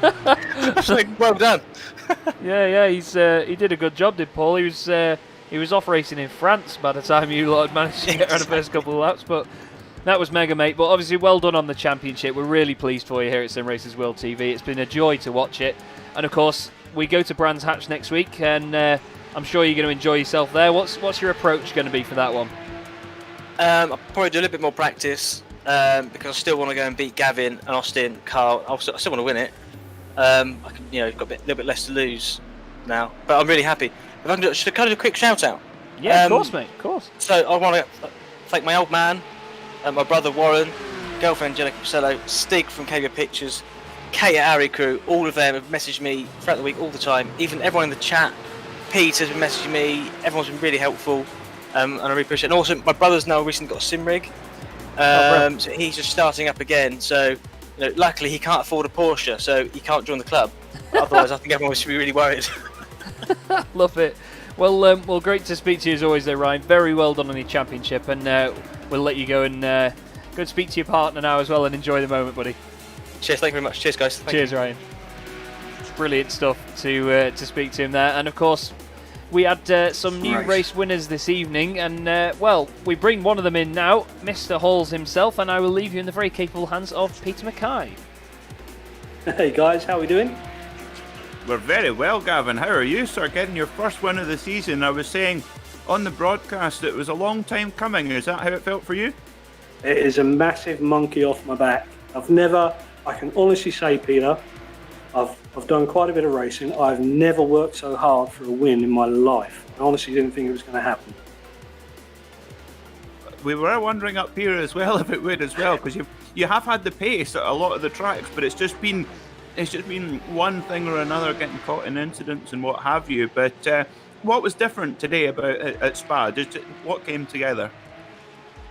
I was like, well done. Yeah, he did a good job, did Paul? He was off racing in France by the time you lot had managed to get around the first couple of laps, but that was mega, mate. But obviously, well done on the championship. We're really pleased for you here at Simracersworld TV. It's been a joy to watch it, and of course, we go to Brands Hatch next week, and I'm sure you're going to enjoy yourself there. What's your approach going to be for that one? I'll probably do a little bit more practice. Because I still want to go and beat Gavin and Austin, Carl. I still want to win it. I can, got a little bit less to lose now, but I'm really happy. If I can should I kind of do a quick shout out? Yeah, of course, mate, of course. So I want to thank my old man, my brother Warren, girlfriend Angelica Pacello, Stig from KV Pictures, Kate at Ari Crew. All of them have messaged me throughout the week all the time. Even everyone in the chat, Pete has been messaging me. Everyone's been really helpful, and I really appreciate it. And also, my brother's now recently got a sim rig, so he's just starting up again. So, luckily he can't afford a Porsche, so he can't join the club. Otherwise, I think everyone should be really worried. Love it. Well, great to speak to you as always, there, Ryan. Very well done on your championship, and we'll let you go and go and speak to your partner now as well, and enjoy the moment, buddy. Cheers, thank you very much. Cheers, guys. Cheers, Ryan. It's brilliant stuff to speak to him there, and of course, we had some new race winners this evening, and we bring one of them in now, Mr. Halls himself, and I will leave you in the very capable hands of Peter MacKay. Hey guys, how are we doing? We're very well, Gavin. How are you, sir? Getting your first win of the season. I was saying on the broadcast it was a long time coming. Is that how it felt for you? It is a massive monkey off my back. I can honestly say, Peter, I've done quite a bit of racing. I've never worked so hard for a win in my life. I honestly didn't think it was going to happen. We were wondering up here as well if it would as well, because you have had the pace at a lot of the tracks, but it's just been one thing or another, getting caught in incidents and what have you. But what was different today about at Spa? What came together?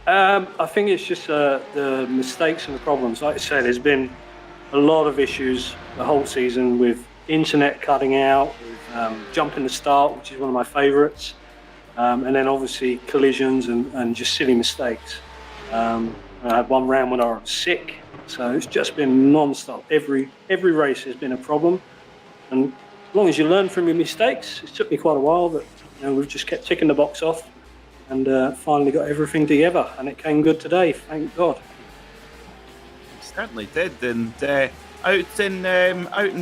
I think it's just the mistakes and the problems. Like I said, there's been a lot of issues the whole season with internet cutting out, with jumping the start, which is one of my favourites, and then obviously collisions and just silly mistakes. I had one round when I was sick, so it's just been non-stop. Every race has been a problem, and as long as you learn from your mistakes, it took me quite a while, but we've just kept ticking the box off, and finally got everything together, and it came good today, thank God. Certainly did. And out in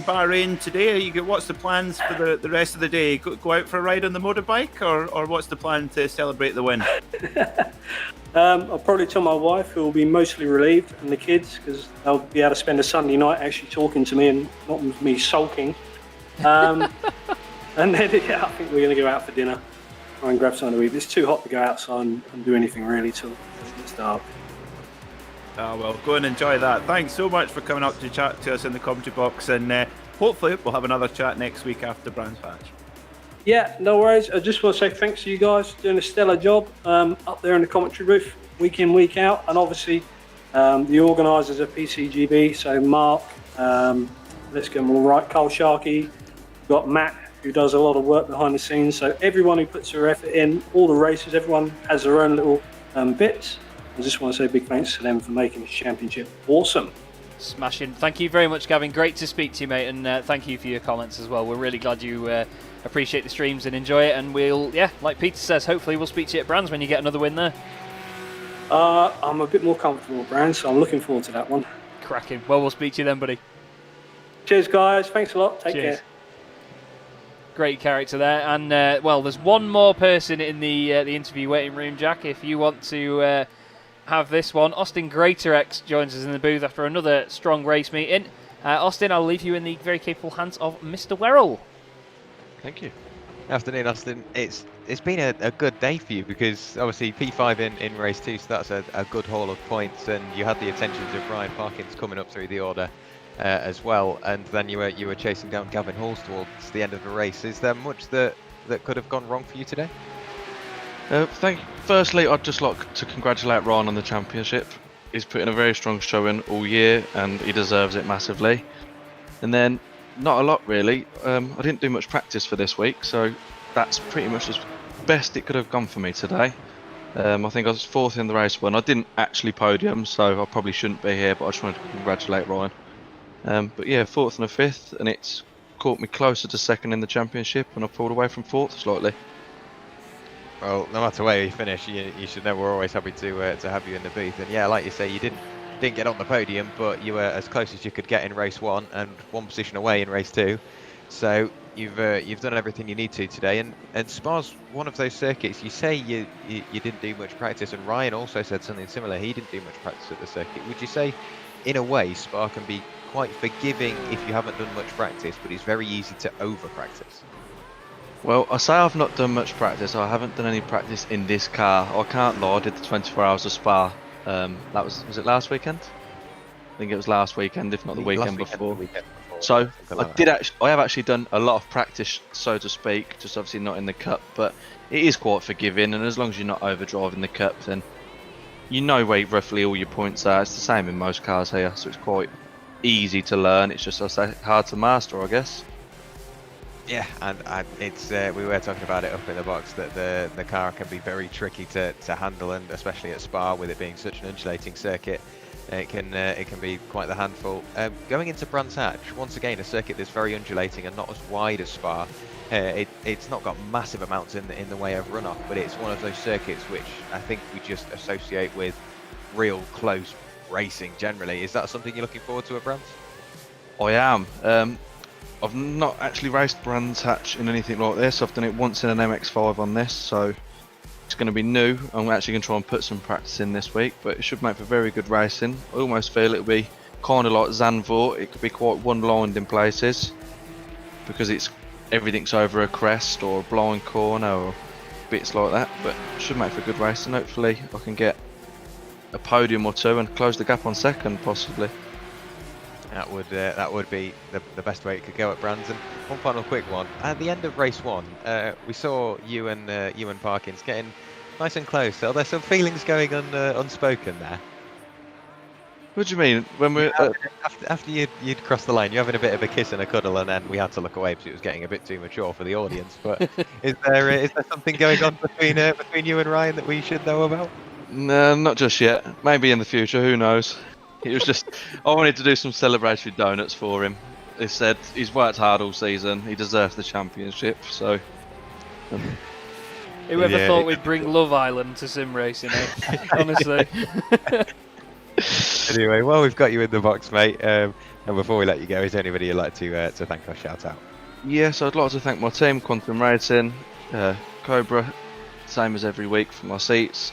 Bahrain today, what's the plans for the rest of the day? Go out for a ride on the motorbike, or what's the plan to celebrate the win? I'll probably tell my wife, who will be mostly relieved, and the kids, because they'll be able to spend a Sunday night actually talking to me and not with me sulking. And then I think we're going to go out for dinner, try and grab something to eat. It's too hot to go outside and do anything really till it's dark. Oh, well, go and enjoy that. Thanks so much for coming up to chat to us in the commentary box, and hopefully we'll have another chat next week after Brands Patch. Yeah, no worries. I just want to say thanks to you guys for doing a stellar job up there in the commentary booth, week in, week out, and obviously the organisers of PCGB, so Mark, let's get them all right, Carl Sharkey, we've got Matt, who does a lot of work behind the scenes, so everyone who puts their effort in, all the races, everyone has their own little bits. I just want to say a big thanks to them for making this championship awesome. Smashing. Thank you very much, Gavin. Great to speak to you, mate, and thank you for your comments as well. We're really glad you appreciate the streams and enjoy it, and we'll, like Peter says, hopefully we'll speak to you at Brands when you get another win there. I'm a bit more comfortable at Brands, so I'm looking forward to that one. Cracking. Well, we'll speak to you then, buddy. Cheers, guys. Thanks a lot. Take care. Great character there, and there's one more person in the interview waiting room, Jack, if you want to have this one. Austin Greaterex joins us in the booth after another strong race meeting. Austin, I'll leave you in the very capable hands of Mr. Werrell. Thank you. Afternoon, Austin. It's been a good day for you, because obviously P5 in race 2, so that's a good haul of points, and you had the attentions of Ryan Parkins coming up through the order as well, and then you were chasing down Gavin Halls towards the end of the race. Is there much that could have gone wrong for you today? Firstly, I'd just like to congratulate Ryan on the championship. He's put in a very strong showing all year, and he deserves it massively. And then, not a lot really. I didn't do much practice for this week, so that's pretty much as best it could have gone for me today. I think I was 4th in the race one. I didn't actually podium, so I probably shouldn't be here, but I just wanted to congratulate Ryan. But yeah, 4th and a 5th, and it's caught me closer to 2nd in the championship, and I pulled away from 4th slightly. Well, no matter where you finish, you should know we're always happy to have you in the booth. And yeah, like you say, you didn't get on the podium, but you were as close as you could get in race 1 and 1 position away in race 2. So you've done everything you need to today. And Spa's one of those circuits. You say you didn't do much practice, and Ryan also said something similar. He didn't do much practice at the circuit. Would you say, in a way, Spa can be quite forgiving if you haven't done much practice, but it's very easy to over practice? Well, I say I've not done much practice. I haven't done any practice in this car. I can't lie, I did the 24 hours of Spa. That was it last weekend? I think it was last weekend, if not the weekend before. So something like that. I have actually done a lot of practice, so to speak, just obviously not in the cup, but it is quite forgiving, and as long as you're not overdriving the cup, then you know where roughly all your points are. It's the same in most cars here, so it's quite easy to learn. It's just hard to master, I guess. Yeah, and it's we were talking about it up in the box that the car can be very tricky to handle, and especially at Spa with it being such an undulating circuit, it can be quite the handful. Going into Brands Hatch, once again a circuit that's very undulating and not as wide as Spa. It's not got massive amounts in the way of runoff, but it's one of those circuits which I think we just associate with real close racing generally. Is that something you're looking forward to at Brands? I am. I've not actually raced Brands Hatch in anything like this. I've done it once in an MX-5 on this, so it's going to be new. I'm actually going to try and put some practice in this week, but it should make for very good racing. I almost feel it'll be kind of like Zandvoort. It could be quite one-lined in places because everything's over a crest or a blind corner or bits like that, but it should make for good racing. Hopefully I can get a podium or two and close the gap on second, possibly. That would be the best way it could go at Brands. And one final quick one. At the end of race one, we saw you and Parkins getting nice and close. Are there some feelings going unspoken there? What do you mean? When we're After you'd crossed the line, you're having a bit of a kiss and a cuddle, and then we had to look away because it was getting a bit too mature for the audience. But is there something going on between you and Ryan that we should know about? No, not just yet. Maybe in the future, who knows? It was just, I wanted to do some celebratory donuts for him. They said he's worked hard all season, he deserves the championship, so... Whoever thought we'd bring Love Island to sim racing, honestly. Anyway, well, we've got you in the box, mate. And before we let you go, is there anybody you'd like to thank or shout out? Yes, I'd like to thank my team, Quantum Racing, Cobra, same as every week for my seats.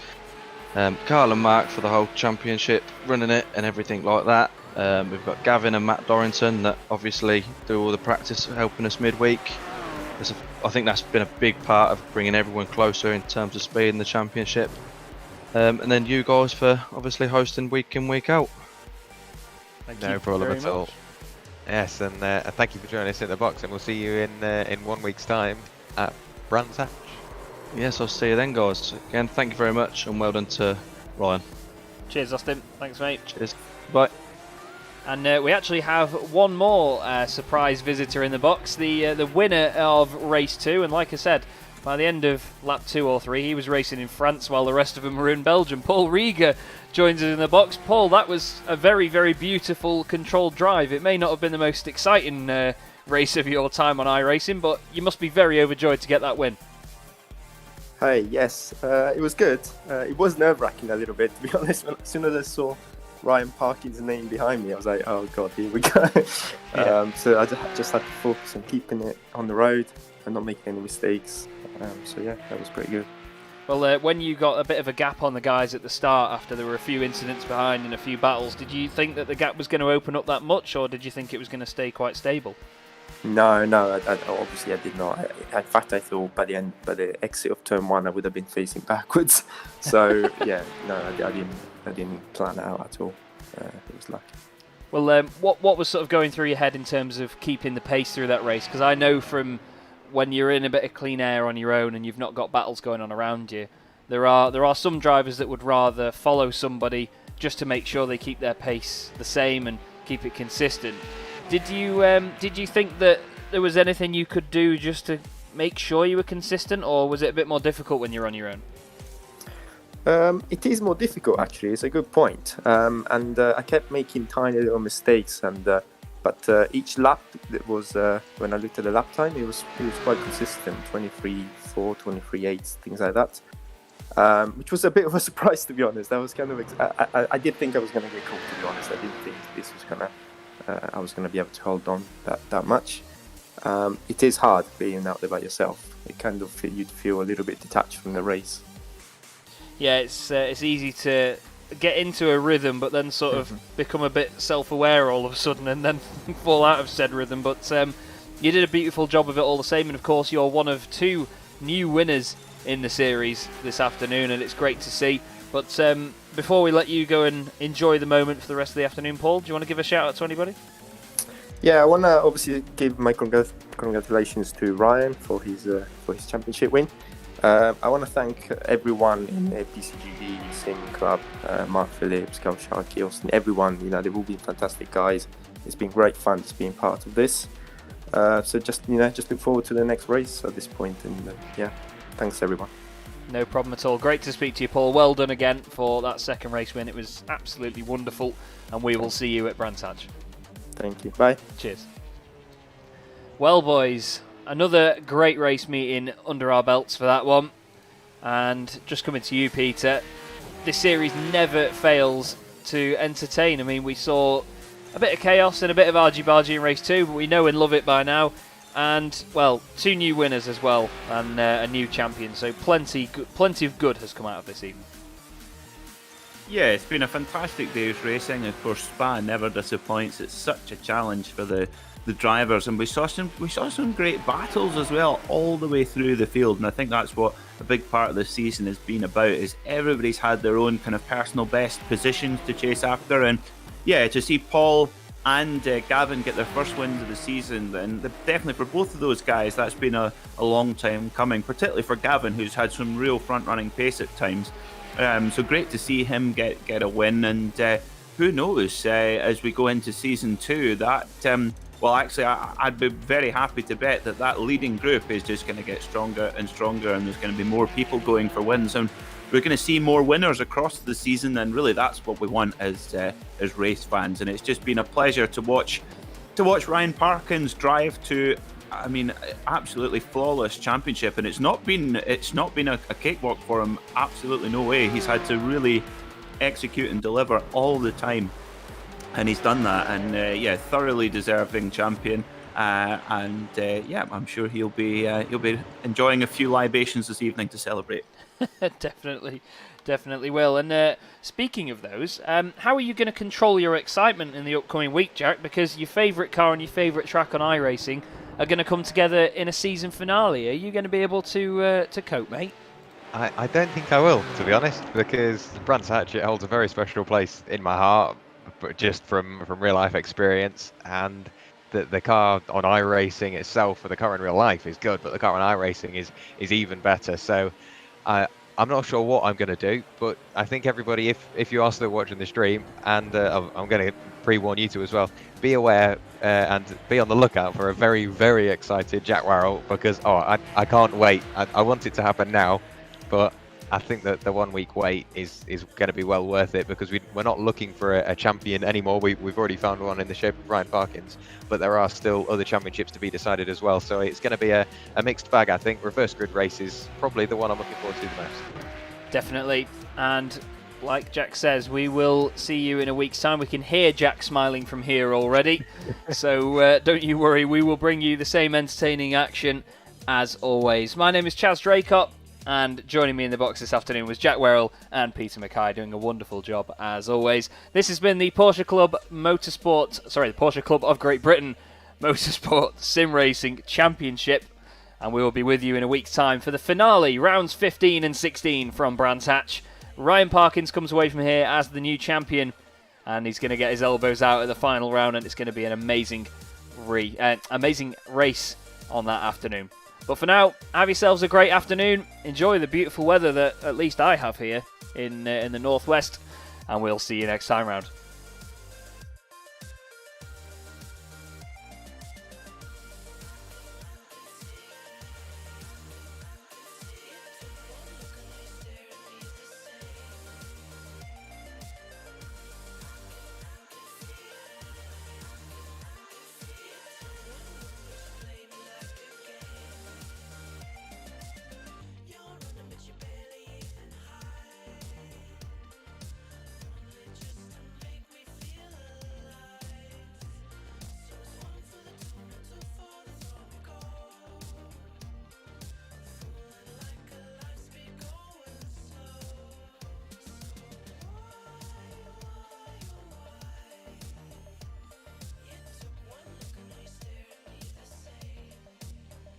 Carl and Mark for the whole championship, running it and everything like that. We've got Gavin and Matt Dorrington that obviously do all the practice, helping us midweek. I think that's been a big part of bringing everyone closer in terms of speed in the championship. And then you guys for obviously hosting week in, week out. No problem at all. Yes, and thank you for joining us in the box, and we'll see you in 1 week's time at Brands Hatch. Yes, I'll see you then, guys. Again, thank you very much, and well done to Ryan. Cheers, Austin. Thanks, mate. Cheers. Bye. And we actually have one more surprise visitor in the box, the winner of race 2. And like I said, by the end of lap 2 or 3, he was racing in France while the rest of them were in Belgium. Paul Rieger joins us in the box. Paul, that was a very, very beautiful controlled drive. It may not have been the most exciting race of your time on iRacing, but you must be very overjoyed to get that win. Hey, yes, it was good. It was nerve-wracking a little bit, to be honest. As soon as I saw Ryan Parkins' name behind me, I was like, oh god, here we go. So I just had to focus on keeping it on the road and not making any mistakes. So yeah, that was pretty good. Well, when you got a bit of a gap on the guys at the start after there were a few incidents behind and a few battles, did you think that the gap was going to open up that much, or did you think it was going to stay quite stable? No, obviously I did not. In fact, I thought by the exit of turn 1, I would have been facing backwards. So yeah, no, I didn't plan it out at all. It was lucky. Well, what was sort of going through your head in terms of keeping the pace through that race? Because I know from when you're in a bit of clean air on your own and you've not got battles going on around you, there are some drivers that would rather follow somebody just to make sure they keep their pace the same and keep it consistent. Did you think that there was anything you could do just to make sure you were consistent, or was it a bit more difficult when you're on your own? It is more difficult, actually. It's a good point. And I kept making tiny little mistakes, but each lap that was when I looked at the lap time, it was quite consistent, 23.4, 23.8, things like that. Which was a bit of a surprise, to be honest. I was kind of I did think I was going to get caught, to be honest. I didn't think this was I was going to be able to hold on that much. It is hard being out there by yourself. It kind of you'd feel a little bit detached from the race. Yeah, it's easy to get into a rhythm, but then sort of become a bit self-aware all of a sudden, and then fall out of said rhythm. But you did a beautiful job of it all the same, and of course you're one of 2 new winners in the series this afternoon, and it's great to see. But before we let you go and enjoy the moment for the rest of the afternoon, Paul, do you want to give a shout out to anybody? Yeah, I want to obviously give my congratulations to Ryan for his championship win. I want to thank everyone in the PCGD, Sim Club, Mark Phillips, Gal Sharkey, Austin, everyone. They've all been fantastic guys. It's been great fun just being part of this. So just look forward to the next race at this point. And thanks everyone. No problem at all. Great to speak to you, Paul. Well done again for that second race win. It was absolutely wonderful, and we will see you at Brands Hatch. Thank you. Bye. Cheers. Well, boys, another great race meeting under our belts for that one. And just coming to you, Peter, this series never fails to entertain. I mean, we saw a bit of chaos and a bit of argy-bargy in race 2, but we know and love it by now. And, well, 2 new winners as well, and a new champion. So plenty of good has come out of this evening. Yeah, it's been a fantastic day of racing. Of course, Spa never disappoints. It's such a challenge for the drivers, and we saw some great battles as well all the way through the field. And I think that's what a big part of the season has been about, is everybody's had their own kind of personal best positions to chase after. And yeah, to see Paul and Gavin get their first wins of the season, and definitely for both of those guys, that's been a long time coming, particularly for Gavin, who's had some real front-running pace at times. So great to see him get a win, and who knows, as we go into season 2, that well, actually, I'd be very happy to bet that leading group is just going to get stronger and stronger, and there's going to be more people going for wins, and we're going to see more winners across the season. And really, that's what we want as race fans. And it's just been a pleasure to watch Ryan Parkins drive to, I mean, absolutely flawless championship. And it's not been a cakewalk for him. Absolutely no way. He's had to really execute and deliver all the time, and he's done that. And thoroughly deserving champion. I'm sure he'll be enjoying a few libations this evening to celebrate. Definitely will. And speaking of those, how are you going to control your excitement in the upcoming week, Jack? Because your favourite car and your favourite track on iRacing are going to come together in a season finale. Are you going to be able to cope, mate? I don't think I will, to be honest, because Brands Hatch holds a very special place in my heart, but just from real life experience. And the car on iRacing itself, or the car in real life, is good, but the car on iRacing is even better. So I'm not sure what I'm going to do, but I think everybody, if you are still watching the stream, and I'm going to pre-warn you two as well, be aware and be on the lookout for a very, very excited Jack Werrell, because I can't wait. I want it to happen now, but I think that the 1 week wait is going to be well worth it, because we're not looking for a champion anymore. We've already found one in the shape of Ryan Parkins, but there are still other championships to be decided as well. So it's going to be a mixed bag, I think. Reverse grid race is probably the one I'm looking forward to the most. Definitely. And like Jack says, we will see you in a week's time. We can hear Jack smiling from here already. So don't you worry, we will bring you the same entertaining action as always. My name is Chaz Draycott, and joining me in the box this afternoon was Jack Werrell and Peter MacKay, doing a wonderful job as always. This has been the Porsche Club the Porsche Club of Great Britain Motorsport Sim Racing Championship, and we will be with you in a week's time for the finale, rounds 15 and 16 from Brands Hatch. Ryan Parkins comes away from here as the new champion, and he's going to get his elbows out at the final round, and it's going to be an amazing race on that afternoon. But for now, have yourselves a great afternoon. Enjoy the beautiful weather that at least I have here in the northwest, and we'll see you next time round.